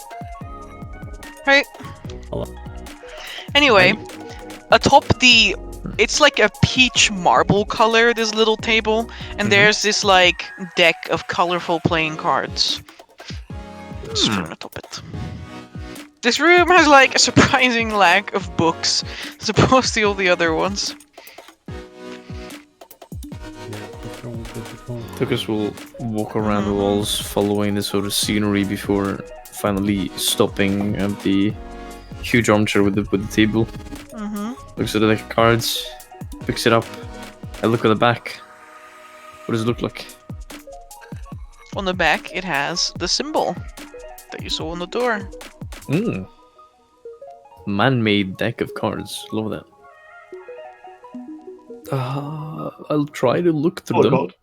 Right. Hello. Anyway, atop it's like a peach marble color, this little table, and there's this like deck of colorful playing cards strewn atop it. This room has like a surprising lack of books as opposed to all the other ones. Tukas will walk around the walls following the sort of scenery before finally stopping at the huge armchair with the table. Looks at the deck of cards, picks it up. I look at the back. What does it look like? On the back, it has the symbol that you saw on the door. Man-made deck of cards. Love that. I'll try to look through them. God.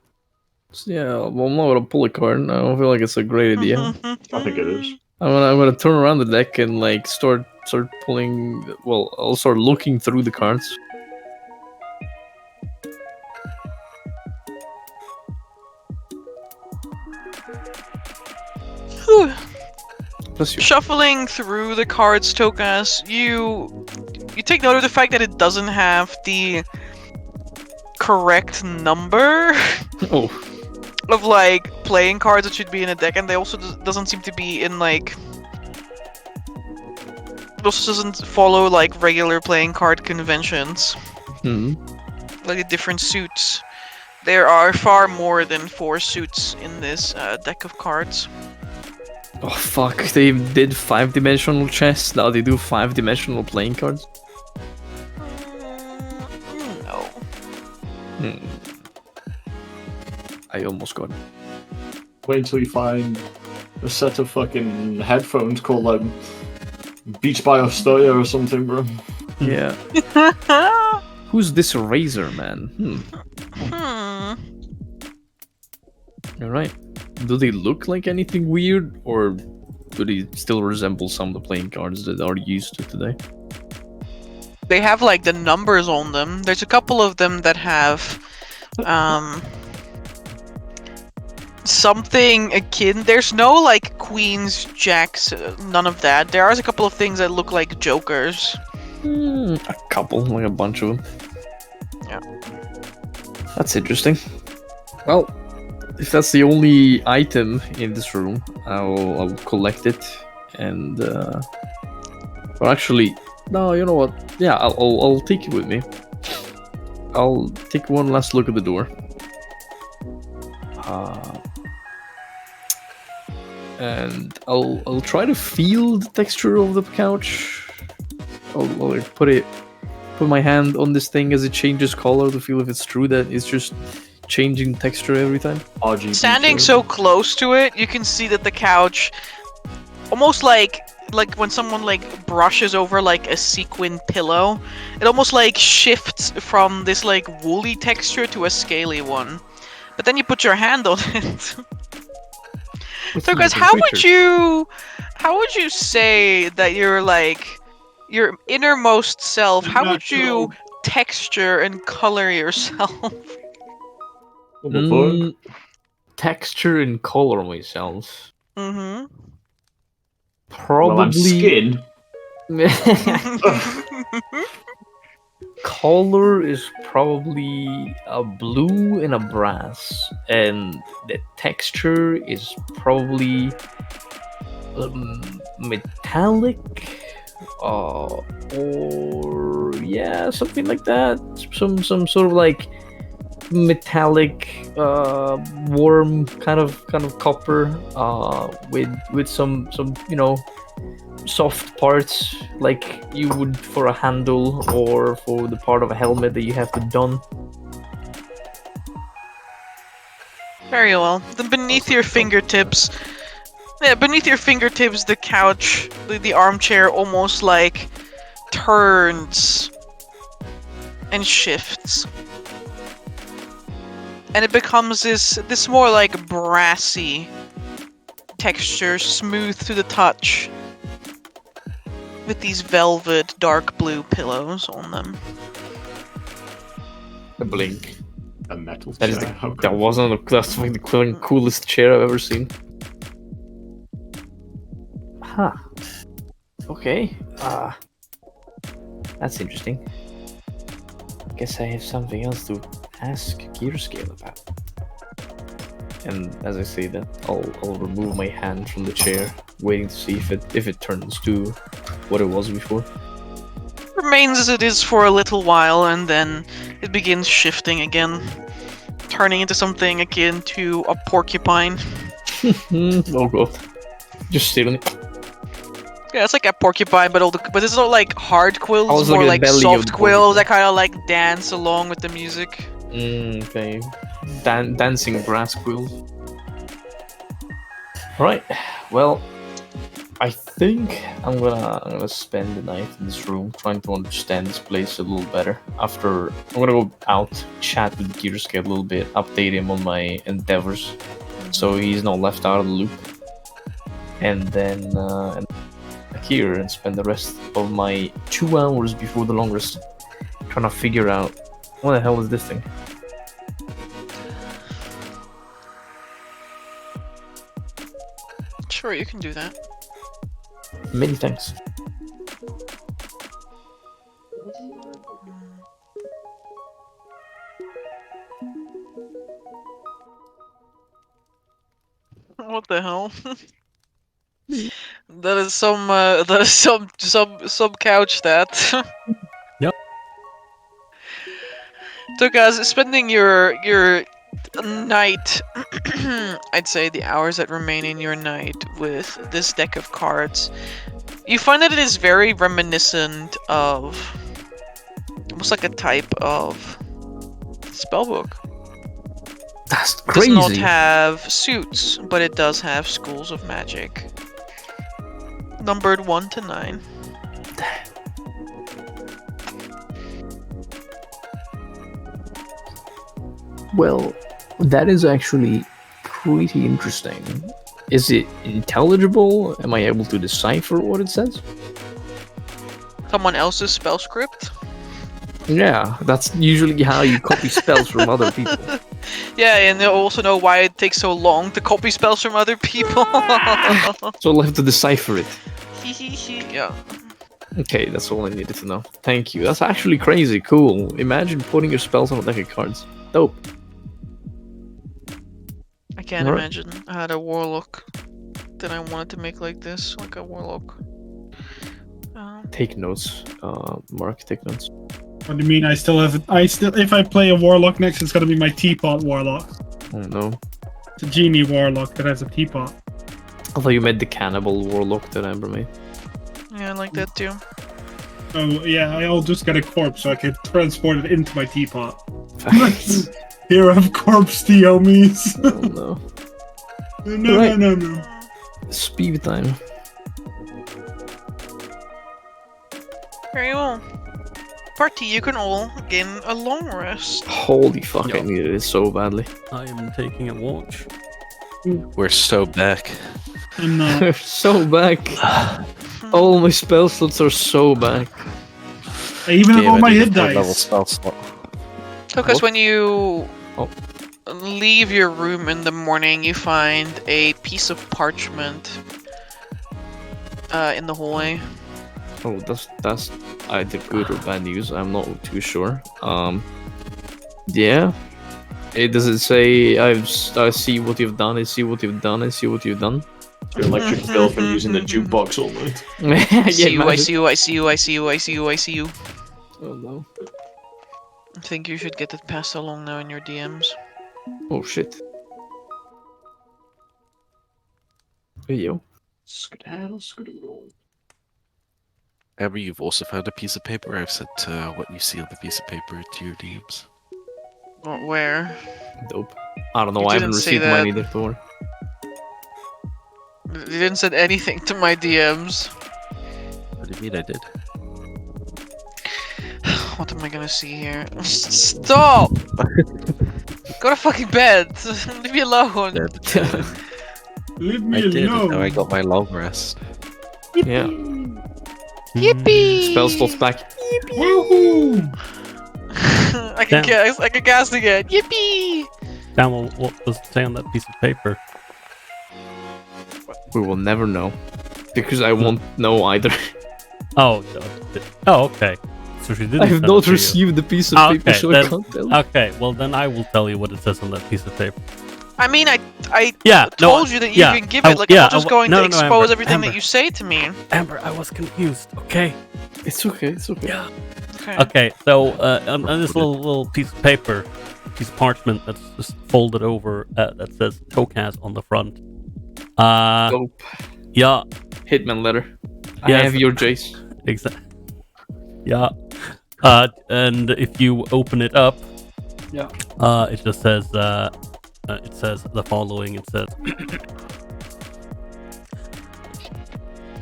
Yeah, well, I'm not gonna pull a card. I don't feel like it's a great idea. I think it is. I'm gonna turn around the deck and like start pulling. Well, I'll start looking through the cards. Whew. Bless you. Shuffling through the cards, Tokas, you take note of the fact that it doesn't have the correct number Oh, of like playing cards that should be in a deck, and they also doesn't seem to be in like. It also doesn't follow like regular playing card conventions, like the different suits. There are far more than 4 suits in this deck of cards. oh fuck! They did 5-dimensional chess. Now they do 5-dimensional playing cards. No. I almost got it. Wait until you find a set of fucking headphones called like Beats by Ostoya or something, bro. Yeah. Who's this Razor man? Alright. Do they look like anything weird, or do they still resemble some of the playing cards that are used to today? They have like the numbers on them. There's a couple of them that have something akin. There's no like queens, jacks, none of that. There are a couple of things that look like jokers. A couple, like a bunch of them. Yeah. That's interesting. Well, if that's the only item in this room, I'll collect it and well, actually, no, you know what? Yeah, I'll take it with me. I'll take one last look at the door. And I'll try to feel the texture of the couch. I'll like, put my hand on this thing as it changes color to feel if it's true that it's just changing texture every time. RGB Standing so close to it, you can see that the couch, almost like when someone like brushes over like a sequin pillow, it almost like shifts from this like woolly texture to a scaly one. But then you put your hand on it. So guys, how would you say that you're like your innermost self? How would you texture and color yourself? Texture and color myself. Mm-hmm. Probably. Well, I'm skin. Color is probably a blue and a brass, and the texture is probably metallic, or yeah, something like that. Some sort of like metallic, warm kind of copper, with some soft parts like you would for a handle or for the part of a helmet that you have to don. Very well. Then beneath your fingertips, the couch, the armchair almost like turns and shifts. And it becomes this more like brassy texture, smooth to the touch. with these velvet dark blue pillows on them. A blink. A metal That is chair. How that wasn't that's like the coolest chair I've ever seen. Huh. Okay. That's interesting. Guess I have something else to ask Gearscale about. And as I say that, I'll remove my hand from the chair, waiting to see if it turns to what it was before. Remains as it is for a little while, and then it begins shifting again, turning into something akin to a porcupine. Oh god. Just stealing it. Yeah, it's like a porcupine, but it's not like hard quills, was more looking like at belly of soft the quills that kind of like dance along with the music. Okay. Dancing brass quills. Right. Well, I think I'm gonna spend the night in this room trying to understand this place a little better. After I'm gonna go out, chat with Gearscale a little bit, update him on my endeavors, so he's not left out of the loop. And then here and spend the rest of my 2 hours before the long rest trying to figure out what the hell is this thing. Sure, you can do that. Many thanks. What the hell? That is some couch that. Yep. So guys, spending your night, I'd say the hours that remain in your night with this deck of cards, you find that it is very reminiscent of almost like a type of spellbook. That's It crazy. does not have suits, but it does have schools of magic. Numbered 1 to 9. Well, that is actually pretty interesting. Is it intelligible? Am I able to decipher what it says? Someone else's spell script? Yeah, that's usually how you copy spells from other people. Yeah, and they'll also know why it takes so long to copy spells from other people. So I'll have to decipher it. Yeah. Okay, that's all I needed to know. Thank you. That's actually crazy cool. Imagine putting your spells on a deck of cards. Dope. I can't Alright. imagine I had a warlock that I wanted to make like this, like a warlock. Take notes, Mark. Take notes. What do you mean? I still if I play a warlock next, it's gonna be my teapot warlock. Oh no. It's a genie warlock that has a teapot. I thought you meant the cannibal warlock that Amber made. Yeah, I like that too. Oh yeah, I'll just get a corpse so I can transport it into my teapot. Here I have corpse the homies. Oh no. No. Speed time. Very well. Party, you can all gain a long rest. Holy fuck, I Yo. needed it so badly. I am taking a watch. We're so back. I'm not. They're so back. All my spell slots are so back. I even have Damn, all I my need a hit third level dice. spell slot. Because What? when you Oh. leave your room in the morning, you find a piece of parchment in the hallway. Oh, that's either good or bad news. I'm not too sure. Yeah. Does it say I see what you've done? I see what you've done. I see what you've done. Your electric bill from using the jukebox all night. I see you, I imagine. see you, I see you, I see you, I see you, I see you. Oh no. I think you should get it passed along now in your DMs. Oh shit. Hey yo. Skedaddle, skedaddle. Amber, you've also found a piece of paper. I've sent what you see on the piece of paper to your DMs. Where? Dope. I don't know. You I haven't didn't say received mine that. either. Don't worry. You didn't send anything to my DMs. What do you mean I did? What am I gonna see here? Stop! Go to fucking bed! Leave me alone! Leave I me did, and alone. now I got my long rest. Yeah. Yippee! Spell slots back. Woohoo! I can cast again. Yippee! Damn, what does it say on that piece of paper? We will never know. Because I won't know either. Oh, okay. So she didn't. I have send not it to you. received the piece of paper, Okay, so then- I can't tell. Okay, well then I will tell you what it says on that piece of paper. I mean, I Yeah, told you that you can give it. Like, I'm not just going to expose everything that you say to me. Amber, I was confused. Okay. It's okay, it's okay. Yeah. Okay. Okay, so on this little piece of paper, piece of parchment that's just folded over that says TaleChasers on the front. Dope. Yeah, Hitman letter. I Yes. have your Jace. exactly. Yeah. And if you open it up, Yeah. it just says it says the following. It says,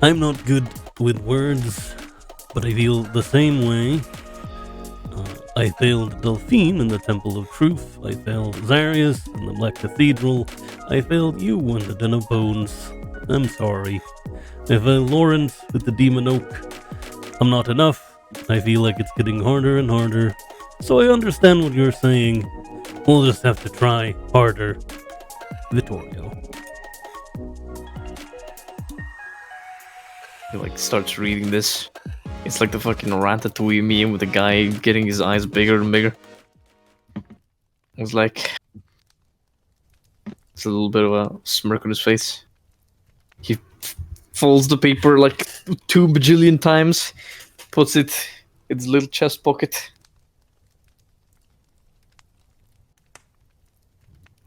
"I'm not good with words, but I feel the same way. I failed Delphine in the Temple of Truth. I failed Zarius in the Black Cathedral. I failed you in the Den of Bones. I'm sorry. I failed Lawrence with the Demon Oak. I'm not enough. I feel like it's getting harder and harder. So I understand what you're saying. We'll just have to try harder. Vittorio." He like starts reading this. It's like the fucking Ratatouille meme with the guy getting his eyes bigger and bigger. It's like... It's a little bit of a smirk on his face. He folds the paper like 2 bajillion times. Puts it in his little chest pocket.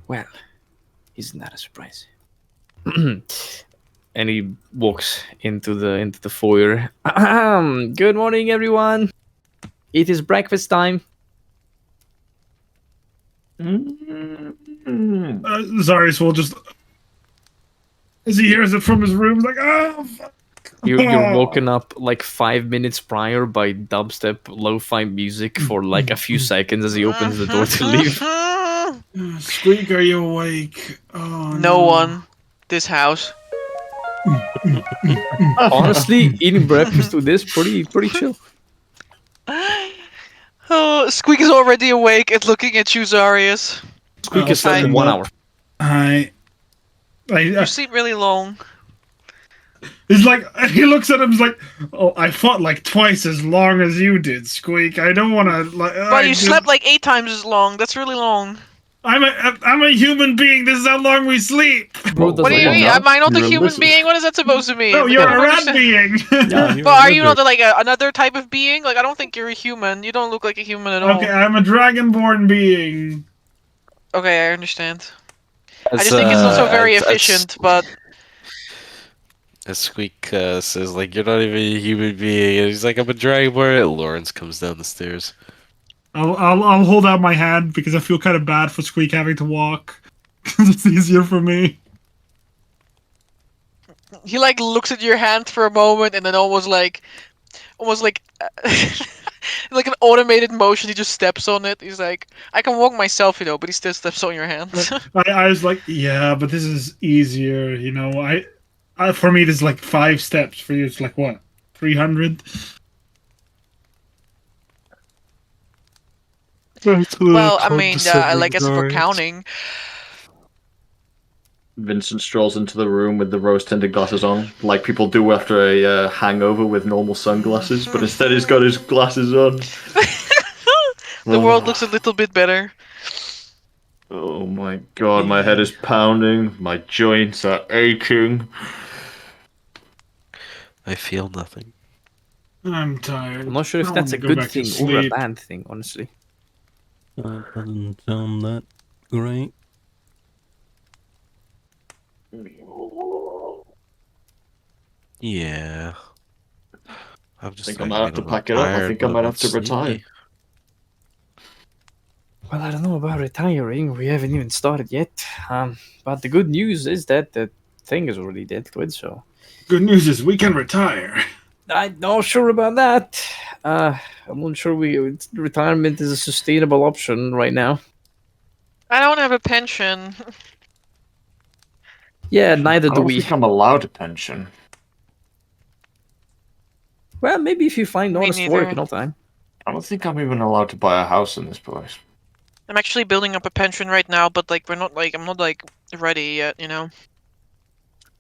Well, isn't that a surprise? And he walks into the foyer. Good morning, everyone. It is breakfast time. Zarius will just, as he hears it from his room, he's like, oh, fuck. You're woken up like 5 minutes prior by dubstep lo-fi music for like a few seconds as he opens the door to leave. Squeak, are you awake? Oh, No one. This house. Honestly, eating breakfast with this pretty chill. Oh, Squeak is already awake and looking at you, Zarius. Squeak is Hi. like 1 hour. You sleep really long. He's like, he looks at him, he's like, oh, I fought like twice as long as you did, Squeak. I don't want to, like... But you slept like 8 times as long. That's really long. I'm a human being. This is how long we sleep. Bro, What do you mean? Am I not a You're human lizard. being? What is that supposed to mean? No, Like, you're I a don't rat understand. being. But are you not like another type of being? Like, I don't think you're a human. You don't look like a human at all. Okay, I'm a dragonborn being. Okay, I understand. I just think it's not so very efficient, but... As Squeak says, like, you're not even a human being. And he's like, I'm a dragonborn. Lawrence comes down the stairs. I'll hold out my hand because I feel kind of bad for Squeak having to walk. It's easier for me. He like looks at your hand for a moment and then almost like like an automated motion. He just steps on it. He's like, I can walk myself, you know, but he still steps on your hand. I was like, yeah, but this is easier, you know. I for me, this is like 5 steps. For you, it's like what, 300? Well, I mean, I guess if we're counting. Vincent strolls into the room with the rose-tinted glasses on, like people do after a hangover with normal sunglasses, but instead he's got his glasses on. The world looks a little bit better. Oh my god, my head is pounding, my joints are aching. I feel nothing. I'm tired. I'm not sure if I that's a wanna go good back to thing or a sleep. bad thing, honestly. Doesn't sound that great. Yeah. I'm I just think I might have to pack it up. I think I might have to retire. Well, I don't know about retiring. We haven't even started yet. But the good news is that the thing is already dead with, so... Good news is we can retire. I'm not sure about that. I'm not sure retirement is a sustainable option right now. I don't have a pension. Yeah, neither I do don't we. think I'm allowed a pension. Well, maybe if you find Me honest work neither. and all that. I don't think I'm even allowed to buy a house in this place. I'm actually building up a pension right now, but like I'm not like ready yet, you know.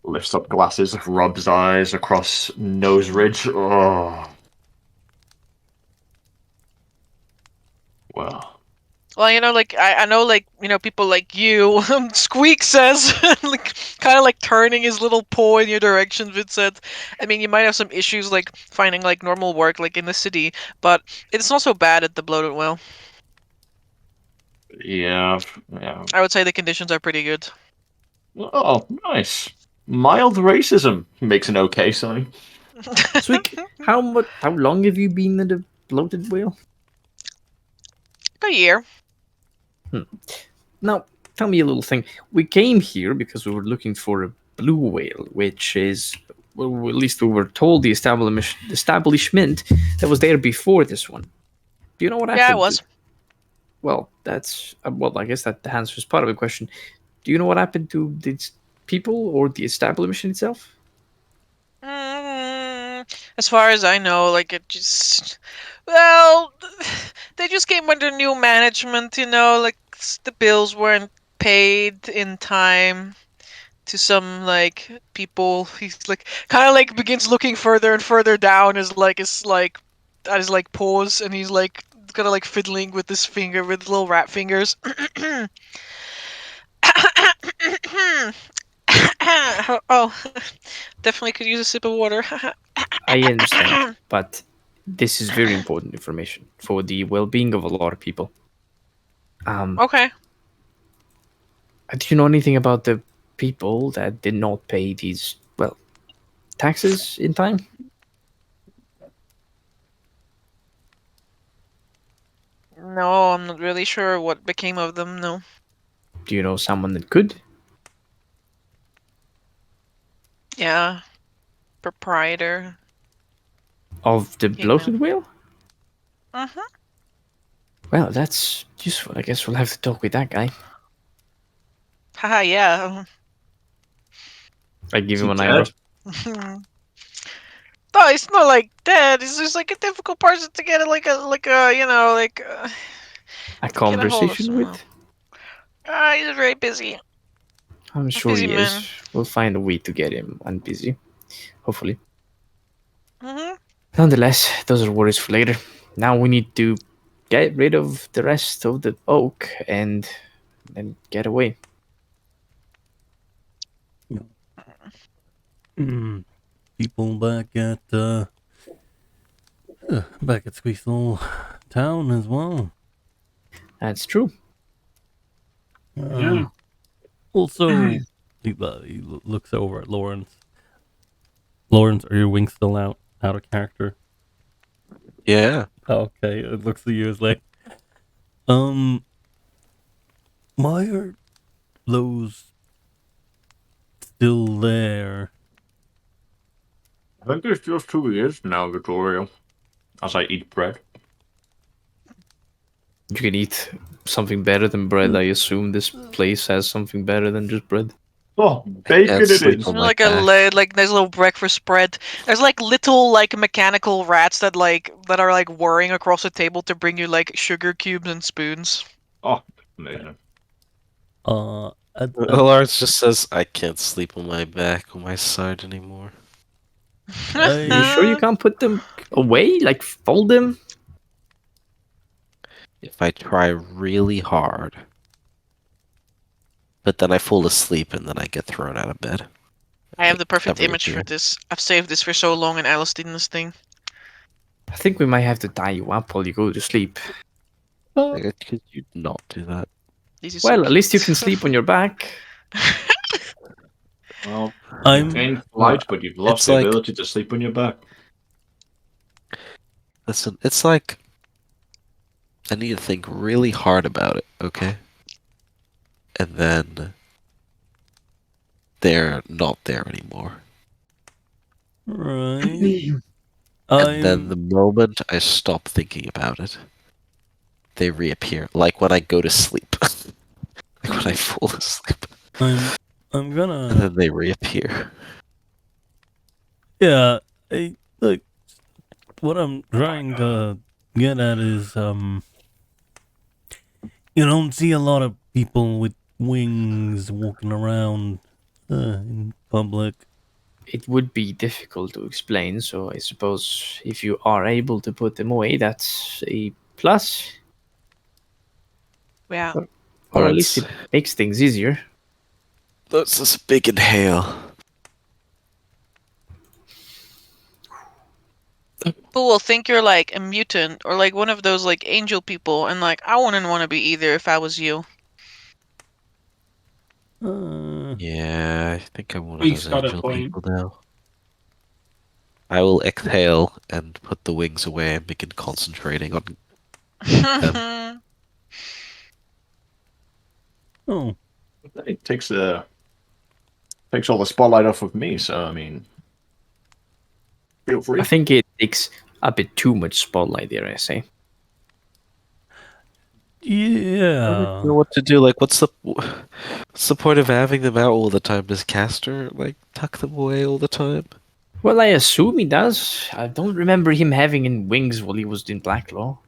Lifts up glasses, rubs eyes across nose ridge. Oh. Well. Well, you know, like I know, like you know, people like you. Squeak says, like kind of like turning his little paw in your direction. Vincent. I mean, you might have some issues like finding like normal work like in the city, but it's not so bad at the Bloated Whale. Yeah. Yeah. I would say the conditions are pretty good. Oh, nice. Mild racism makes an okay sign. Sweet. How long have you been in the Bloated Whale? A year. Now, tell me a little thing. We came here because we were looking for a blue whale, which is, well, at least we were told the establishment that was there before this one. Do you know what happened? Yeah, it was. Well, that's well. I guess that answers part of the question. Do you know what happened to these people or the establishment itself? As far as I know, like it just, well, they just came under new management. You know, like the bills weren't paid in time to some like people. He's like kind of like begins looking further and further down as like at his like paws, and he's like kind of like fiddling with his finger with little rat fingers. Oh, definitely could use a sip of water. I understand, but this is very important information for the well-being of a lot of people. Okay. Do you know anything about the people that did not pay these, well, taxes in time? No, I'm not really sure what became of them. No. Do you know someone that could? Yeah. Proprietor. Of the Bloated Whale? Uh-huh. Well, that's useful. I guess we'll have to talk with that guy. Haha, yeah. I give him an dead? eyebrow. No, it's not like dead. It's just like a difficult person to get like a you know like A get a hold of conversation somehow. with? He's very busy. I'm sure busy he man. is. We'll find a way to get him unbusy. Hopefully. Mhm. Nonetheless, those are worries for later. Now we need to get rid of the rest of the oak and then get away. People back at Squeezle Town as well. That's true. Yeah. Also, he looks over at Lawrence. Lawrence, are your wings still out of character? Yeah. Okay, it looks at you as like, why are those still there? I think it's just who he is now, Vittorio. As I eat bread. You can eat something better than bread. I assume this place has something better than just bread. Oh, bacon it sleep is. on my Like back. like there's a little breakfast spread. There's like little like mechanical rats that are like whirring across the table to bring you like sugar cubes and spoons. Oh, amazing. Lawrence just says, I can't sleep on my back or my side anymore. You sure you can't put them away? Like fold them? If I try really hard. But then I fall asleep and then I get thrown out of bed. I have the perfect Every image for year. this. I've saved this for so long in Alice in this thing. I think we might have to tie you up while you go to sleep. Could you not do that? This is so Well, at least you cute. can sleep on your back. Well, I'm- you gained flight, but you've lost it's the like- ability to sleep on your back. Listen, it's like I need to think really hard about it, okay? And then they're not there anymore. Right. And then the moment I stop thinking about it, they reappear. Like when I go to sleep. Like when I fall asleep. I'm And gonna. then they reappear. Yeah. Look, what I'm trying to get at is, you don't see a lot of people with wings walking around in public. It would be difficult to explain, so I suppose if you are able to put them away, that's a plus. Yeah. Or at least it makes things easier. That's just a big inhale. People will think you're like a mutant or like one of those like angel people, and like I wouldn't want to be either if I was you. Yeah, I think I'm one of He's those got a angel point. people now. I will exhale and put the wings away and begin concentrating on. Oh, It takes all the spotlight off of me. So I mean, feel free. I think it takes a bit too much spotlight there, I say. I don't yeah. know what to do. Like, what's the point of having them out all the time? Does Caster like tuck them away all the time? Well, I assume he does. I don't remember him having in wings while he was in Blacklaw.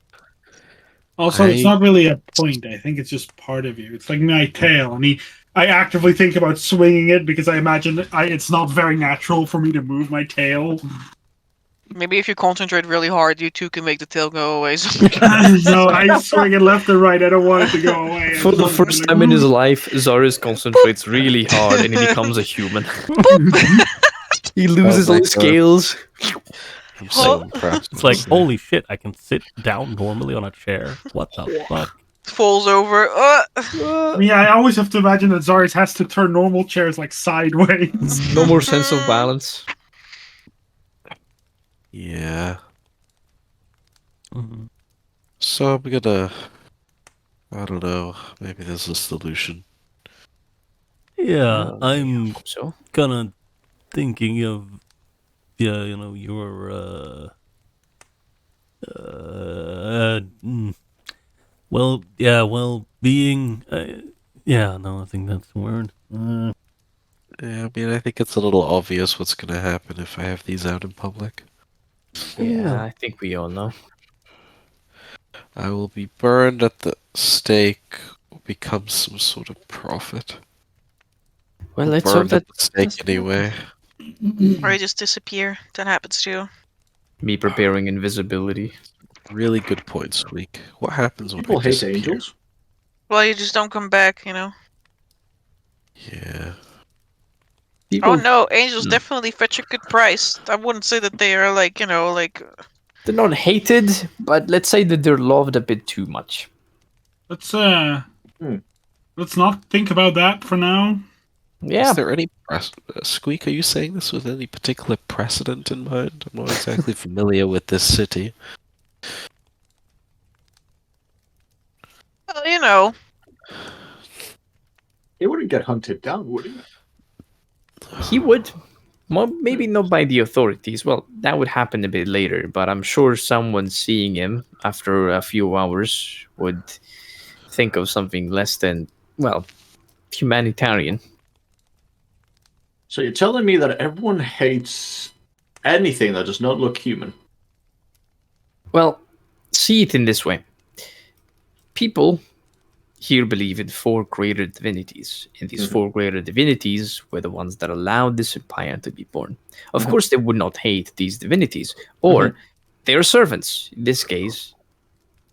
Also, it's not really a point. I think it's just part of you. It's like my tail. I actively think about swinging it because I imagine it's not very natural for me to move my tail. Maybe if you concentrate really hard, you too can make the tail go away. No, I swing it left and right. I don't want it to go away. For the first time in his life, Zaris concentrates really hard and he becomes a human. He loses all his scales. I'm so impressed. It's like, holy shit, I can sit down normally on a chair. What the fuck? Falls over. Yeah, I always have to imagine that Zaris has to turn normal chairs like sideways. No more sense of balance. Yeah. Mhm. So I'm gonna. I don't know. Maybe there's a solution. Yeah, I I'm hope so. kind of thinking of, your, well-being. No, I think that's the word. Yeah, I mean, I think it's a little obvious what's gonna happen if I have these out in public. Yeah, I think we all know. I will be burned at the stake, or become some sort of prophet. Well, let's hope Burned that at the stake anyway. Or you just disappear. That happens too. me preparing invisibility. Really good point, Squeak. What happens when People I hate disappear? angels. Well, you just don't come back, you know. Yeah. People, Oh no, angels definitely fetch a good price. I wouldn't say that they are like, they're not hated, but let's say that they're loved a bit too much. Let's not think about that for now. Yeah. Is there any Squeak? Are you saying this with any particular precedent in mind? I'm not exactly familiar with this city. well, you know. He wouldn't get hunted down, would he? He would. Well, maybe not by the authorities. Well, that would happen a bit later, but I'm sure someone seeing him after a few hours would think of something less than, well, humanitarian. So you're telling me that everyone hates anything that does not look human? Well, see it in this way. People here believe in 4 greater divinities, and these 4 greater divinities were the ones that allowed this empire to be born. Of course, they would not hate these divinities, or their servants, in this case,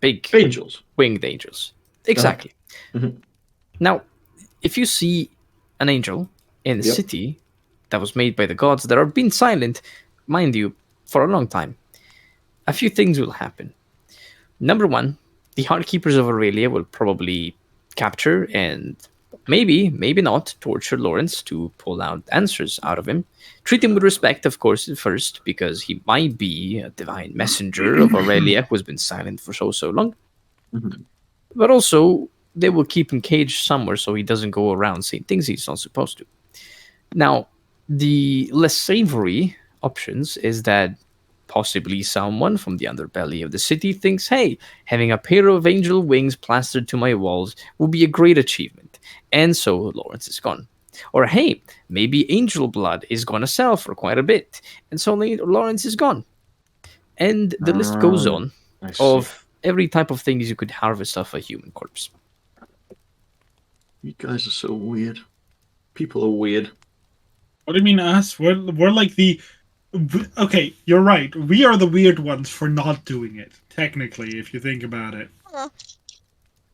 big Angels. winged angels. Exactly. Now, if you see an angel in a city that was made by the gods that are been silent, mind you, for a long time, a few things will happen. Number 1, the Heartkeepers of Aurelia will probably capture and maybe not torture Lawrence to pull out answers out of him. Treat him with respect, of course, at first, because he might be a divine messenger of Aurelia who has been silent for so long. But also, they will keep him caged somewhere so he doesn't go around saying things he's not supposed to. Now, the less savory options is that possibly someone from the underbelly of the city thinks, hey, having a pair of angel wings plastered to my walls will be a great achievement. And so Lawrence is gone. Or hey, maybe angel blood is going to sell for quite a bit. And so Lawrence is gone. And the list goes on I see. of every type of things you could harvest off a human corpse. You guys are so weird. People are weird. What do you mean us? We're like the... Okay, you're right. We are the weird ones for not doing it, technically, if you think about it.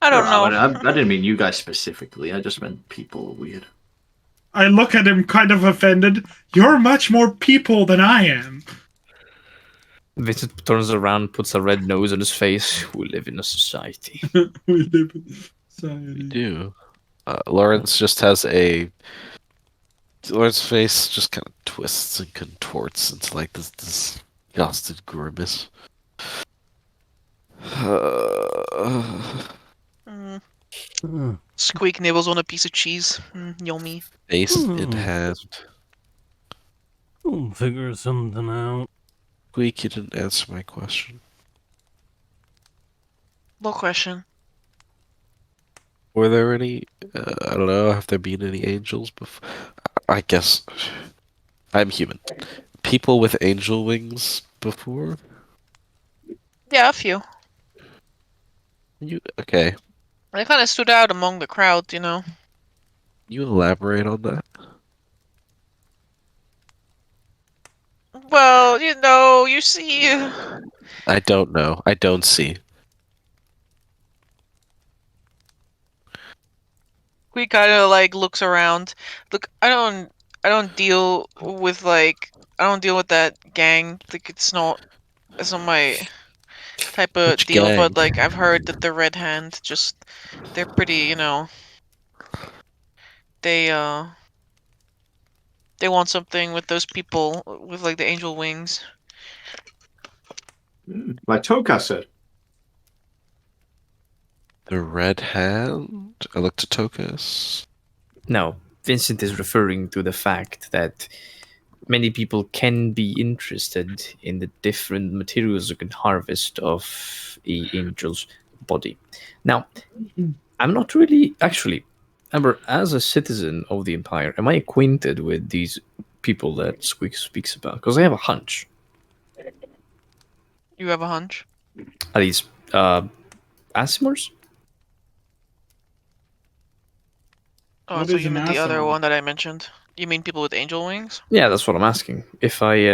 I don't know. I didn't mean you guys specifically. I just meant people are weird. I look at him kind of offended. You're much more people than I am. Vincent turns around, puts a red nose on his face. We live in a society. We live in society. We do. Lawrence just has a... Lawrence's face just kind of twists and contorts into like this disgusted grimace. Squeak nibbles on a piece of cheese. Yummy. Face in hand. Figure something out. Squeak, you didn't answer my question. What question? Were there any, I don't know, have there been any angels before? I guess I'm human. People with angel wings before? Yeah, a few. Okay. They kind of stood out among the crowd, you know. You elaborate on that? Well, you know, you see... I don't know. I don't see. We kind of like looks around. Look, I don't deal with like I don't deal with that gang. Like it's not my type of Which deal. gang? But like I've heard that the Red Hand they're pretty, you know. They want something with those people with like the angel wings. Like Toka said. The Red Hand? I looked at Tokas. No, Vincent is referring to the fact that many people can be interested in the different materials you can harvest of a angel's body. Now, I'm not really actually, Amber, as a citizen of the Empire, am I acquainted with these people that Squeak speaks about? Because I have a hunch. You have a hunch? Are these Asimars? Oh, What so is you an meant the other Asimar? one that I mentioned. You mean people with angel wings? Yeah, that's what I'm asking. If I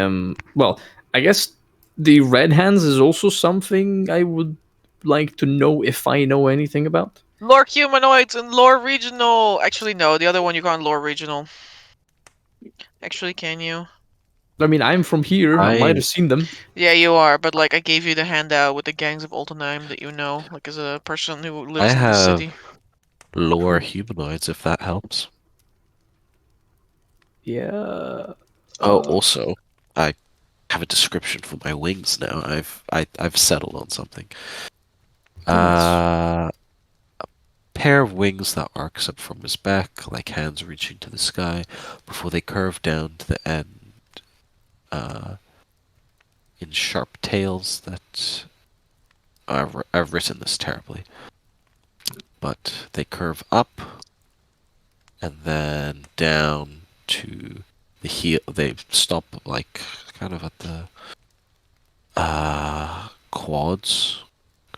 well, I guess the Red Hands is also something I would like to know if I know anything about. Lore humanoids and lore regional. Actually, no. The other one you can't lore regional. Actually, can you? I mean, I'm from here. I might I- have seen them. Yeah, you are. But like, I gave you the handout with the gangs of Altenheim that you know, like as a person who I lives in the have city. lore humanoids, if that helps. Yeah. Oh, also, I have a description for my wings now. I've settled on something. A pair of wings that arcs up from his back, like hands reaching to the sky, before they curve down to the end, in sharp tails that... I've written this terribly. But they curve up, and then down to the heel. They stop, like, kind of at the quads.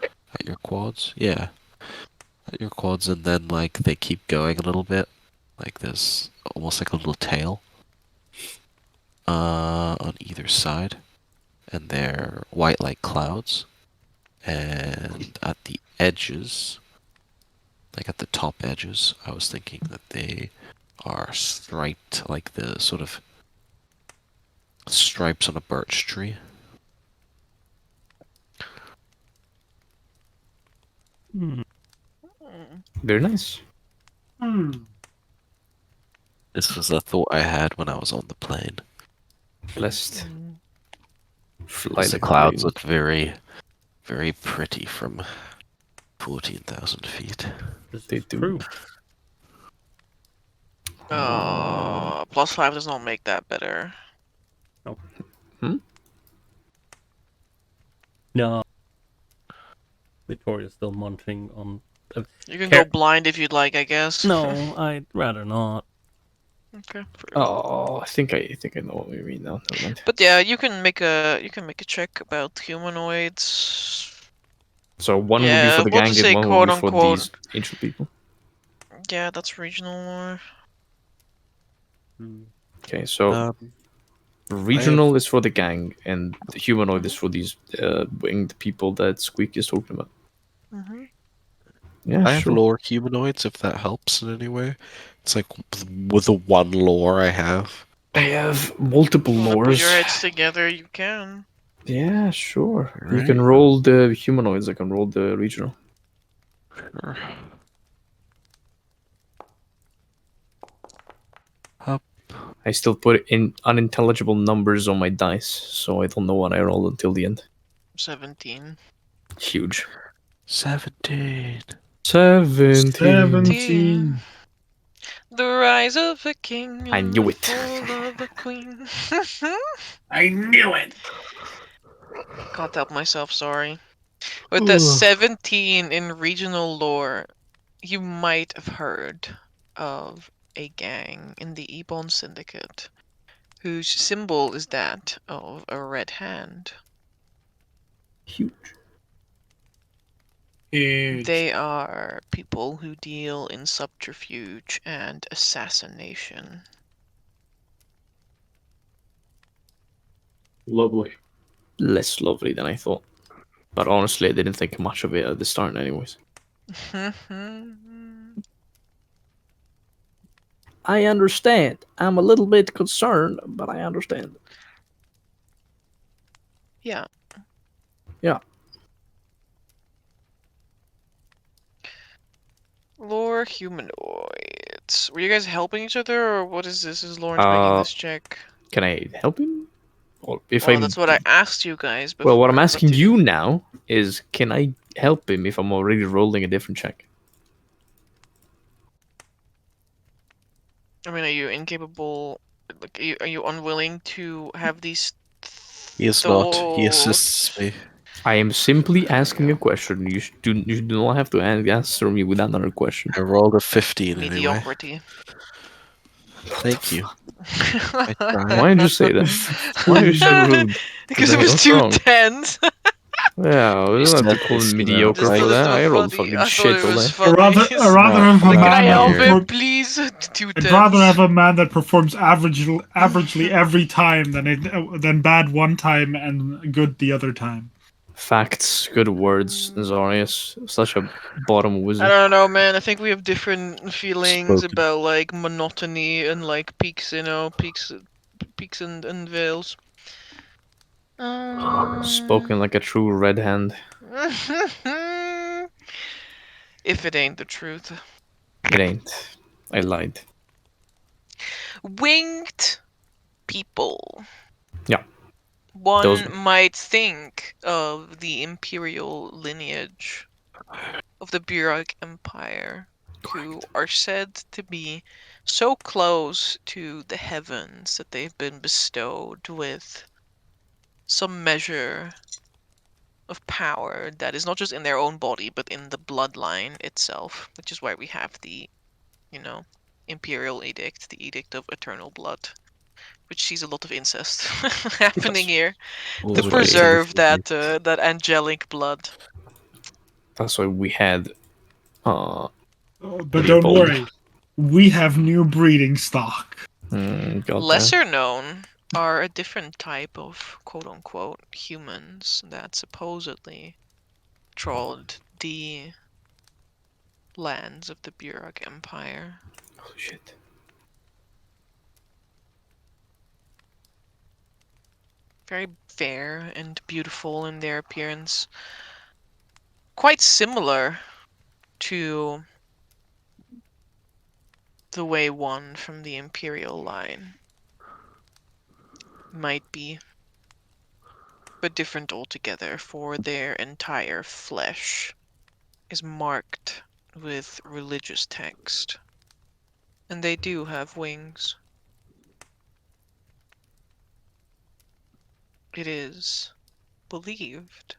At your quads? Yeah. At your quads, and then, like, they keep going a little bit. Like, there's almost like a little tail on either side. And they're white like clouds. And at the edges, like at the top edges, I was thinking that they are striped, like the sort of stripes on a birch tree. Very nice. This was a thought I had when I was on the plane. Blessed. The clouds look very, very pretty from 14,000 feet. They do. +5 does not make that better. No. Victoria's still munching on... You can go blind if you'd like, I guess. No, I'd rather not. Okay. Oh, I think I know what we mean now. Never mind. But yeah, you can make a check about humanoids. So one would be Yeah, for the we'll gang, just and say one would quote be for unquote. these ancient people. Yeah, that's regional lore. Okay, so Um, regional is for the gang, and the humanoid is for these winged people that Squeak is talking about. Mm-hmm. Yeah, I have sure. lore humanoids if that helps in any way. It's like with the one lore I have. I have multiple Wanna put your lores. heads together? You can. Yeah, sure. You Alright. can roll the humanoids. I can roll the regional. Sure. Up. I still put in unintelligible numbers on my dice, so I don't know what I roll until the end. 17. Huge. 17. 17. The rise of a king. I knew and it. the fall of a queen. I knew it. Can't help myself. Sorry. With the 17 in regional lore, you might have heard of a gang in the Ebon Syndicate whose symbol is that of a red hand. Huge. Huge. They are people who deal in subterfuge and assassination. Lovely. Less lovely than I thought. But honestly, I didn't think much of it at the start anyways. I understand. I'm a little bit concerned, but I understand. Yeah. Yeah. Lore humanoids. Were you guys helping each other, or what is this? Is Lawrence making this check? Can I help him? Or if Well, I'm... that's what I asked you guys before. Well, what I'm but asking did- you now is, can I help him if I'm already rolling a different check? I mean, are you incapable? Like, are you unwilling to have these? He is not. He assists me. I am simply asking a question. You do not have to answer me with another question. I rolled a 15 anyway. Mediocrity. Thank you. I tried. Why did you say that? Why are you so rude? Because it was What's two wrong? tens. Yeah, we don't have to call him mediocre Just for thought it that. was I rolled funny. fucking I thought shit it all was day. funny. I'd rather have a Like, can I man help that him, perform- please? Two I'd rather tens. have a man that performs averagely every time than bad one time and good the other time. Facts, good words, Zarius. Such a bottom I wizard. don't know, man. I think we have different feelings Spoken. about like monotony and like peaks, peaks and veils. Spoken like a true red hand. If it ain't the truth. It ain't. I lied. Winged people. Yeah. One Those- might think of the imperial lineage of the Burok Empire, who are said to be so close to the heavens that they've been bestowed with some measure of power that is not just in their own body, but in the bloodline itself, which is why we have the, imperial edict, the edict of eternal blood, which sees a lot of incest happening here to Those are preserve basically- that angelic blood. That's why we had. But Leopold. don't worry, we have new breeding stock. Lesser known are a different type of quote-unquote humans that supposedly trod the lands of the Burok Empire. Oh shit. Very fair and beautiful in their appearance. Quite similar to the way one from the Imperial line might be, but different altogether, for their entire flesh is marked with religious text. And they do have wings. It is believed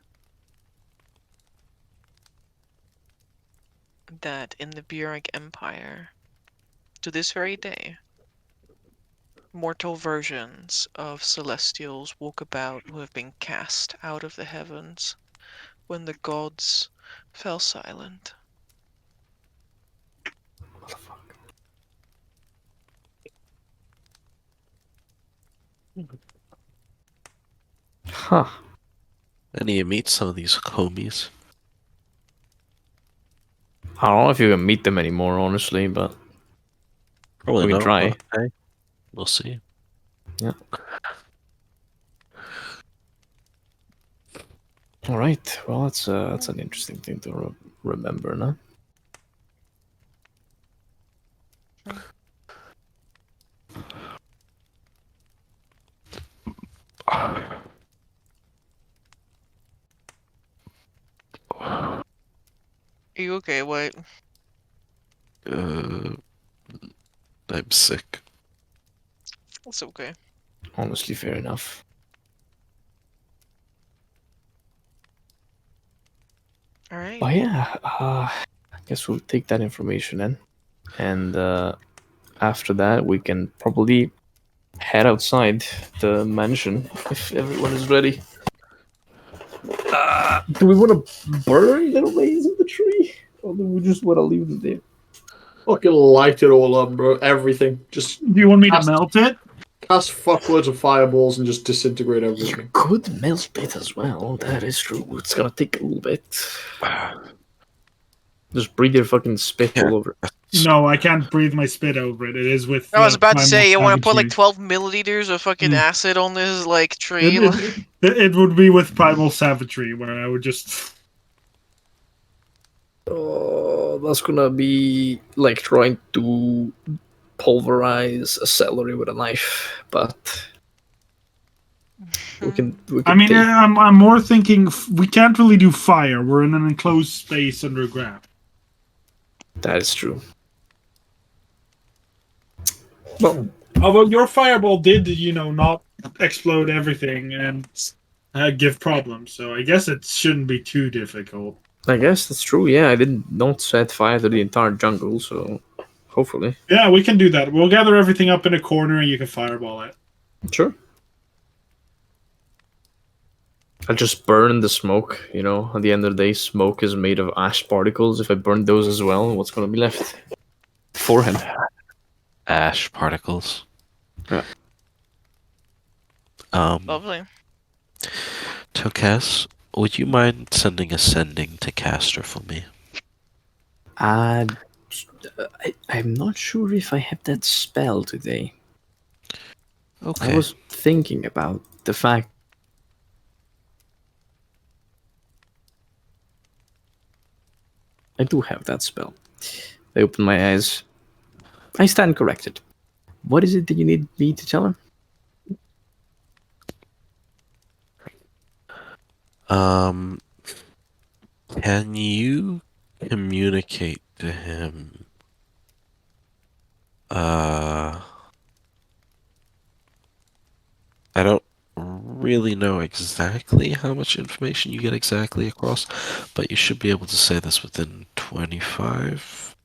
that in the Burok Empire, to this very day, mortal versions of celestials walk about who have been cast out of the heavens when the gods fell silent. Huh. And you meet some of these homies. I don't know if you can meet them anymore, honestly, but Probably we can not, try. but hey, we'll see. Yeah. All right. Well, that's an interesting thing to remember, no? Are you okay, White? I'm sick. That's okay. Honestly, fair enough. Alright. But yeah, I guess we'll take that information in, and after that we can probably head outside the mansion if everyone is ready. Do we want to burn little ways of the tree, or do we just want to leave them there? Fucking light it all up, bro. Everything. Just Do you want me to melt it? cast fuckloads of fireballs and just disintegrate everything. You could melt it as well. That is true. It's gonna take a little bit. Just breathe your fucking spit all over it. No, I can't breathe my spit over it. It is with. I was about to primal say, you want to put like savagery. 12 milliliters of fucking acid on this like tree. It would be with primal savagery, where I would just. Oh, that's gonna be like trying to pulverize a celery with a knife, but we can I mean, I'm more thinking we can't really do fire. We're in an enclosed space underground. That is true. Well, although your fireball did, not explode everything and give problems, so I guess it shouldn't be too difficult. I guess that's true. Yeah, I did not set fire to the entire jungle, so hopefully. Yeah, we can do that. We'll gather everything up in a corner and you can fireball it. Sure. I'll just burn the smoke, At the end of the day, smoke is made of ash particles. If I burn those as well, what's going to be left? For him. Ash particles. Yeah. Lovely. Tokaz, would you mind sending a sending to Caster for me? I'm not sure if I have that spell today. Okay. I was thinking about the fact. I do have that spell. I open my eyes. I stand corrected. What is it that you need me to tell him? Can you communicate to him? I don't really know exactly how much information you get exactly across, but you should be able to say this within 25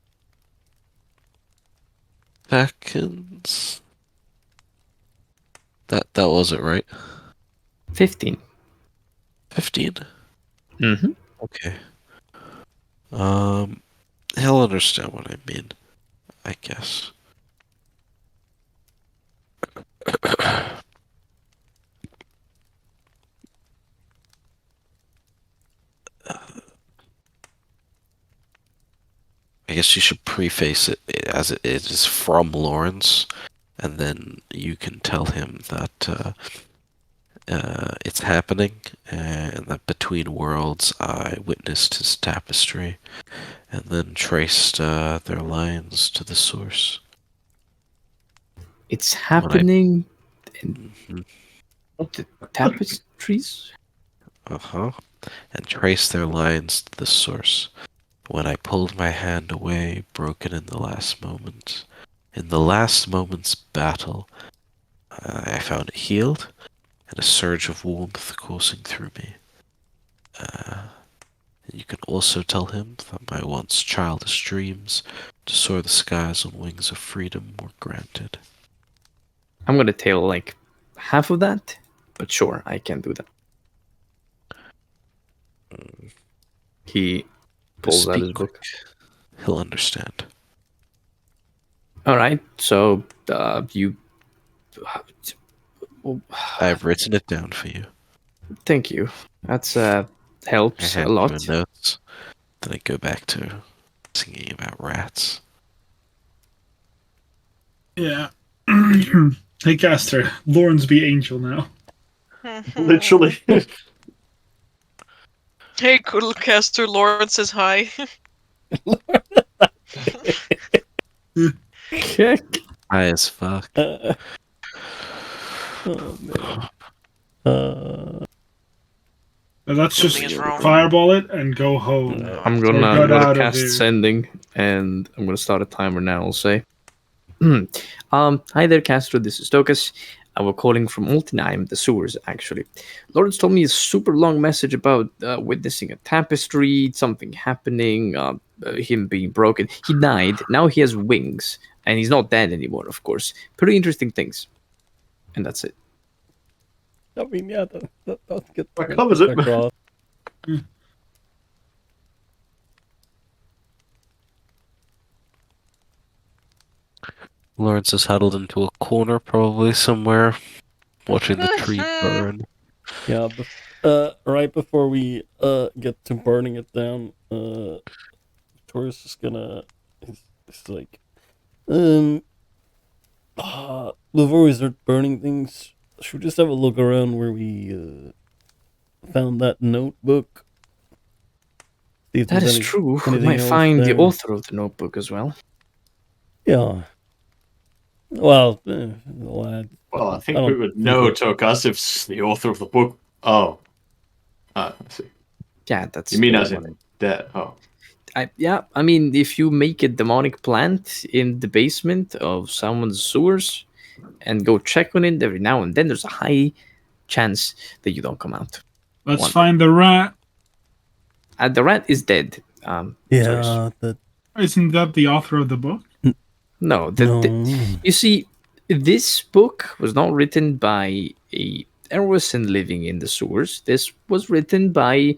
seconds. That was it, right? 15. 15? Mm-hmm. Okay. He'll understand what I mean, I guess. I guess you should preface it as it is from Lawrence, and then you can tell him that it's happening, and that between worlds I witnessed his tapestry, and then traced their lines to the source. It's happening in the tapestries? Uh-huh. And traced their lines to the source. When I pulled my hand away, broken in the last moment. In the last moment's battle, I found it healed, and a surge of warmth coursing through me. You can also tell him that my once childish dreams to soar the skies on wings of freedom were granted. I'm gonna tail like half of that, but sure, I can do that. He pulls out his book. He'll understand. All right, so you. I've written it down for you. Thank you. That's I helps have a lot. my notes. Then I go back to singing about rats. Yeah. Hey, Caster. Lawrence be angel now. Literally. Hey, Cuddlecaster, Lawrence says hi. Okay. High as fuck. Oh man. Let's just Something is wrong. fireball it and go home. I'm Or gonna, get out of cast here. sending, and I'm gonna start a timer now. I'll say. Hi there, Castro. This is Tokas. We're calling from Altenheim, the sewers, actually. Lawrence told me a super long message about witnessing a tapestry, something happening, him being broken. He died. Now he has wings, and he's not dead anymore, of course. Pretty interesting things. And that's it. I mean, yeah, that's good. That covers it. Across. Lawrence is huddled into a corner, probably somewhere, watching the tree burn. Yeah, right before we get to burning it down, Taurus is gonna. It's like, before we start burning things, should we just have a look around where we found that notebook? See if That there's is true. We anything might else find the there. author of the notebook as well. Yeah. Well, lad. Well, I think I we don't would think know, we- Tokas, if the author of the book. Oh. I see. Yeah, that's. You mean what as I in wanted. dead? Oh. I mean, if you make a demonic plant in the basement of someone's sewers and go check on it every now and then, there's a high chance that you don't come out. Let's One. find the rat. The rat is dead. Yeah, that. Isn't that the author of the book? No, No. you see, this book was not written by a person living in the sewers. This was written by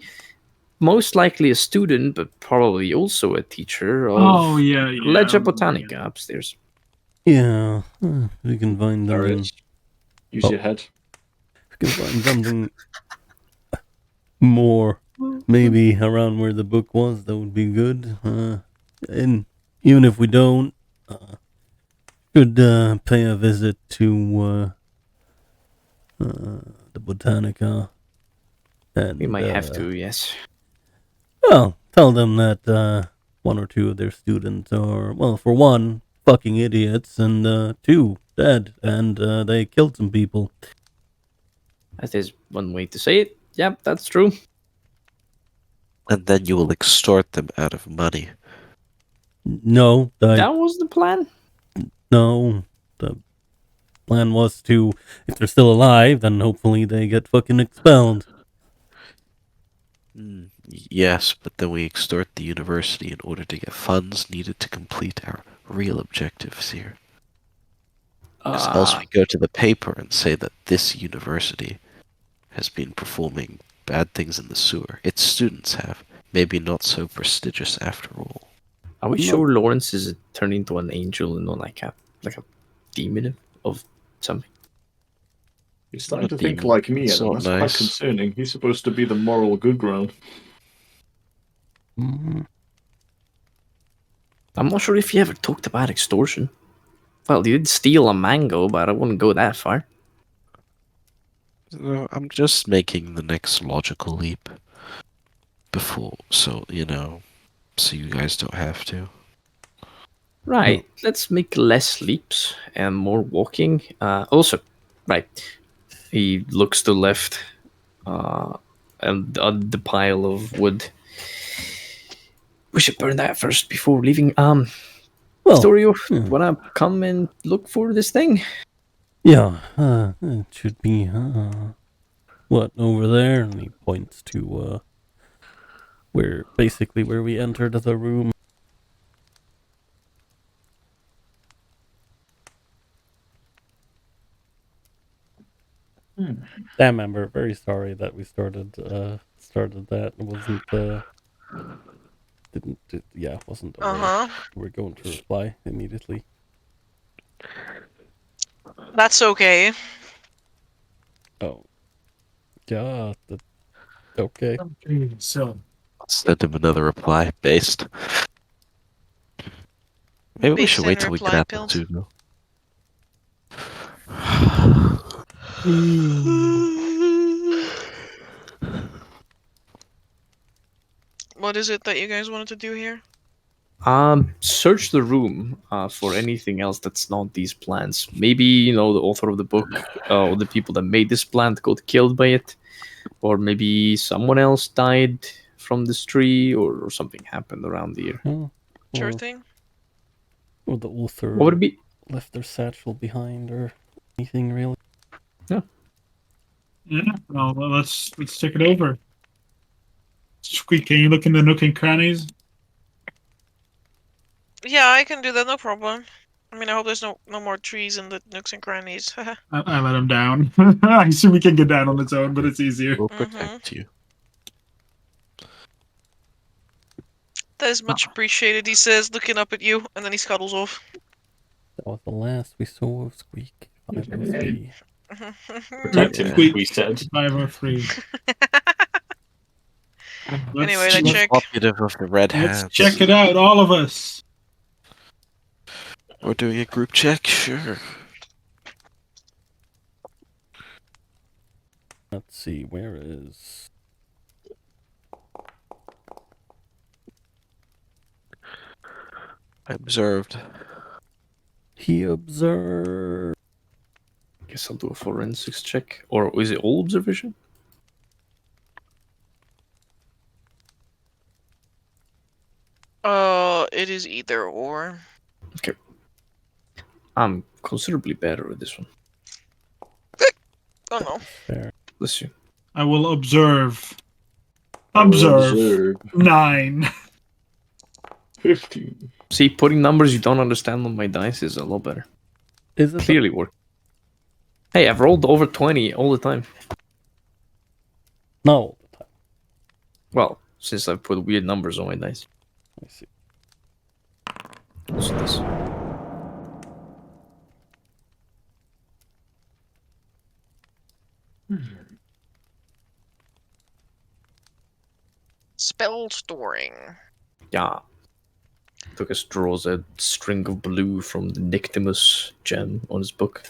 most likely a student, but probably also a teacher of Leggia Botanica upstairs. Yeah, we can find them. There is. Use your head. We can find something more, maybe around where the book was. That would be good. And even if we don't, should pay a visit to the Botanica. And We might have to, yes. Well, tell them that one or two of their students are, well, for one, fucking idiots, and two, dead, and they killed some people. That is one way to say it. Yep, that's true. And then you will extort them out of money. No, That was the plan? no. The plan was to, if they're still alive, then hopefully they get fucking expelled. Yes, but then we extort the university in order to get funds needed to complete our real objectives here. Else we go to the paper and say that this university has been performing bad things in the sewer. Its students have. Maybe not so prestigious after all. Are we sure Lawrence is turned into an angel and not like a demon of something? He's starting to Not think demon. like me, It's and not that's nice. quite concerning. He's supposed to be the moral good ground. Mm. I'm not sure if he ever talked about extortion. Well, he did steal a mango, but I wouldn't go that far. No, I'm just making the next logical leap. Before, so you you guys don't have to. Right, let's make less leaps and more walking. Also, right, he looks to left and on the pile of wood. We should burn that first before leaving. Well, Storio, wanna come and look for this thing? yeah, it should be, what, over there? And he points to, where we entered the room. Damn, Amber, very sorry that we started that. It wasn't wasn't aware we're going to reply immediately. That's okay. Oh. Yeah, okay. Okay, so Send him another reply based. Maybe we should wait till we get out the two though. What is it that you guys wanted to do here? Search the room for anything else that's not these plants. Maybe, the author of the book, or the people that made this plant got killed by it. Or maybe someone else died from this tree, or something happened around here. Sure thing. Or the author What would it be? left their satchel behind, or anything really. yeah, well, let's check it over. Squeak, can you look in the nook and crannies? Yeah, I can do that, no problem. I mean, I hope there's no more trees in the nooks and crannies. I let him down. I assume he can get down on its own, but it's easier. We'll protect you. That is much appreciated, he says, looking up at you, and then he scuttles off. That was the last we saw of Squeak. 503. Protect him, Squeak. we said. 503. Anyway, I check. Operative of the red Let's hands. check it out, all of us. We're doing a group check, sure. Let's see, where is... I observed. He observed... Guess I'll do a forensics check. Or is it all observation? It is either or. Okay. I'm considerably better at this one. Oh no. Fair. Bless you. I will observe. Observe. 9. 15. See, putting numbers you don't understand on my dice is a lot better. Is it Clearly work. Hey, I've rolled over 20 all the time. No, all the time. Well, since I've put weird numbers on my dice. Let me see. What's this? Spell storing. Yeah. Lucas draws a string of blue from the Nictimus gem on his book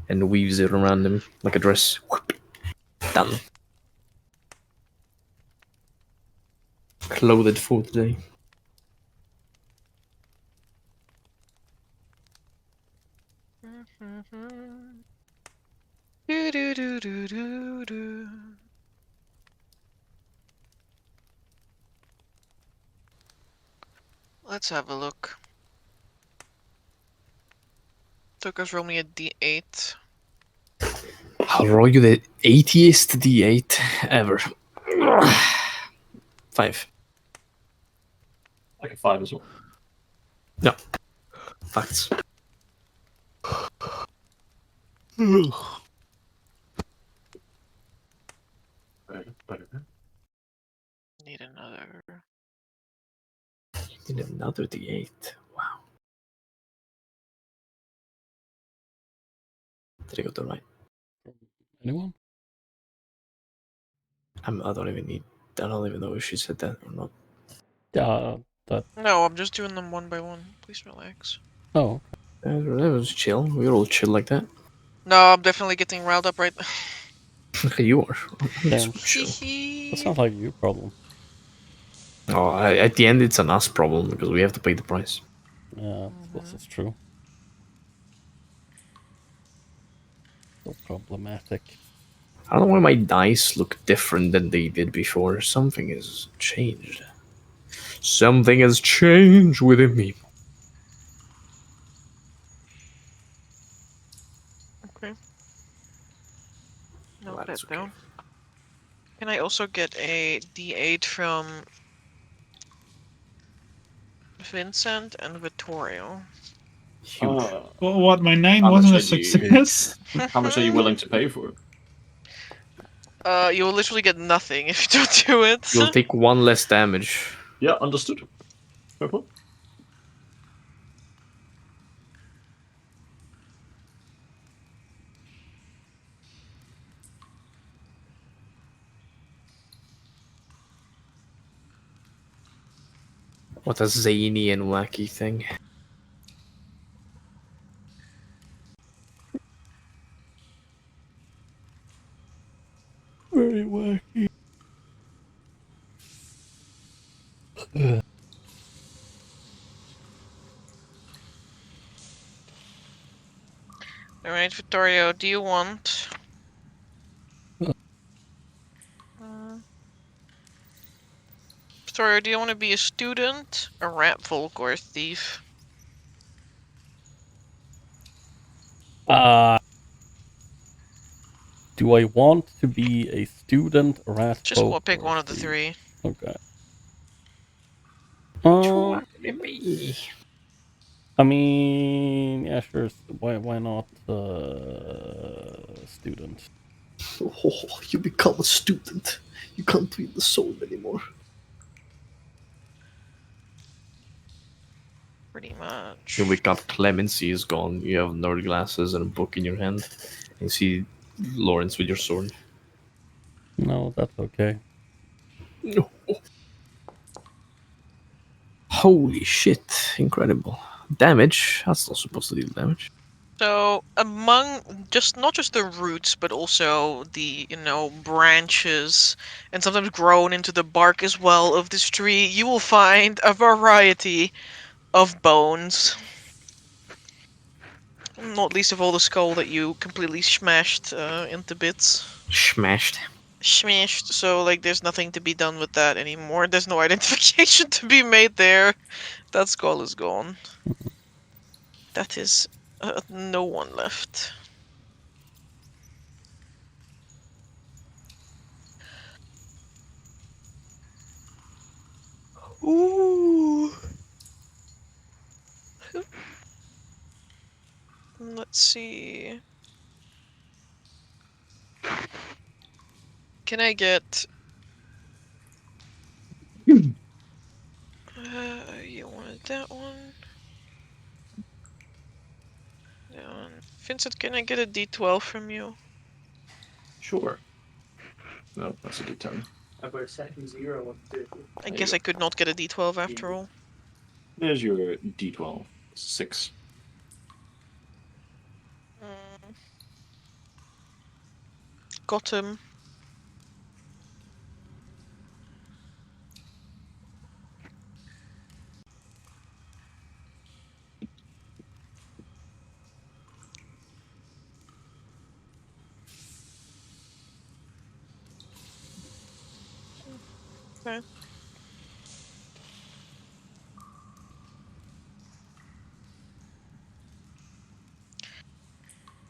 and weaves it around him like a dress. Whoop. Done. Clothed for today. Do do do do do do. Let's have a look. Lucas, roll me a d8. I'll roll you the 80th D8 ever. 5. Like a 5 as well. No. Facts. Need another. Need another D8. Wow. Did I go to the right? Anyone? I don't even know if she said that or not. Yeah, that... No, I'm just doing them one by one. Please relax. Oh. That was chill. We were all chill like that. No, I'm definitely getting riled up right You are. Damn. Chill. That sounds like your problem. Oh, at the end, it's an us problem because we have to pay the price. Yeah, this is true. So problematic. I don't know why my dice look different than they did before. Something has changed. Something has changed within me. Okay. Note that That's okay. down. Can I also get a d8 from Vincent and Vittorio? Huge. Well, what? My 9 How wasn't a much are you- success. How much are you willing to pay for it? You will literally get nothing if you don't do it. You'll take 1 less damage. Yeah, understood. Fair point. What a zany and wacky thing. Very wacky. Alright, Vittorio, do you want... Vittorio, do you want to be a student, a rat folk, or a thief? Do I want to be a student, a rat Just folk, pick or one a of the thief? 3. Okay. I mean, yeah, sure. Why not student? Oh, you become a student. You can't be the soul anymore. Pretty much. You wake up, clemency is gone. You have nerd glasses and a book in your hand. And you see Lawrence with your sword. No, that's okay. No. Holy shit, incredible. Damage? That's not supposed to deal damage. So, among not just the roots, but also the, branches, and sometimes grown into the bark as well of this tree, you will find a variety of bones. Not least of all the skull that you completely smashed into bits. Smashed. Smashed, so, there's nothing to be done with that anymore. There's no identification to be made there. That skull is gone. That is no one left. Ooh. Let's see. Can I get... you wanted that one? That one. Vincent, can I get a D12 from you? Sure. No, that's a D10. I guess I could not get a D12 after all. There's your D12. 6. Got him. Okay.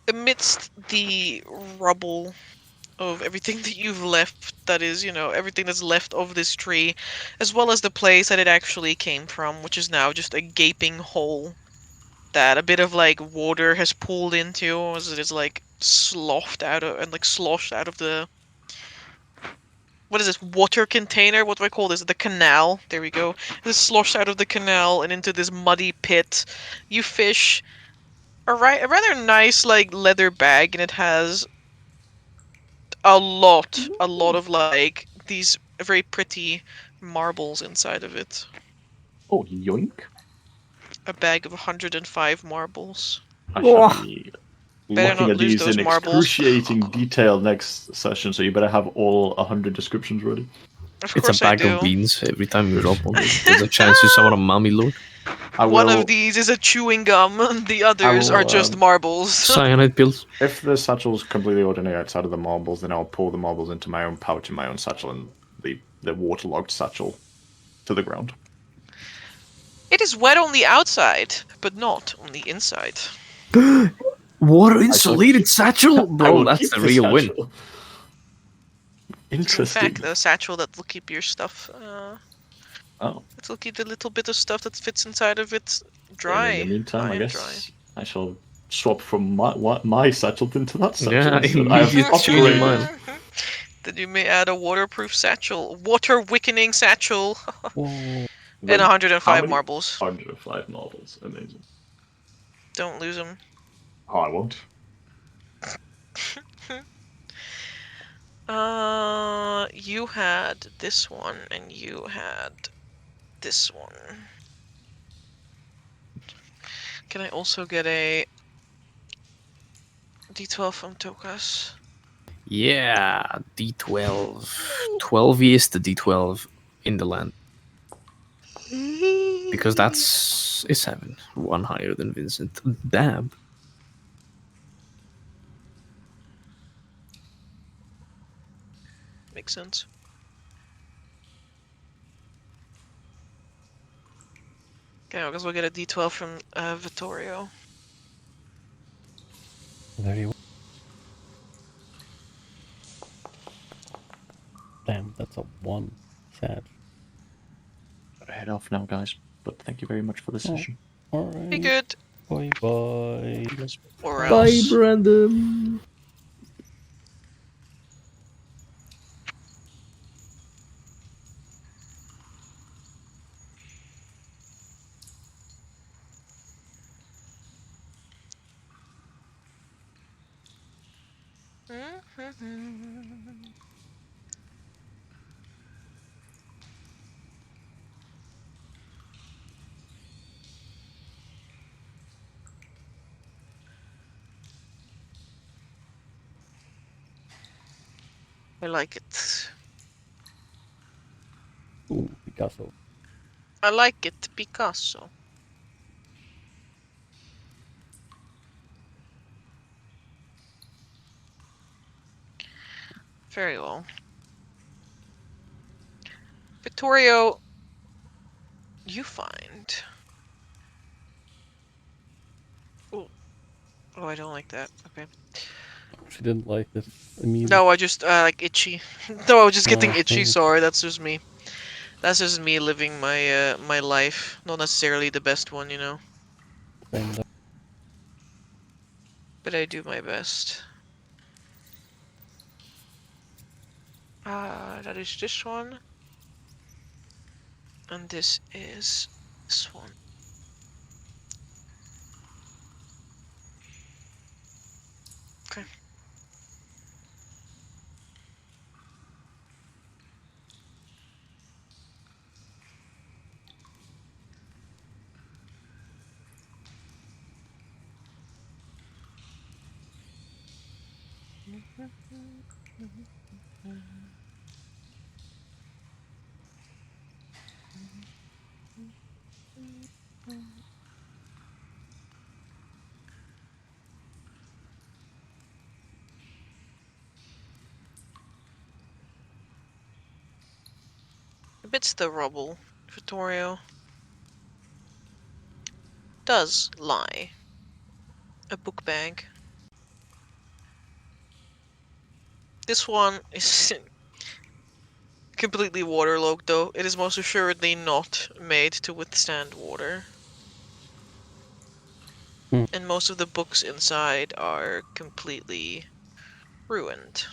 Amidst the rubble of everything that you've left, that is, everything that's left of this tree, as well as the place that it actually came from, which is now just a gaping hole that a bit of water has pulled into as it is sloshed out of the, what is this, water container? What do I call this? The canal. There we go. This sloshed out of the canal and into this muddy pit. You fish a rather nice leather bag, and it has a lot of these very pretty marbles inside of it. Oh, yoink. A bag of 105 marbles. I shall be Better looking not at lose these those in marbles. excruciating detail next session, so you better have all 100 descriptions ready. Of It's course a bag I do. of beans every time you drop one. There's a chance you summon a mommy lord. One of these is a chewing gum, the others are just marbles. Cyanide pills. If the satchel's completely ordinary outside of the marbles, then I'll pour the marbles into my own pouch in my own satchel and leave the waterlogged satchel to the ground. It is wet on the outside, but not on the inside. Water insulated satchel? Bro, that's the real win. Interesting. In fact, the satchel that will keep your stuff. Oh. It will keep the little bit of stuff that fits inside of it dry. And in the meantime, I guess dry. I shall swap from my satchel into that satchel. Yeah, I have immediate change in upgraded. mind. Then you may add a waterproof satchel, water wickening satchel, Whoa. and How 105 many? marbles. 105 marbles. Amazing. Don't lose them. Oh, I won't. You had this one, and you had this one. Can I also get a D12 from Tokas? Yeah, D12. 12 is the D12 in the land. Because that's a 7. One higher than Vincent. Damn. Makes sense. Okay, I guess we'll get a D12 from Vittorio. Very well. Damn, that's a 1. Sad. Gotta head off now, guys. But thank you very much for the session. Alright. Be good. Bye bye. Or Bye, else. Brandon. I like it. Ooh, Picasso. I like it, Picasso. Very well. Vittorio, you find. Oh, I don't like that. Okay. She didn't like it immediately. No, I just like itchy. No, I was just getting Oh, itchy. okay. Sorry, that's just me. That's just me living my my life. Not necessarily the best one, you know. Same there. But I do my best. That is this one. And this is this one. Okay. Amidst the rubble, Vittorio, does lie a book bag. This one is completely waterlogged, though. It is most assuredly not made to withstand water. And most of the books inside are completely ruined.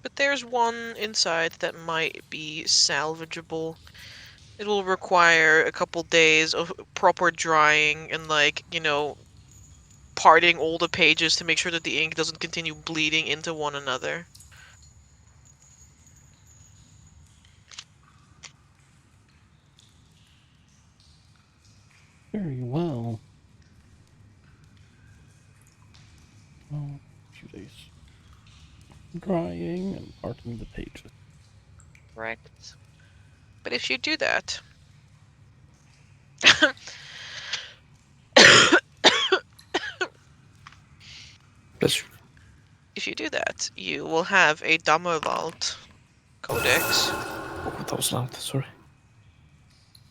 But there's one inside that might be salvageable. It will require a couple days of proper drying and, like, you know, parting all the pages to make sure that the ink doesn't continue bleeding into one another. Very well. Oh, a few days. Drying and parting the pages. Correct. But if you do that... If you do that, you will have a Dammerwald Codex. Oh, that was loud. Sorry.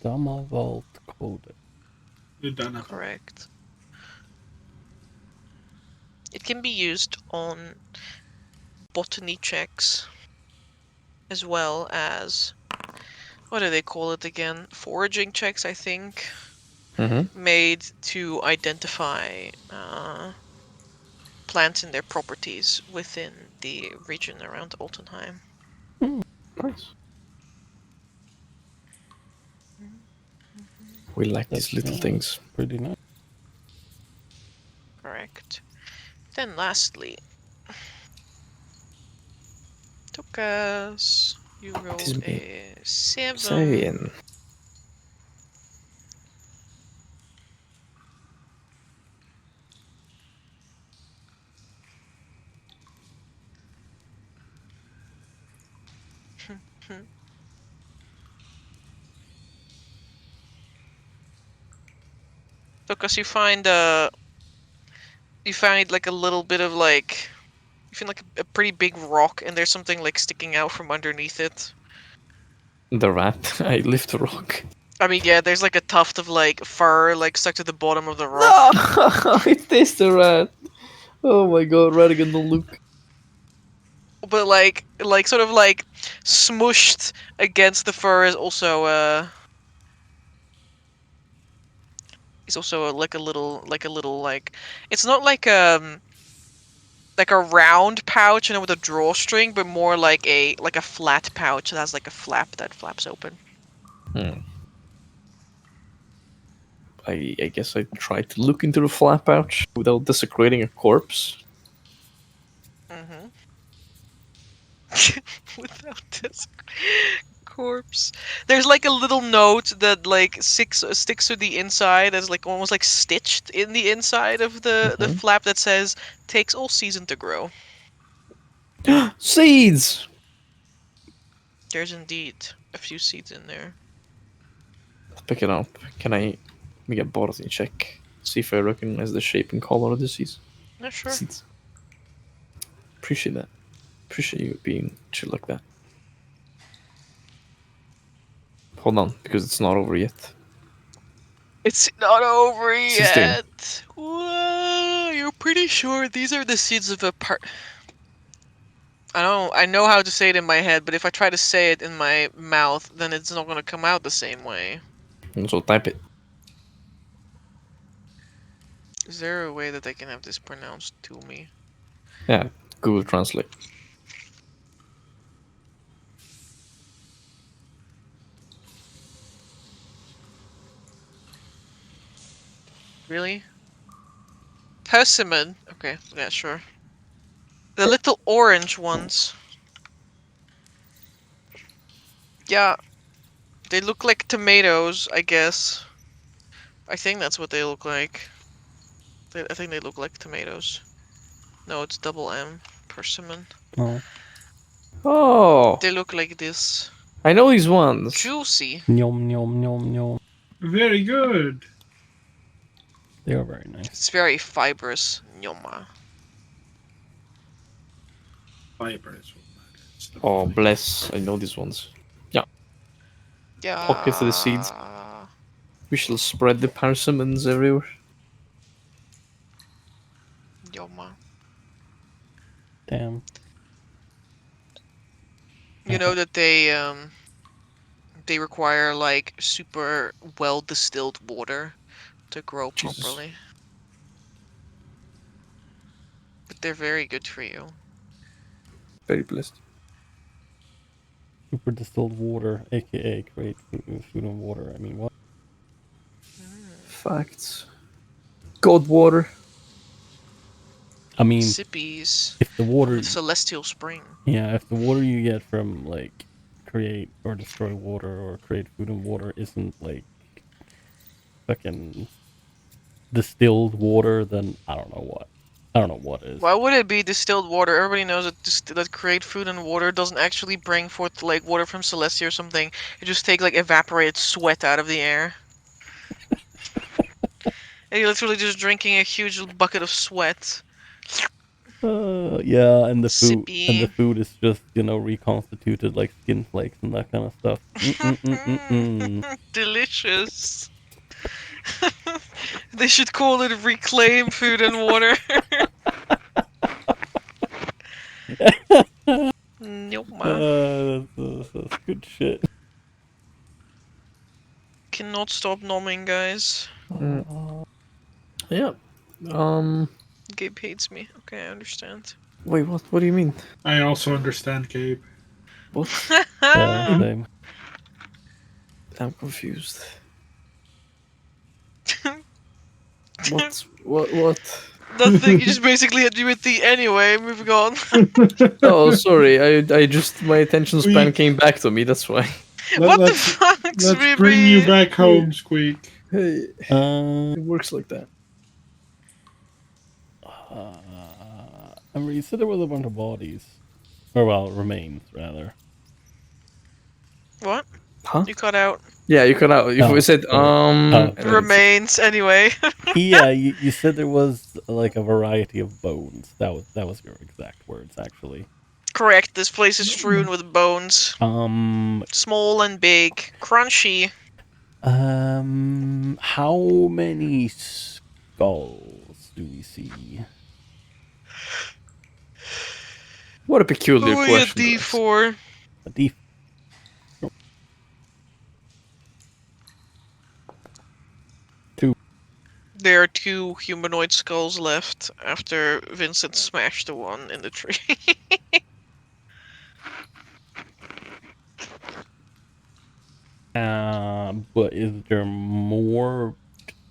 Dammerwald Codex. You're done now. Correct. It can be used on botany checks, as well as, what do they call it again? Foraging checks, I think. Mm-hmm. Made to identify plants and their properties within the region around Altenheim. Nice. We like these little things. Pretty nice. Correct. Then lastly, Tokas, you rolled a 7. 7. Tokas, you find like a little bit of like, you find like a pretty big rock, and there's something like sticking out from underneath it. The rat. I lift the rock. I mean, yeah, there's like a tuft of like fur like stuck to the bottom of the rock. No! It is the rat. Oh my god, Radigan, don't look. But like sort of like smushed against the fur is also like a little like, it's not like a round pouch, with a drawstring, but more like a flat pouch that has like a flap that flaps open. I guess I tried to look into the flap pouch without desecrating a corpse. Mm-hmm. Without this corpse. There's like a little note that like sticks to the inside as like almost like stitched in the inside of the flap that says, "Takes all season to grow." Seeds! There's indeed a few seeds in there. Let's pick it up. Can I make a botany check? See if I recognize the shape and color of the seeds. Yeah, sure. Seeds. Appreciate that. Appreciate you being chill like that. Hold on, because it's not over yet. It's not over 16. yet. Whoa, you're pretty sure these are the seeds of a part. I know how to say it in my head, but if I try to say it in my mouth, then it's not going to come out the same way. And so type it. Is there a way that I can have this pronounced to me? Yeah, Google Translate. Really? Persimmon? Okay, yeah, sure. The little orange ones. Yeah. They look like tomatoes, I guess. I think that's what they look like. I think they look like tomatoes. No, it's double M. Persimmon. Oh. Oh! They look like this. I know these ones. Juicy. Yum, yum, yum, yum. Very good. They are very nice. It's very fibrous. Nyoma. Fiber is what matters. Oh, bless. I know these ones. Yeah. Yeah. Pockets of the seeds. We shall spread the persimmons everywhere. Nyoma. Damn. You know that they require like super well distilled water to grow Jesus. properly. But they're very good for you. Very blessed. Super distilled water, aka create food and water. I mean, what? Facts. God water. I mean, Sippies if the water, with celestial spring. yeah, if the water you get from like create or destroy water or create food and water isn't like fucking distilled water, then I don't know what. I don't know what is. Why would it be distilled water? Everybody knows that create food and water doesn't actually bring forth like water from Celestia or something. It just take like evaporated sweat out of the air. And you're literally just drinking a huge bucket of sweat. Yeah, and the food Sippy. and the food is just reconstituted like skin flakes and that kind of stuff. Delicious. They should call it reclaim food and water. Nope. That's good shit. Cannot stop nomming, guys. Yeah. Gabe hates me. Okay, I understand. Wait, what? What do you mean? I also understand, Gabe. What? Yeah, same. I'm confused. What? What? Nothing. You just basically had to do with the anyway. Moving on. Oh, sorry. I just my attention span came back to me. That's why. What the let's fuck, let's bring you Sweepy? back home, Squeak. Hey, Uh, it works like that. I mean, you said there was a bunch of bodies. Or, well, remains, rather. What? Huh? You cut out. Yeah, you cut out. You Oh, said sorry. and then it's- Remains anyway. Yeah, you said there was, like, a variety of bones. That was your exact words, actually. Correct. This place is strewn with bones. Small and big. Crunchy. How many skulls do we see? What a peculiar Ooh, a question. to ask. D4. A D. There are 2 humanoid skulls left after Vincent smashed the one in the tree. But is there more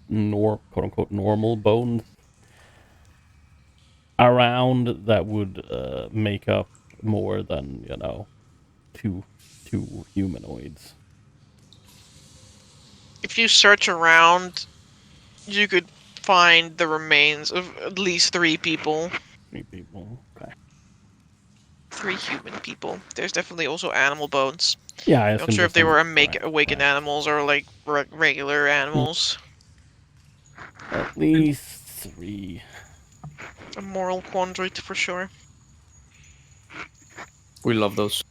quote unquote normal bones around that would make up more than, two humanoids? If you search around, you could find the remains of at least 3 people. 3 people. Okay. 3 human people. There's definitely also animal bones. Yeah, I I'm assume not sure if there's they were some awakened animals or like regular animals. at least 3. A moral quandary for sure. We love those.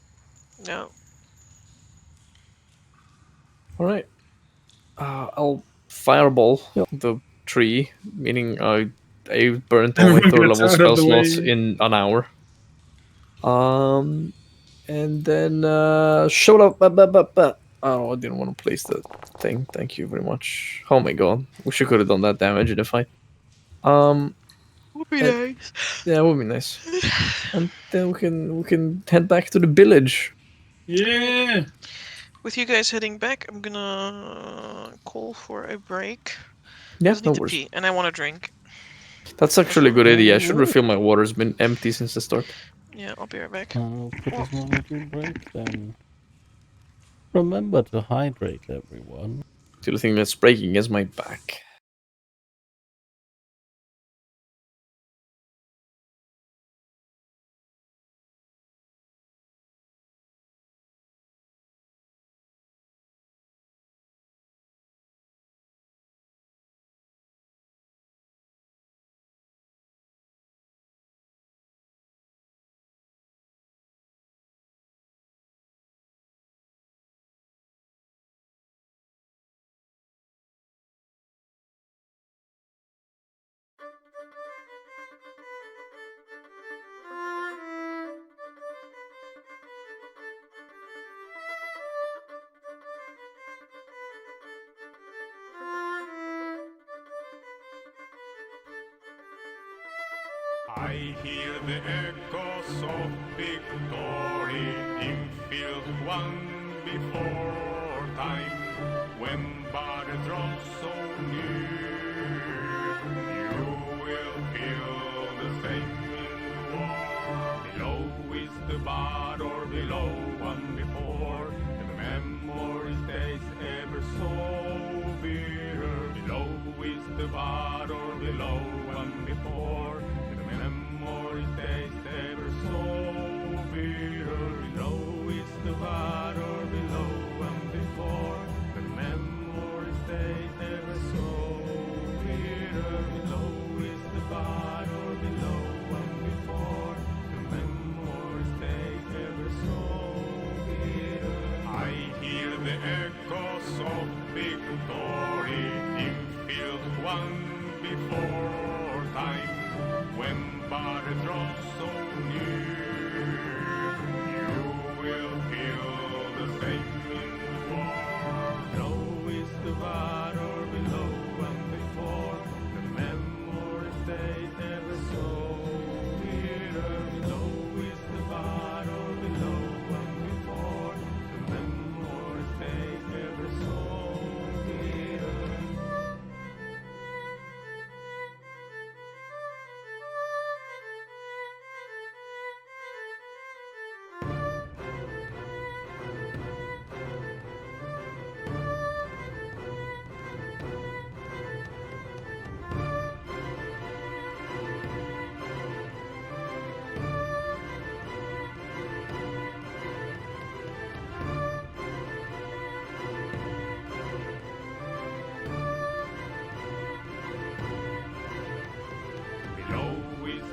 No. All right. I'll fireball the tree, meaning I burnt all my Everyone third gets level out of spell the slots way. in an hour. And then showed up. Oh, I didn't want to place the thing. Thank you very much. Oh my god, wish I could have done that damage in the fight. Would be Uh, nice. Yeah, it would be nice. And then we can head back to the village. Yeah. With you guys heading back, I'm gonna call for a break. Yeah, I just no need to worries. pee, and I want to drink. That's actually a good idea. I should refill my water. It's been empty since the start. Yeah, I'll be right back. I'll put this moment to break then. Remember to hydrate, everyone. The only thing that's breaking is my back. I hear the echoes of victory in field one before time, when battle draws so near. You will feel the same in war. Below is the battle, below one before, and the memory stays ever so bitter. Below is the battle, below one before. Memory stays ever so bitter. Below is the battle, below and before. The memory stays ever so bitter. Below is the battle, below and before. The memory stays ever so bitter. I hear the echoes of victory in field one before time.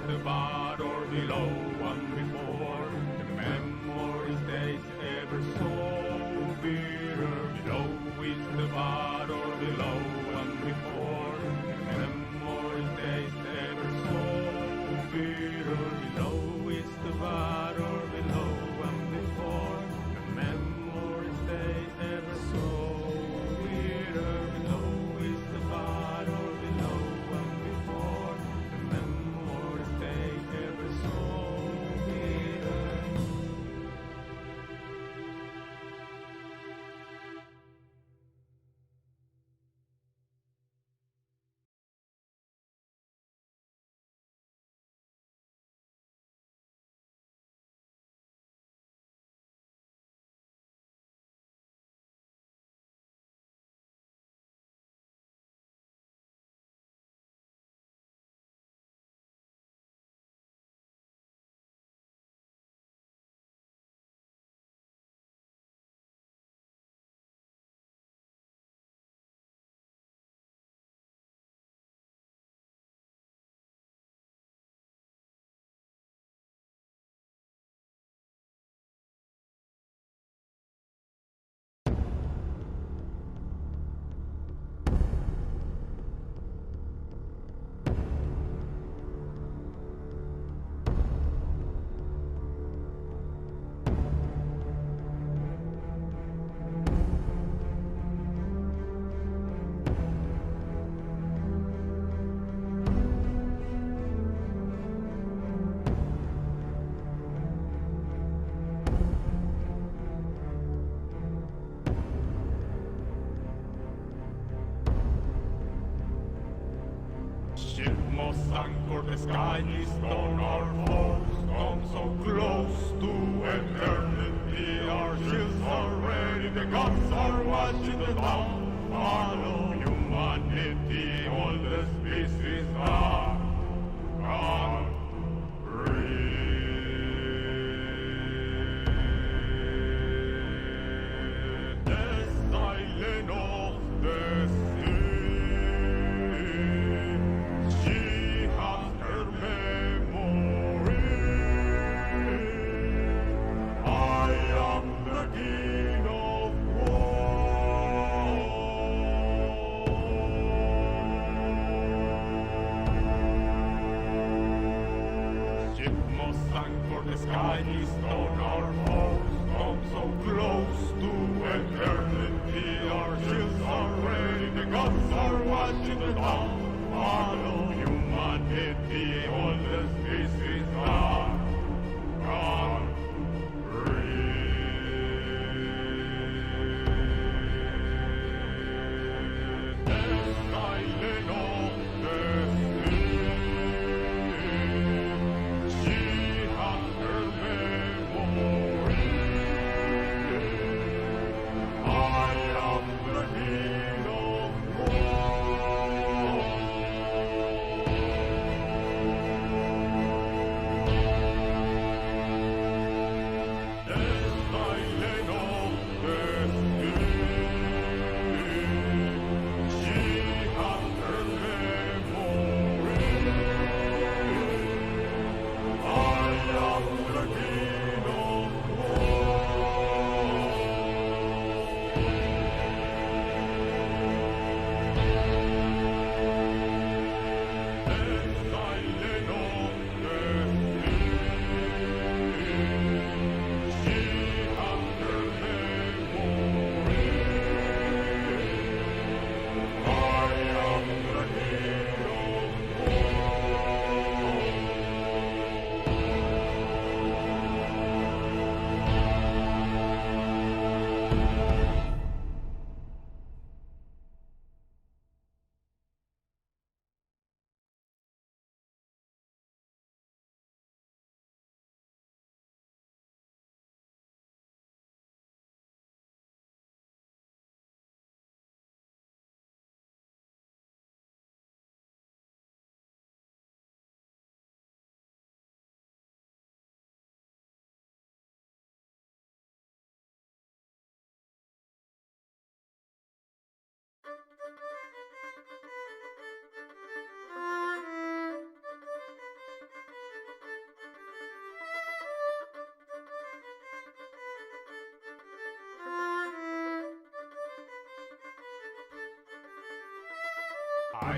the bar or below one before. The memory stays ever so bitter. Below is the bar or below one before. The memory stays ever so bitter. Below is the bar or below one before. The memory stays ever so bitter. Below is the bar or below one before. The memory stays ever so bitter. Ship must sunk for the sky is on our foes. Come so close to eternity. Our shields are ready, the guns are watching the dawn. Follow humanity, all the species are gone. Breathe. The silence of the she has her memory. I am the king of war. Ship must sunk for the sky is on our foes. Come so close to eternity. Our shields are ready, the guns are watching the dawn. Follow humanity, all the species are gone. Breathe. The silence of the sea. She has her memory. I am the king of war.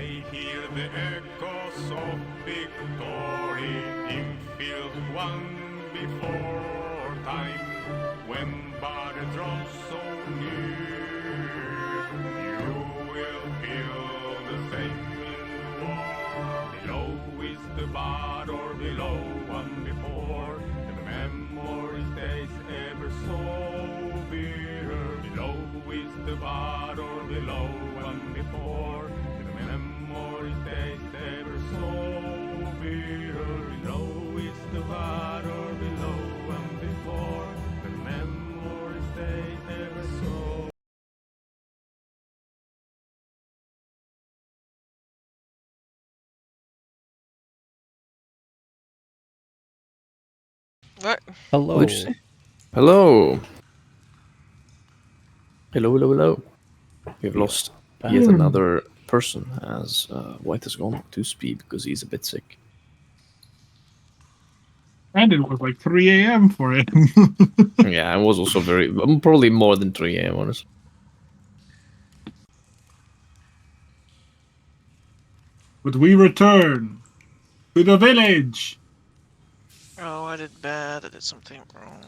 I hear the echoes of victory in field one before time. When battle draws so near, you will feel the same in war. Below is the battle, below one before, and the memory stays ever so bitter. Below is the battle, below one before, and the memory stays ever so bitter. Below is the battle, below one before, the memory stays ever so. What? Hello. What did you say? Hello. Hello, hello, hello. We've lost yet another person as White has gone to speed because he's a bit sick. And it was like 3 a.m. for him. Yeah, I was also probably more than 3 a.m. honestly. But we return to the village. Oh, I did bad. I did something wrong.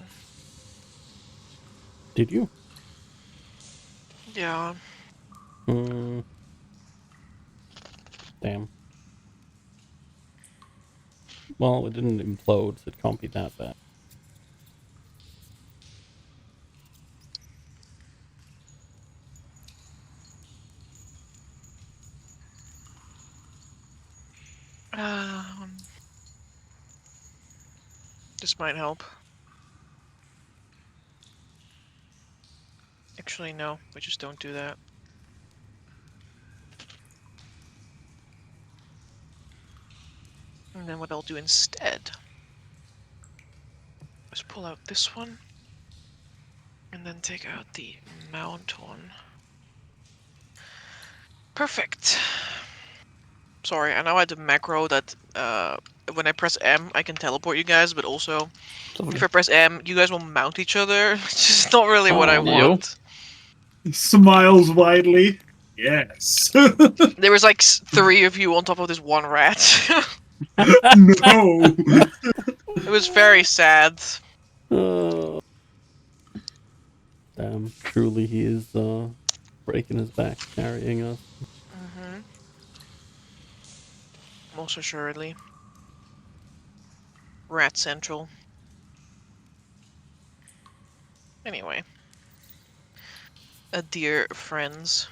Did you? Yeah. Damn. Well, it didn't implode, so it can't be that bad. This might help. Actually, no. We just don't do that. And then what I'll do instead is pull out this one, and then take out the mount one. Perfect. Sorry, I know I had the macro that when I press M, I can teleport you guys, but also if I press M, you guys will mount each other. It's just not really what I want. He smiles widely. Yes. There was like 3 of you on top of this one rat. No. It was very sad. Damn, truly he is breaking his back carrying us. Most assuredly. Rat Central. Anyway. Dear friends.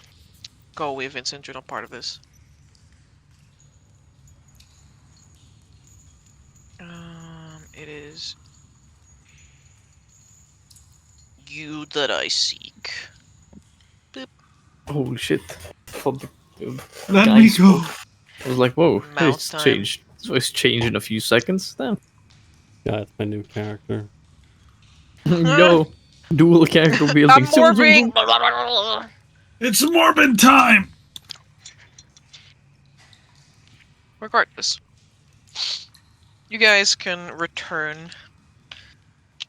Go away, Vincent, you're not part of this. It is you that I seek. Boop. Holy shit. Let me go. I was like, whoa, Mount it's time. changed. So it's changed in a few seconds. Damn. Yeah, it's my new character. Yo, dual character building. I'm morbing! It's Morbid time. Regardless. You guys can return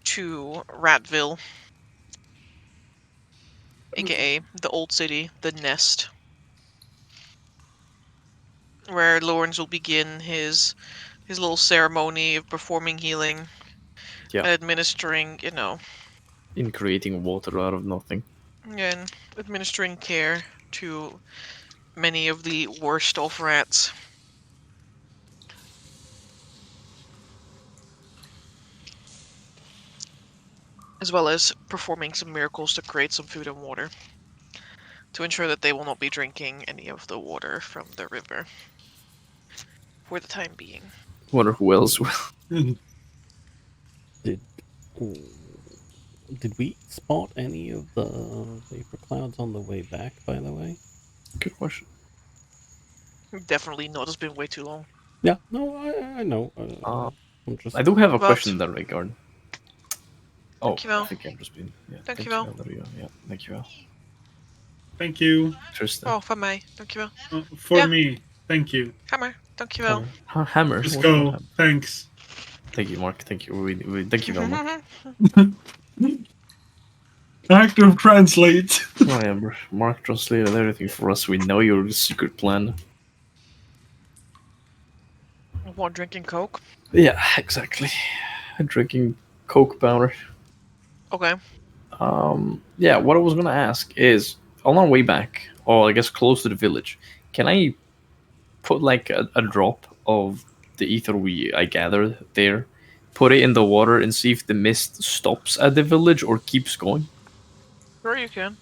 to Ratville. AKA the old city, the nest. Where Lawrence will begin his little ceremony of performing healing. Yeah. Administering, In creating water out of nothing. and administering care to many of the worst of rats. As well as performing some miracles to create some food and water. To ensure that they will not be drinking any of the water from the river. For the time being. Wonder who else will. Did we spot any of the vapor clouds on the way back, by the way? Good question. Definitely not. It's been way too long. Yeah, no, I know. I'm just... I do have a But- question in that regard. Thank you, Val. I think I've just been. Yeah, Thank you, Val. Yeah, thank you, Val. Thank you. Tristan. Oh, for mij. Dankjewel. For Yeah. me. Thank you. Hammer. Dankjewel. Hammer. Let's What go. about hammer? Thanks. Thank you, Mark. Thank you. Thank you, Mark. Active translate. I am. Mark translated everything for us. We know your secret plan. One drinking Coke. Yeah, exactly. Drinking Coke powder. Okay. Yeah, what I was gonna ask is, on our way back, or I guess close to the village, can I put like a drop of the ether I gathered there, put it in the water, and see if the mist stops at the village or keeps going? Sure, you can.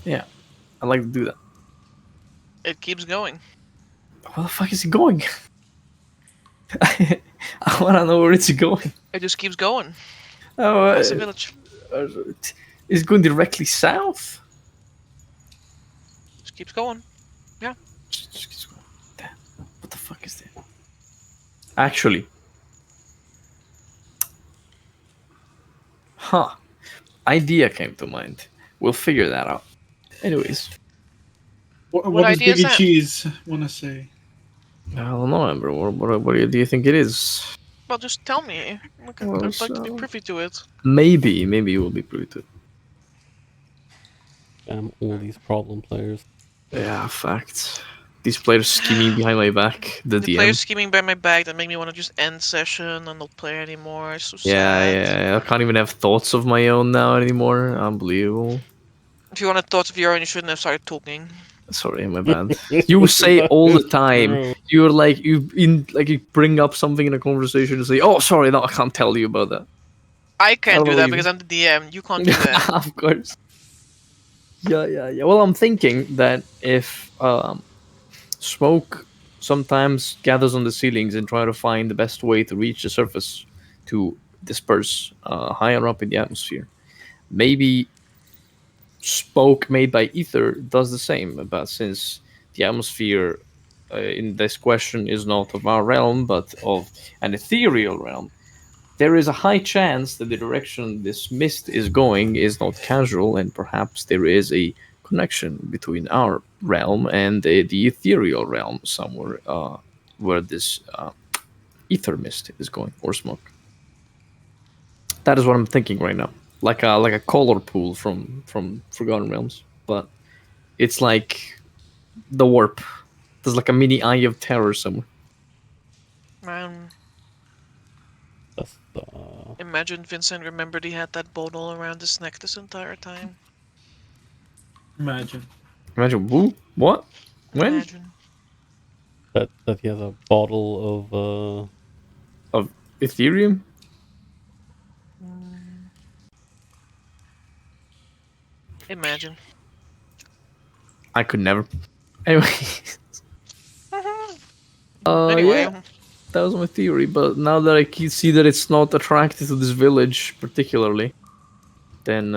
Yeah, I'd like to do that. It keeps going. Where the fuck is it going? I wanna know where it's going. It just keeps going. Oh, Past the village. It's going directly south. Just keeps going. Yeah. Damn, what the fuck is that? Actually, idea came to mind. We'll figure that out. Anyways, What does idea is Biggie that? Cheese want to say? I don't know, Amber. What do you think it is? Well, just tell me. Look, Well, I'd like to be so- privy to it. Maybe you'll be privy to it. All these problem players. Yeah, facts. These players scheming behind my back. The DM. Players scheming by my back that make me want to just end session and not play anymore. It's so Yeah, sad. yeah. I can't even have thoughts of my own now anymore. Unbelievable. If you wanted thoughts of your own, you shouldn't have started talking. Sorry, my bad. You say all the time. You're like you bring up something in a conversation and say, "Oh, sorry, no, I can't tell you about that." I can't do that believe because you. I'm the DM. You can't do that. Of course. Yeah. Well, I'm thinking that if smoke sometimes gathers on the ceilings and try to find the best way to reach the surface to disperse higher up in the atmosphere, maybe smoke made by ether does the same. But since the atmosphere in this question is not of our realm but of an ethereal realm, there is a high chance that the direction this mist is going is not casual, and perhaps there is a connection between our realm and the ethereal realm somewhere where this ether mist is going, or smoke. That is what I'm thinking right now, like a color pool from Forgotten Realms, but it's like the warp. There's like a mini eye of terror somewhere. Man, That's imagine Vincent remembered he had that bottle around his neck this entire time. Imagine. Imagine who? What? When? Imagine. that he has a bottle Of Ethereum? Imagine. I could never. Anyway. Anyway, Yeah, that was my theory, but now that I can see that it's not attracted to this village particularly, then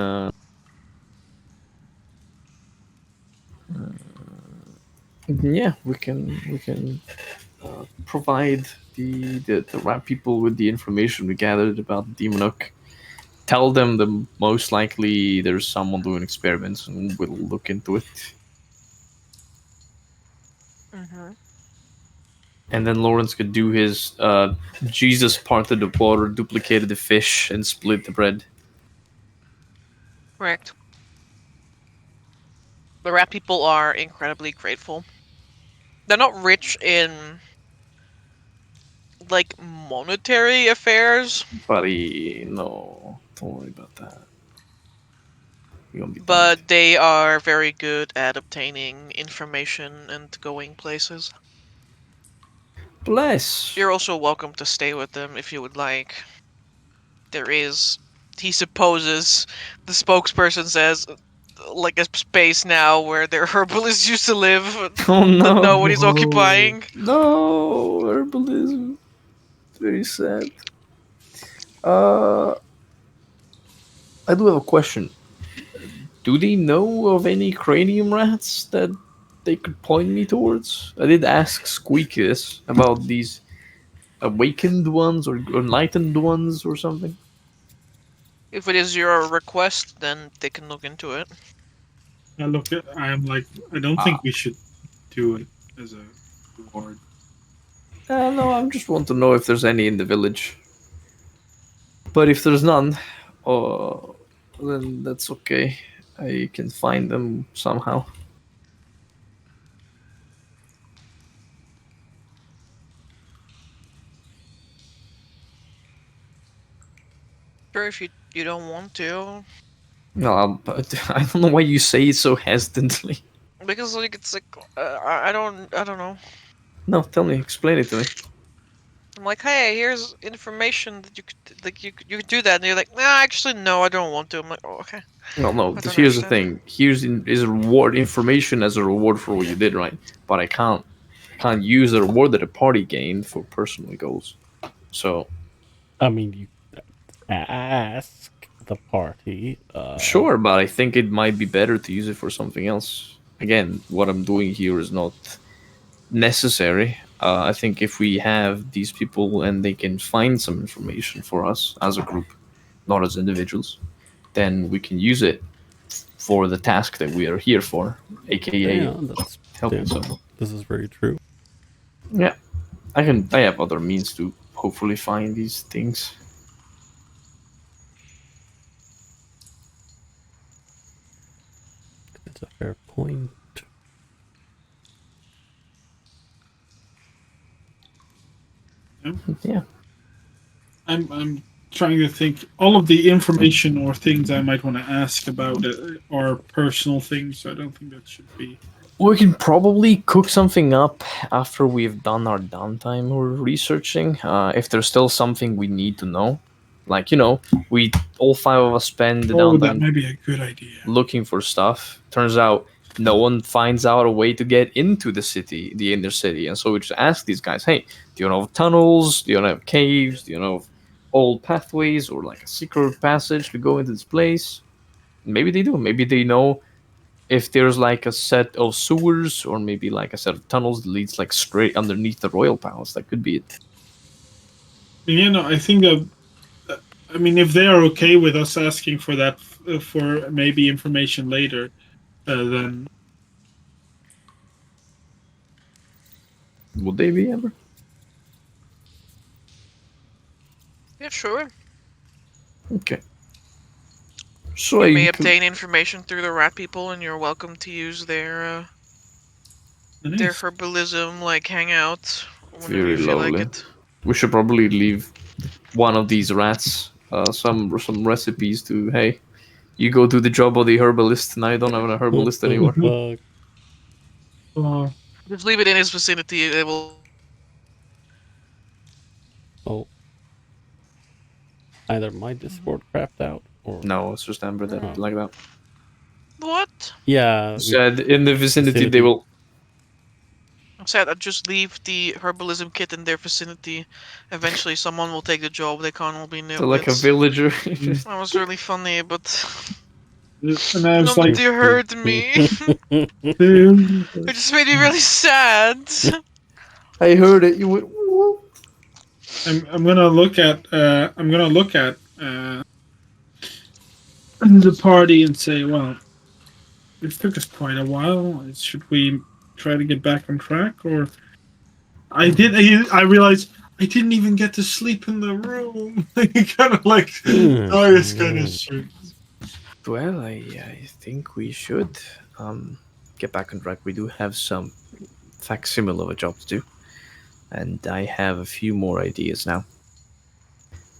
yeah, we can provide the right people with the information we gathered about Demon Hook. Tell them that most likely there's someone doing experiments, and we'll look into it. And then Lawrence could do his Jesus parted the water, duplicated the fish, and split the bread. correct. The rat people are incredibly grateful. They're not rich in like monetary affairs, Buddy, no, don't worry about that. You're gonna be fine. but they are very good at obtaining information and going places. Bless. You're also welcome to stay with them if you would like. There is, he supposes, the spokesperson says, like a space now where their herbalists used to live. Oh no! To know what he's occupying. No, herbalism. It's very sad. I do have a question. Do they know of any cranium rats that they could point me towards? I did ask Squeak this about these awakened ones or enlightened ones or something. If it is your request, then they can look into it. I look at. I'm like. I don't think we should do it as a reward. No, I just want to know if there's any in the village. But if there's none, then that's okay. I can find them somehow. Sure, if you don't want to. No, but I don't know why you say it so hesitantly. Because like it's like I don't know. No, tell me, explain it to me. I'm like, hey, here's information that you could like you could do that, and you're like, nah, actually no, I don't want to. I'm like, oh, okay. No. I don't Here's the understand. thing. Is a reward information as a reward for what you did, right? But I can't use the reward that a party gained for personal goals. So I mean, you ask the party. sure, but I think it might be better to use it for something else. Again, what I'm doing here is not necessary. I think if we have these people and they can find some information for us as a group, not as individuals, then we can use it for the task that we are here for, aka Yeah, that's helping someone. This is very true. Yeah, I have other means to hopefully find these things. It's a fair point. Yeah. I'm trying to think. All of the information or things I might want to ask about are personal things. So I don't think that should be. We can probably cook something up after we've done our downtime or researching. If there's still something we need to know, like we all 5 of us spend the Oh, that downtime might be a good idea. looking for stuff. Turns out no one finds out a way to get into the city, the inner city, and so we just ask these guys, "Hey, do you know of tunnels? Do you know of caves? Do you know of old pathways or like a secret passage to go into this place?" Maybe they do. Maybe they know if there's like a set of sewers or maybe like a set of tunnels that leads like straight underneath the royal palace. That could be it. I think that. I mean, if they are okay with us asking for that for maybe information later, then Would they be ever? Yeah, sure. Okay. So You I may can- obtain information through the rat people, and you're welcome to use their nice. herbalism hangout whenever Very you feel lovely. like it. We should probably leave one of these rats some recipes to, hey, you go do the job of the herbalist. Now you don't have a herbalist anymore. Fuck. Just leave it in his vicinity. It will. Oh. Either my Discord crapped out or No, it's just Amber that Oh. like that. What? yeah. Said in the vicinity they will. I said I'd just leave the herbalism kit in their vicinity. Eventually, someone will take the job. They can't all be They're like a nitwits. villager. That was really funny, but And I was like, nobody heard me. "Dude, It just made me really sad. I heard it. You went. "Whoop." I'm gonna look at the party and say, well, it took us quite a while. Should we try to get back on track, or I realized I didn't even get to sleep in the room. Kind of like Darius kind of shit. Well, I think we should get back on track. We do have some facsimile of a job to do, and I have a few more ideas now.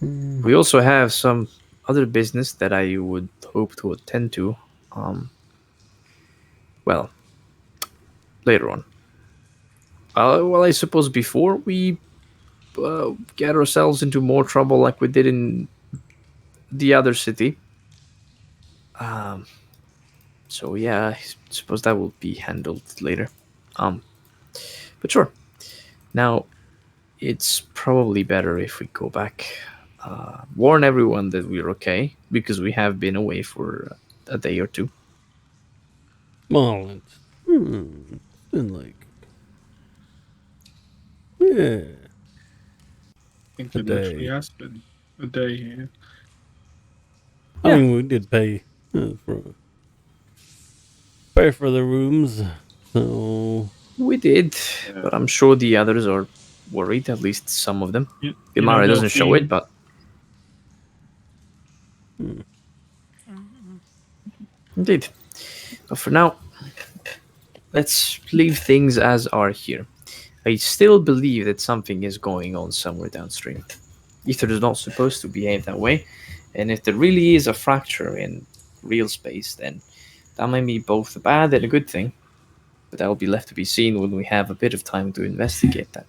We also have some other business that I would hope to attend to. Well, later on. Well, I suppose before we get ourselves into more trouble like we did in the other city. So yeah, I suppose that will be handled later. But sure. Now, it's probably better if we go back, warn everyone that we're okay because we have been away for a day or two. Well, it's been like yeah. I think A it actually day. has been a day. Yeah. I mean, we did pay for the rooms, so We did, but I'm sure the others are worried, at least some of them. You Imara know, doesn't show the- it, but indeed. But for now, let's leave things as are here. I still believe that something is going on somewhere downstream. Ether is not supposed to behave that way, And if there really is a fracture in real space, then that might be both a bad and a good thing. But that will be left to be seen when we have a bit of time to investigate that.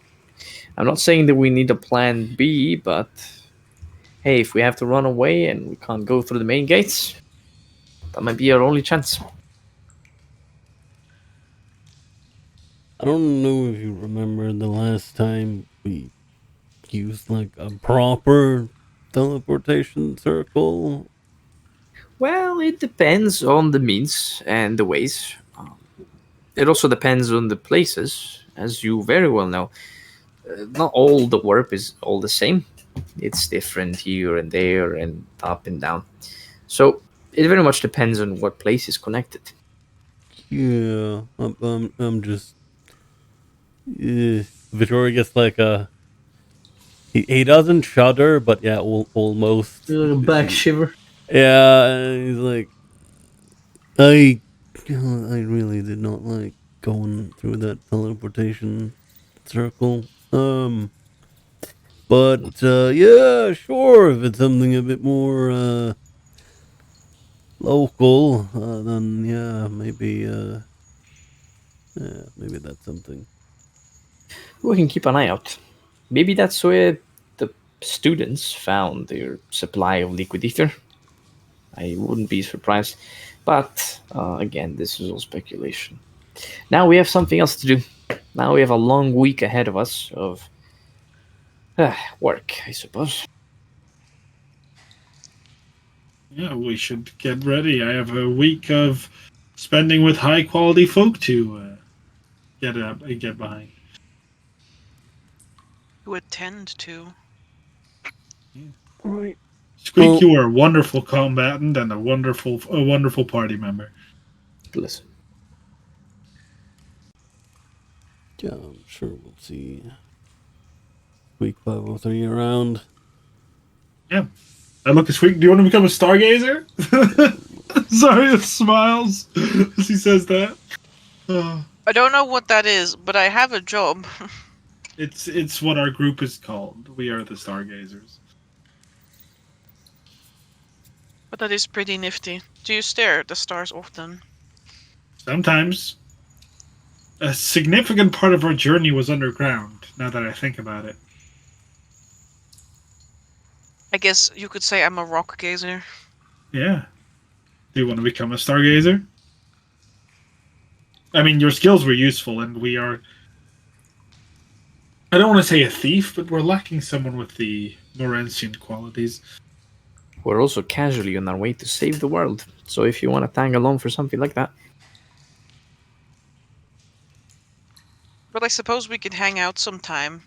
I'm not saying that we need a plan B, but hey, if we have to run away and we can't go through the main gates, that might be our only chance. I don't know if you remember the last time we used like a proper teleportation circle. Well, it depends on the means and the ways. It also depends on the places, as you very well know. Not all the warp is all the same. It's different here and there and up and down. So it very much depends on what place is connected. Yeah, I'm just. Vittoria gets like a. He doesn't shudder, but yeah, almost. Back shiver. Yeah, and he's like, I really did not like going through that teleportation circle. But yeah, sure. If it's something a bit more local, then yeah, maybe that's something. We can keep an eye out. Maybe that's where the students found their supply of liquid ether. I wouldn't be surprised. But again, this is all speculation. Now we have something else to do. Now we have a long week ahead of us of work, I suppose. Yeah, we should get ready. I have a week of spending with high quality folk to get behind. To attend to. Right. Squeak, Well- you are a wonderful combatant and a wonderful party member. Listen. Yeah, I'm sure we'll see week 503 around. Yeah. I look at Squeak. Do you want to become a stargazer? Sorry, it smiles as he says that. I don't know what that is, but I have a job. It's what our group is called. We are the Stargazers. But that is pretty nifty. Do you stare at the stars often? Sometimes. A significant part of our journey was underground, now that I think about it. I guess you could say I'm a rock gazer. Yeah. Do you want to become a Stargazer? I mean, your skills were useful, and we are... I don't want to say a thief, but we're lacking someone with the more ancient qualities. We're also casually on our way to save the world. So if you want to tag along for something like that. But I suppose we could hang out sometime.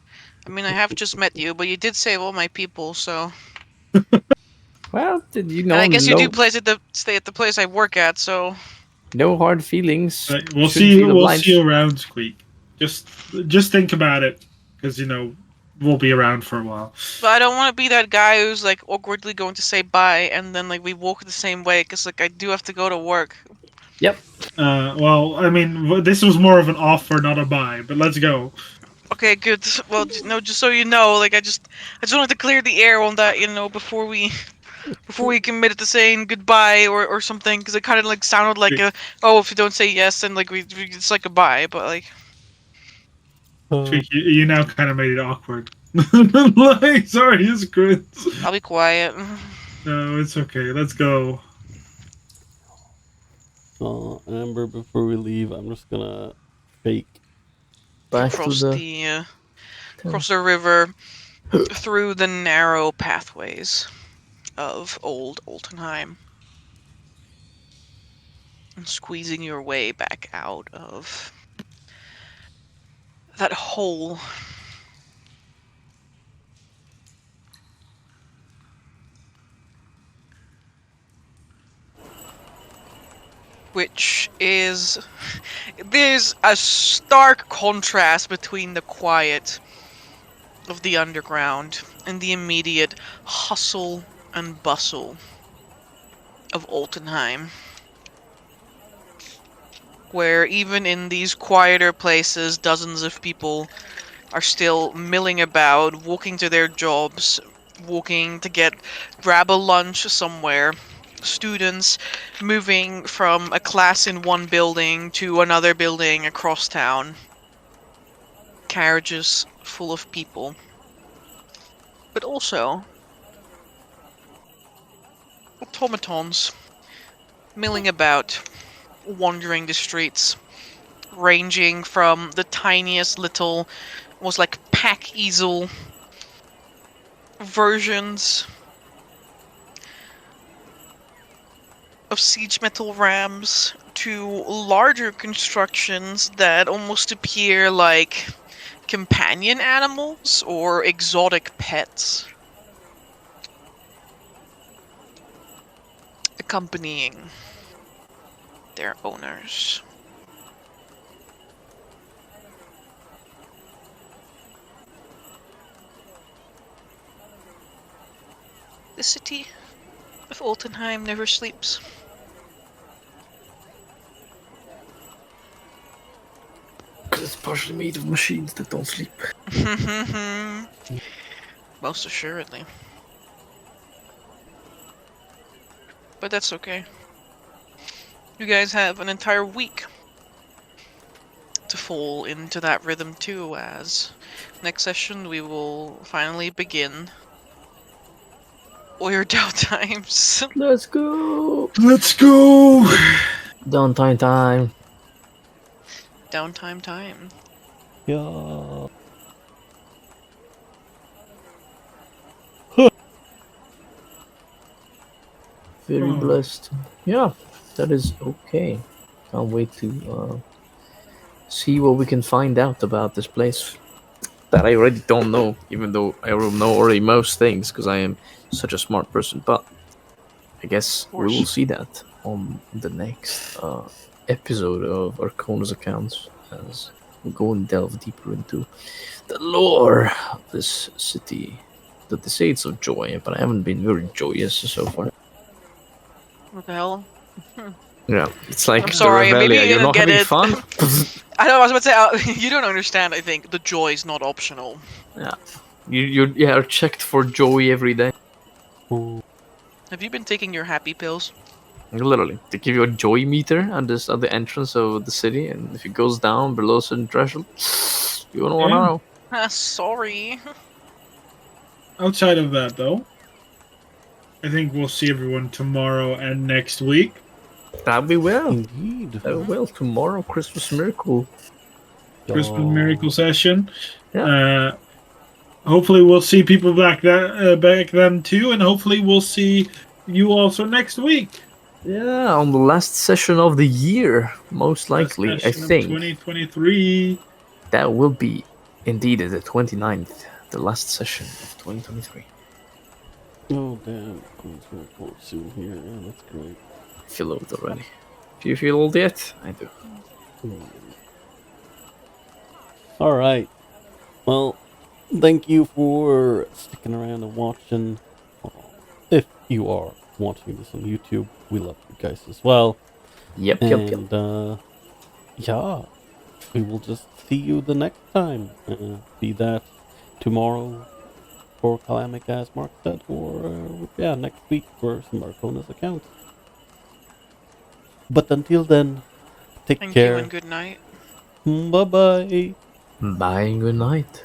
I mean, I have just met you, but you did save all my people, so... Well, you know, and I guess you do stay at the place I work at, so... No hard feelings. We'll Shouldn't see. feel We'll obliged. see you around, Squeak. Just think about it, because we'll be around for a while. But I don't want to be that guy who's like awkwardly going to say bye, and then like we walk the same way, because like I do have to go to work. Yep. Well, I mean, this was more of an offer, not a buy. But let's go. Okay, good. Well, no, just so you know, like I just wanted to clear the air on that, before we committed to saying goodbye or something, because it kind of like sounded like if you don't say yes, then like it's like a bye, but like. Squeak, you now kind of made it awkward. Like, sorry, it's good. I'll be quiet. No, it's okay. Let's go. Amber, before we leave, I'm just gonna fake Back Across to the... across the river, through the narrow pathways of old Altenheim, and squeezing your way back out of that hole. Which is... There's a stark contrast between the quiet of the underground and the immediate hustle and bustle of Altenheim. Where even in these quieter places, dozens of people are still milling about, walking to their jobs, walking to grab a lunch somewhere. Students moving from a class in one building to another building across town. Carriages full of people. But also automatons milling about, wandering the streets, ranging from the tiniest little, was like pack easel versions of siege metal rams to larger constructions that almost appear like companion animals or exotic pets. Accompanying their owners. The city of Altenheim never sleeps. It's partially made of machines that don't sleep. Most assuredly. But that's okay. You guys have an entire week to fall into that rhythm too, as next session we will finally begin all your downtimes. Let's go! Let's go! Downtime time. Downtime time. Yeah. Very blessed. Yeah, that is okay. Can't wait to see what we can find out about this place that I already don't know, even though I know already most things because I am such a smart person. But I guess we will see that on the next episode of Arkona's accounts as we go and delve deeper into the lore of this city. That they say it's of joy, but I haven't been very joyous so far. What the hell? Yeah, it's like I'm sorry, maybe you you're didn't not get having it. fun. I know, I was about to say, you don't understand, I think. The joy is not optional. Yeah, you are checked for joy every day. Have you been taking your happy pills? Literally, they give you a joy meter at the entrance of the city, and if it goes down below a certain threshold, you don't want to know. Sorry. Outside of that, though, I think we'll see everyone tomorrow and next week. That we will. Indeed. That we will. Tomorrow, Christmas miracle. Christmas miracle session. Yeah. Hopefully we'll see people back then too, and hopefully we'll see you also next week. Yeah, on the last session of the year, most likely, I think. 2023. That will be indeed the 29th, the last session of 2023. Oh, damn. Queen's report soon here. Yeah, that's great. I feel old already. Do you feel old yet? I do. Alright. Well, thank you for sticking around and watching. If you are watching this on YouTube, we love you guys as well. Yep. Yeah, we will just see you the next time. Be that tomorrow for Calamica, as Mark said, or next week for some Arkona's accounts. But until then, take Thank care. you and good night. Bye-bye. Bye and good night.